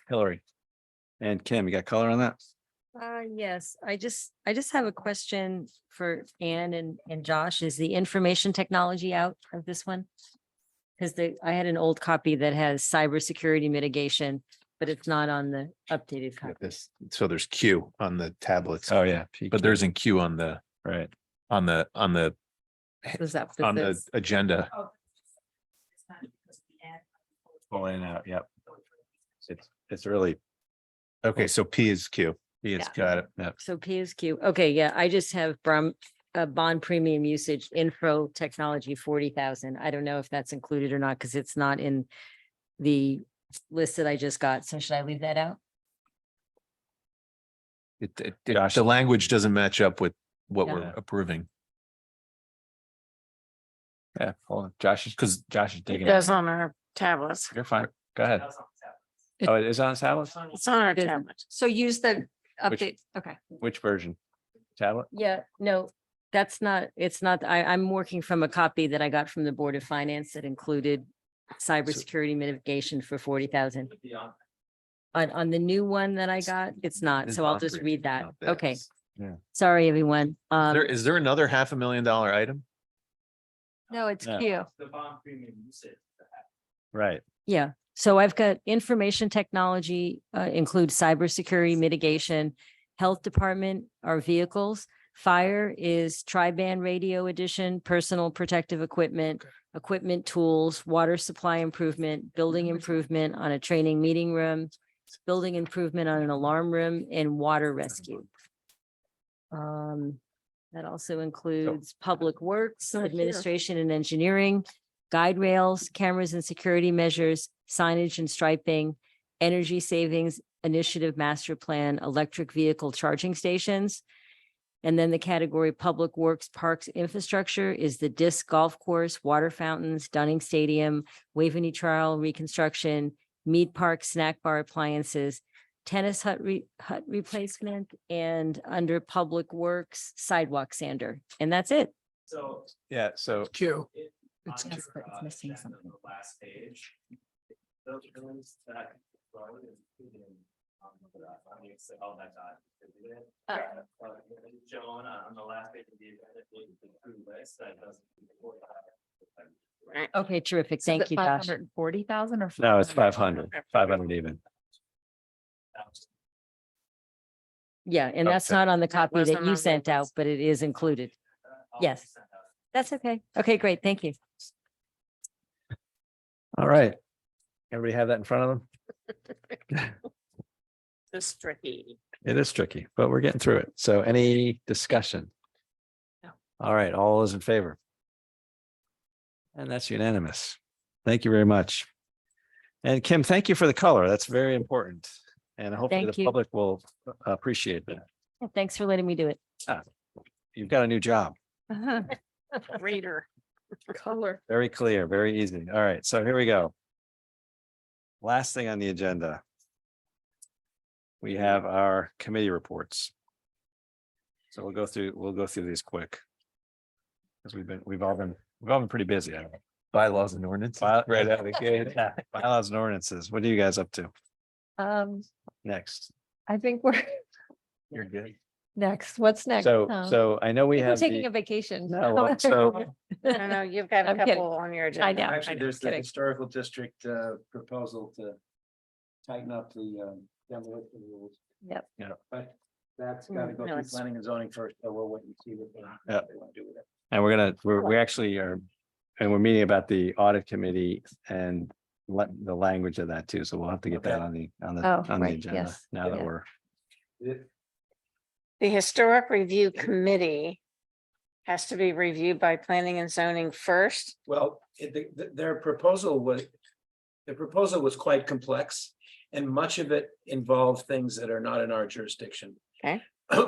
Hillary. And Kim, you got color on that? Yes, I just have a question for Ann and Josh. Is the information technology out of this one? Because I had an old copy that has cybersecurity mitigation, but it's not on the updated copy. So there's Q on the tablets. Oh, yeah. But there isn't Q on the, right, on the Was that on the this? agenda. Pulling it out, yep. It's really, Okay, so P is Q. it's Yeah. Got it. Yep. So PSQ. Okay, yeah, I just have bond premium usage info technology 40,000. I don't know if that's included or not because it's not in the list that I just got. So should I leave that out? The language doesn't match up with what Yeah. we're approving. Yeah, hold on. Josh is digging. It is on our tablets. You're fine. Go ahead. Oh, it is on tablets? It's on our It is. tablets. So use the Which- update. Okay. Which version? Tablet? Yeah, no, it's not, I'm working from a copy that I got from the Board of Finance that included cybersecurity mitigation for 40,000. On the new one that I got, it's not, It's so I'll not just for- read that. not this. Okay. Yeah. Sorry, everyone. Is there another $500,000 item? No, it's No. Q. The bond premium usage. Right. Yeah, so I've got information technology, includes cybersecurity mitigation, health department, our vehicles. Fire is tri-band radio edition, personal protective equipment, equipment tools, water supply improvement, building improvement on a training meeting room, building improvement on an alarm room, and water rescue. That also includes public works, administration and engineering, guide rails, cameras and security measures, signage and striping, energy savings initiative master plan, electric vehicle charging stations. And then the category public works, parks, infrastructure is the disc golf course, water fountains, Dunning Stadium, Waveney Trail reconstruction, Mead Park snack bar appliances, tennis hut replacement, and under public works, sidewalk sander. And that's it. So. Yeah, so Q. It's Yes, but it's missing something. The last page. Those rooms that. All that shown on the last page of the agenda, the approved list that doesn't. Okay, terrific. Thank you, Josh. 540,000 or? no, it's 500 even. Yeah, and that's Okay. not on the copy that wasn't you on sent the out, list. but it is included. Yes. That's okay. Okay, great. Thank you. All right. Everybody have that in front of them? This tricky. It is tricky, but we're getting through it. So any discussion? No. All right, all those in favor? And that's unanimous. Thank you very much. And Kim, thank you for the color. That's very important. And hopefully Thank the you. public will appreciate that. Thanks for letting me do it. You've got a new job. Reader. Color. Very clear, very easy. All right, so here we go. Last thing on the agenda. We have our committee reports. So we'll go through these quick. Because we've all been pretty busy. I don't know. Bylaws and ordinance. Right out of the gate. Bylaws and ordinances. What are you guys up to next? I think we're You're good. next. What's next? So I know we We're have. taking the- a vacation. No, well, so I know, you've got a I'm kidding. couple on your agenda. I know. Actually, there's the kidding. historical district proposal to tighten up the demolition rules. Yep. Yeah. But that's gotta go No, through it's- planning and zoning first, so we'll wait and see what Yeah. they want to do with it. And we actually are, and we're meeting about the audit committee and the language of that too. So we'll have to get that Okay. on the Oh, on the right, agenda yes. now that Yeah. we're. The Historic Review Committee has to be reviewed by planning and zoning first. Well, their proposal was quite complex, and much of it involved things that are not in our jurisdiction. Okay.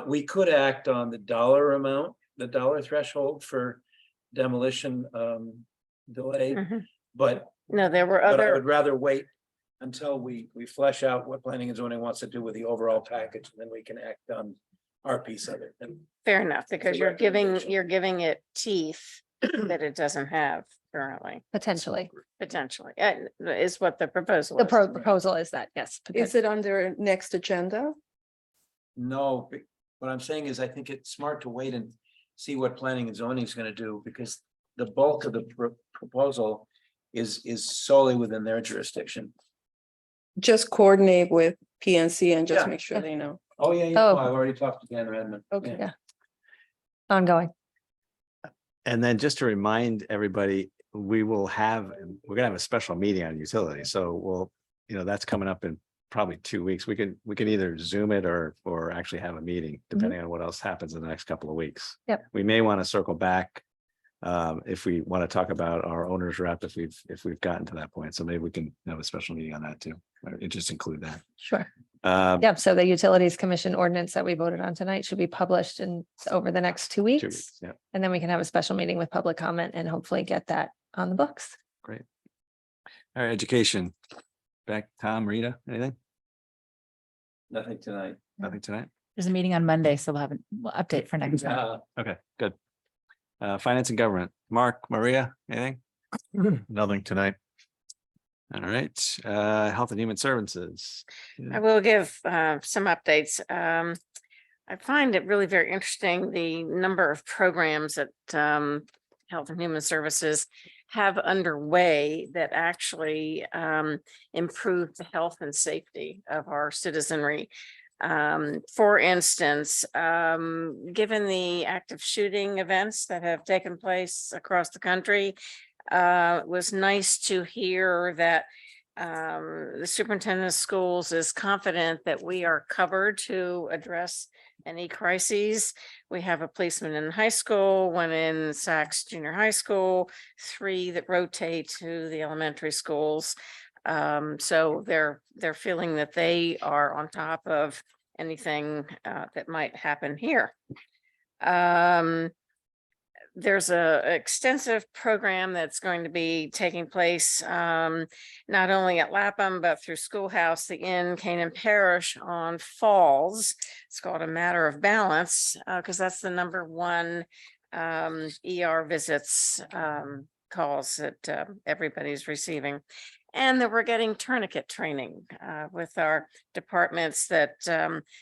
We could act on the dollar amount, the dollar threshold for demolition delay, Mhm. but No, there were I would other, rather wait until we flesh out what planning and zoning wants to do with the overall package, and then we can act on our piece of it. And fair enough, because a you're recommendation. giving it teeth that it doesn't have currently, Potentially. potentially, is what the proposal The is. proposal is that, yes. Is it under next agenda? no, what I'm saying is I think it's smart to wait and see what planning and zoning is gonna do, because the bulk of the proposal is solely within their jurisdiction. Just coordinate with PNC and just Yeah. make sure they know. Oh, yeah, Oh. I've already talked to Dan Redmond. Okay. Yeah. Ongoing. And then just to remind everybody, we're gonna have a special meeting on utilities. So that's coming up in probably 2 weeks. We can either Zoom it or actually have a meeting, depending on what else happens in the next couple of weeks. Yep. We may want to circle back. If we want to talk about our owner's rep, if we've gotten to that point. So maybe we can have a special meeting on that too. Or just include that. Sure. Um, Yep. So the Utilities Commission ordinance that we voted on tonight should be published over the next 2 2 weeks. weeks, yeah, And then we can have a special meeting with public comment and hopefully get that on the books. great. All right, education. Back, Tom, Rita, anything? Nothing tonight. Nothing tonight? There's a meeting on Monday, so we'll update for next time. Okay, good. Finance and government, Mark, Maria, anything? Nothing tonight. All right, health and human services. I will give some updates. I find it really very interesting, the number of programs that Health and Human Services have underway that actually improve the health and safety of our citizenry. For instance, given the active shooting events that have taken place across the country, it was nice to hear that the superintendent of schools is confident that we are covered to address any crises. We have a policeman in high school, one in Saks Junior High School, 3 that rotate to the elementary schools. So they're feeling that they are on top of anything that might happen here. There's a extensive program that's going to be taking place not only at Lapham, but through Schoolhouse, the Inn, Canaan Parish on Falls. It's called A Matter of Balance, because that's the #1 ER visits calls that everybody's receiving. And that we're getting tourniquet training with our departments that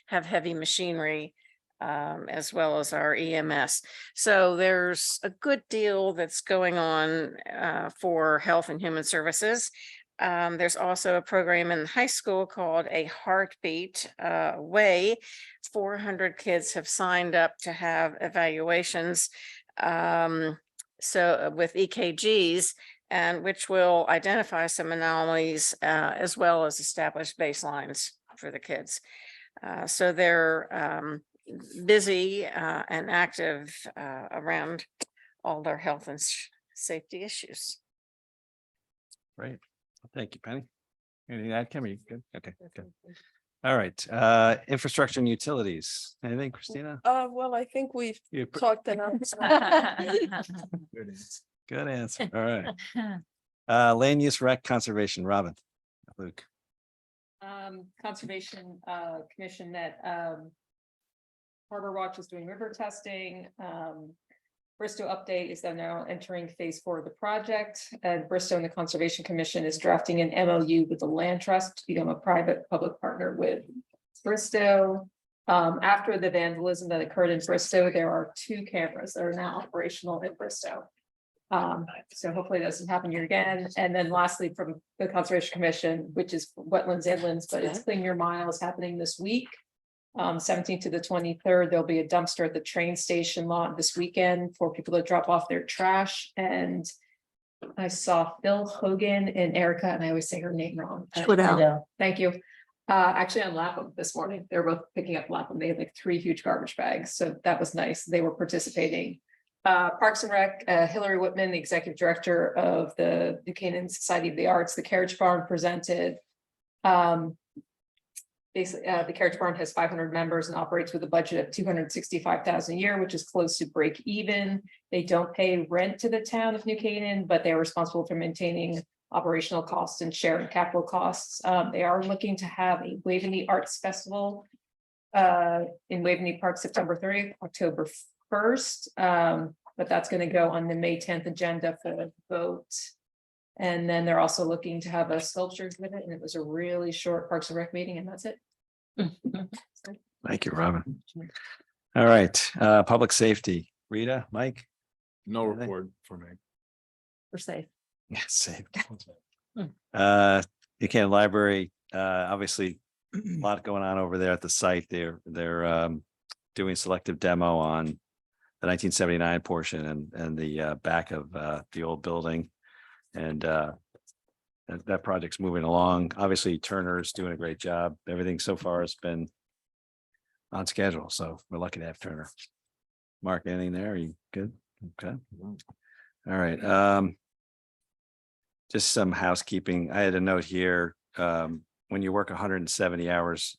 have heavy machinery, as well as our EMS. So there's a good deal that's going on for Health and Human Services. There's also a program in high school called A Heartbeat Way. 400 kids have signed up to have evaluations. So with EKGs, and which will identify some anomalies as well as establish baselines for the kids. So they're busy and active around all their health and safety issues. Great. Thank you, Penny. Anything to add, Kim? Are you good? Okay, good. All right, infrastructure and utilities. Anything, Christina? Well, I think we've You- talked enough. Good answer. All right. Land use rec conservation, Robin. Luke. Conservation Commission that Harbor Watch is doing river testing. Bristow update is they're now entering phase 4 of the project, and Bristow and the Conservation Commission is drafting an MOU with the Land Trust to become a private-public partner with Bristow. After the vandalism that occurred in Bristow, there are 2 cameras that are now operational in Bristow. So hopefully that doesn't happen here again. And then lastly, from the Conservation Commission, which is wetlands inlands, but it's Clean Your Mile is happening this week. 17th to the 23rd, there'll be a dumpster at the train station lot this weekend for people to drop off their trash. And I saw Phil Hogan and Erica, and I always say her name wrong. Twiddell. Thank you. Actually on Lapham this morning, they were both picking up Lapham. They had like 3 huge garbage bags, so that was nice. They were participating. Parks and Rec, Hillary Whitman, the executive director of the New Canaan Society of the Arts, the Carriage Barn presented. Basically, the Carriage Barn has 500 members and operates with a budget of $265,000 a year, which is close to break even. They don't pay rent to the town of New Canaan, but they are responsible for maintaining operational costs and sharing capital costs. They are looking to have a Waveney Arts Festival in Waveney Park, September 30th, October 1st. But that's going to go on the May 10th agenda for the vote. And then they're also looking to have a sculpture exhibit, and it was a really short Parks and Rec meeting, and that's it. Thank you, Robin. All right, public safety, Rita, Mike? No report for me. We're safe. Yeah, safe. Buchanan Library, obviously, a lot going on over there at the site. They're doing selective demo on the 1979 portion and the back of the old building. And that project's moving along. Obviously, Turner's doing a great job. Everything so far has been on schedule, so we're lucky to have Turner. Mark, anything there? Are you good? Okay. All right. Just some housekeeping. I had a note here. When you work 170 hours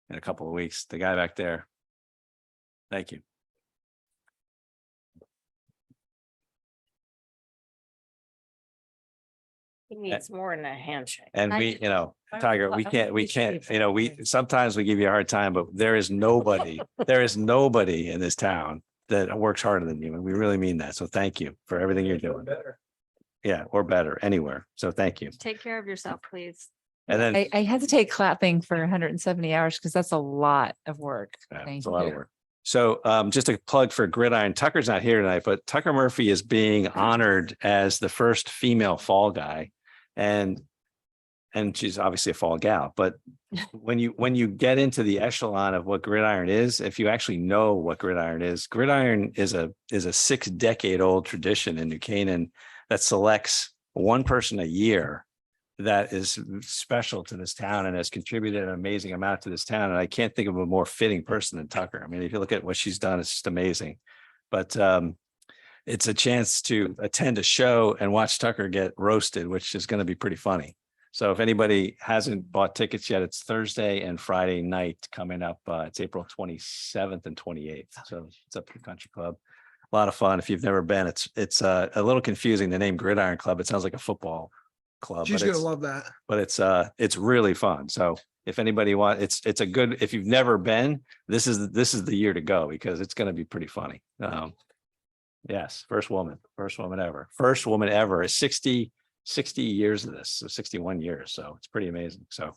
in a couple of weeks, the guy back there. Thank you. He needs more than a handshake. And we, Tiger, we can't, sometimes we give you a hard time, but there is nobody in this town that works harder than you. And we really mean that. So thank you for everything you're doing. Yeah, or better anywhere. So thank you. Take care of yourself, please. And then I hesitate clapping for 170 hours because that's a lot of work. Thank it's a lot of you. work. So just a plug for Gridiron. Tucker's not here tonight, but Tucker Murphy is being honored as the first female fall guy. And she's obviously a fall gal, but when you get into the echelon of what Gridiron is, if you actually know what Gridiron is a 6-decade-old tradition in New Canaan that selects one person a year that is special to this town and has contributed an amazing amount to this town. And I can't think of a more fitting person than Tucker. I mean, if you look at what she's done, it's just amazing. But it's a chance to attend a show and watch Tucker get roasted, which is going to be pretty funny. So if anybody hasn't bought tickets yet, it's Thursday and Friday night coming up. It's April 27th and 28th. So it's up at the Country Club. A lot of fun. If you've never been, it's a little confusing. The name Gridiron Club, it sounds like a football club. She's but gonna love that. But it's really fun. So if anybody it's a good, if you've never been, this is the year to go because it's going to be pretty funny. Yes, first woman ever is 60 years of this, so 61 years. So it's pretty amazing. So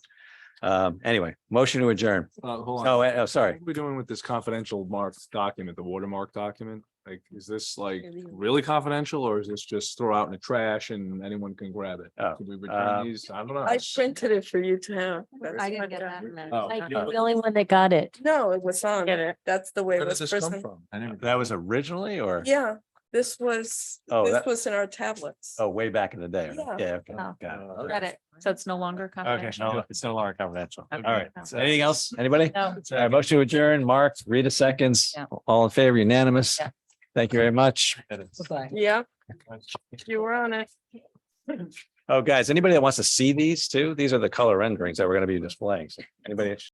anyway, motion to adjourn. Hold on. Oh, sorry. What are we doing with this confidential marked document, the watermark document? Like, is this like really confidential or is this just throw out in the trash and anyone can grab it? Oh, Could we return these? I don't know. I printed it for you to have. I didn't get that. Oh, I'm yeah. the only one that got it. No, it was on. Get it. That's the way it Where was does this come presented. from? I never. That was originally or? Yeah, this was, Oh, this that- was in our tablets. Oh, way back in the day. Yeah. Yeah. Okay. Oh. Got it. Got it. So it's no longer Okay, confidential. no, it's no longer confidential. All Okay. right. So anything else? Anybody? No. All right, motion to adjourn. Mark, Rita seconds. Yeah. All in favor, unanimous. Yeah. Thank you very much. Yeah, you were on it. Oh, guys, anybody that wants to see these too? These are the color renderings that we're going to be displaying. So anybody interested?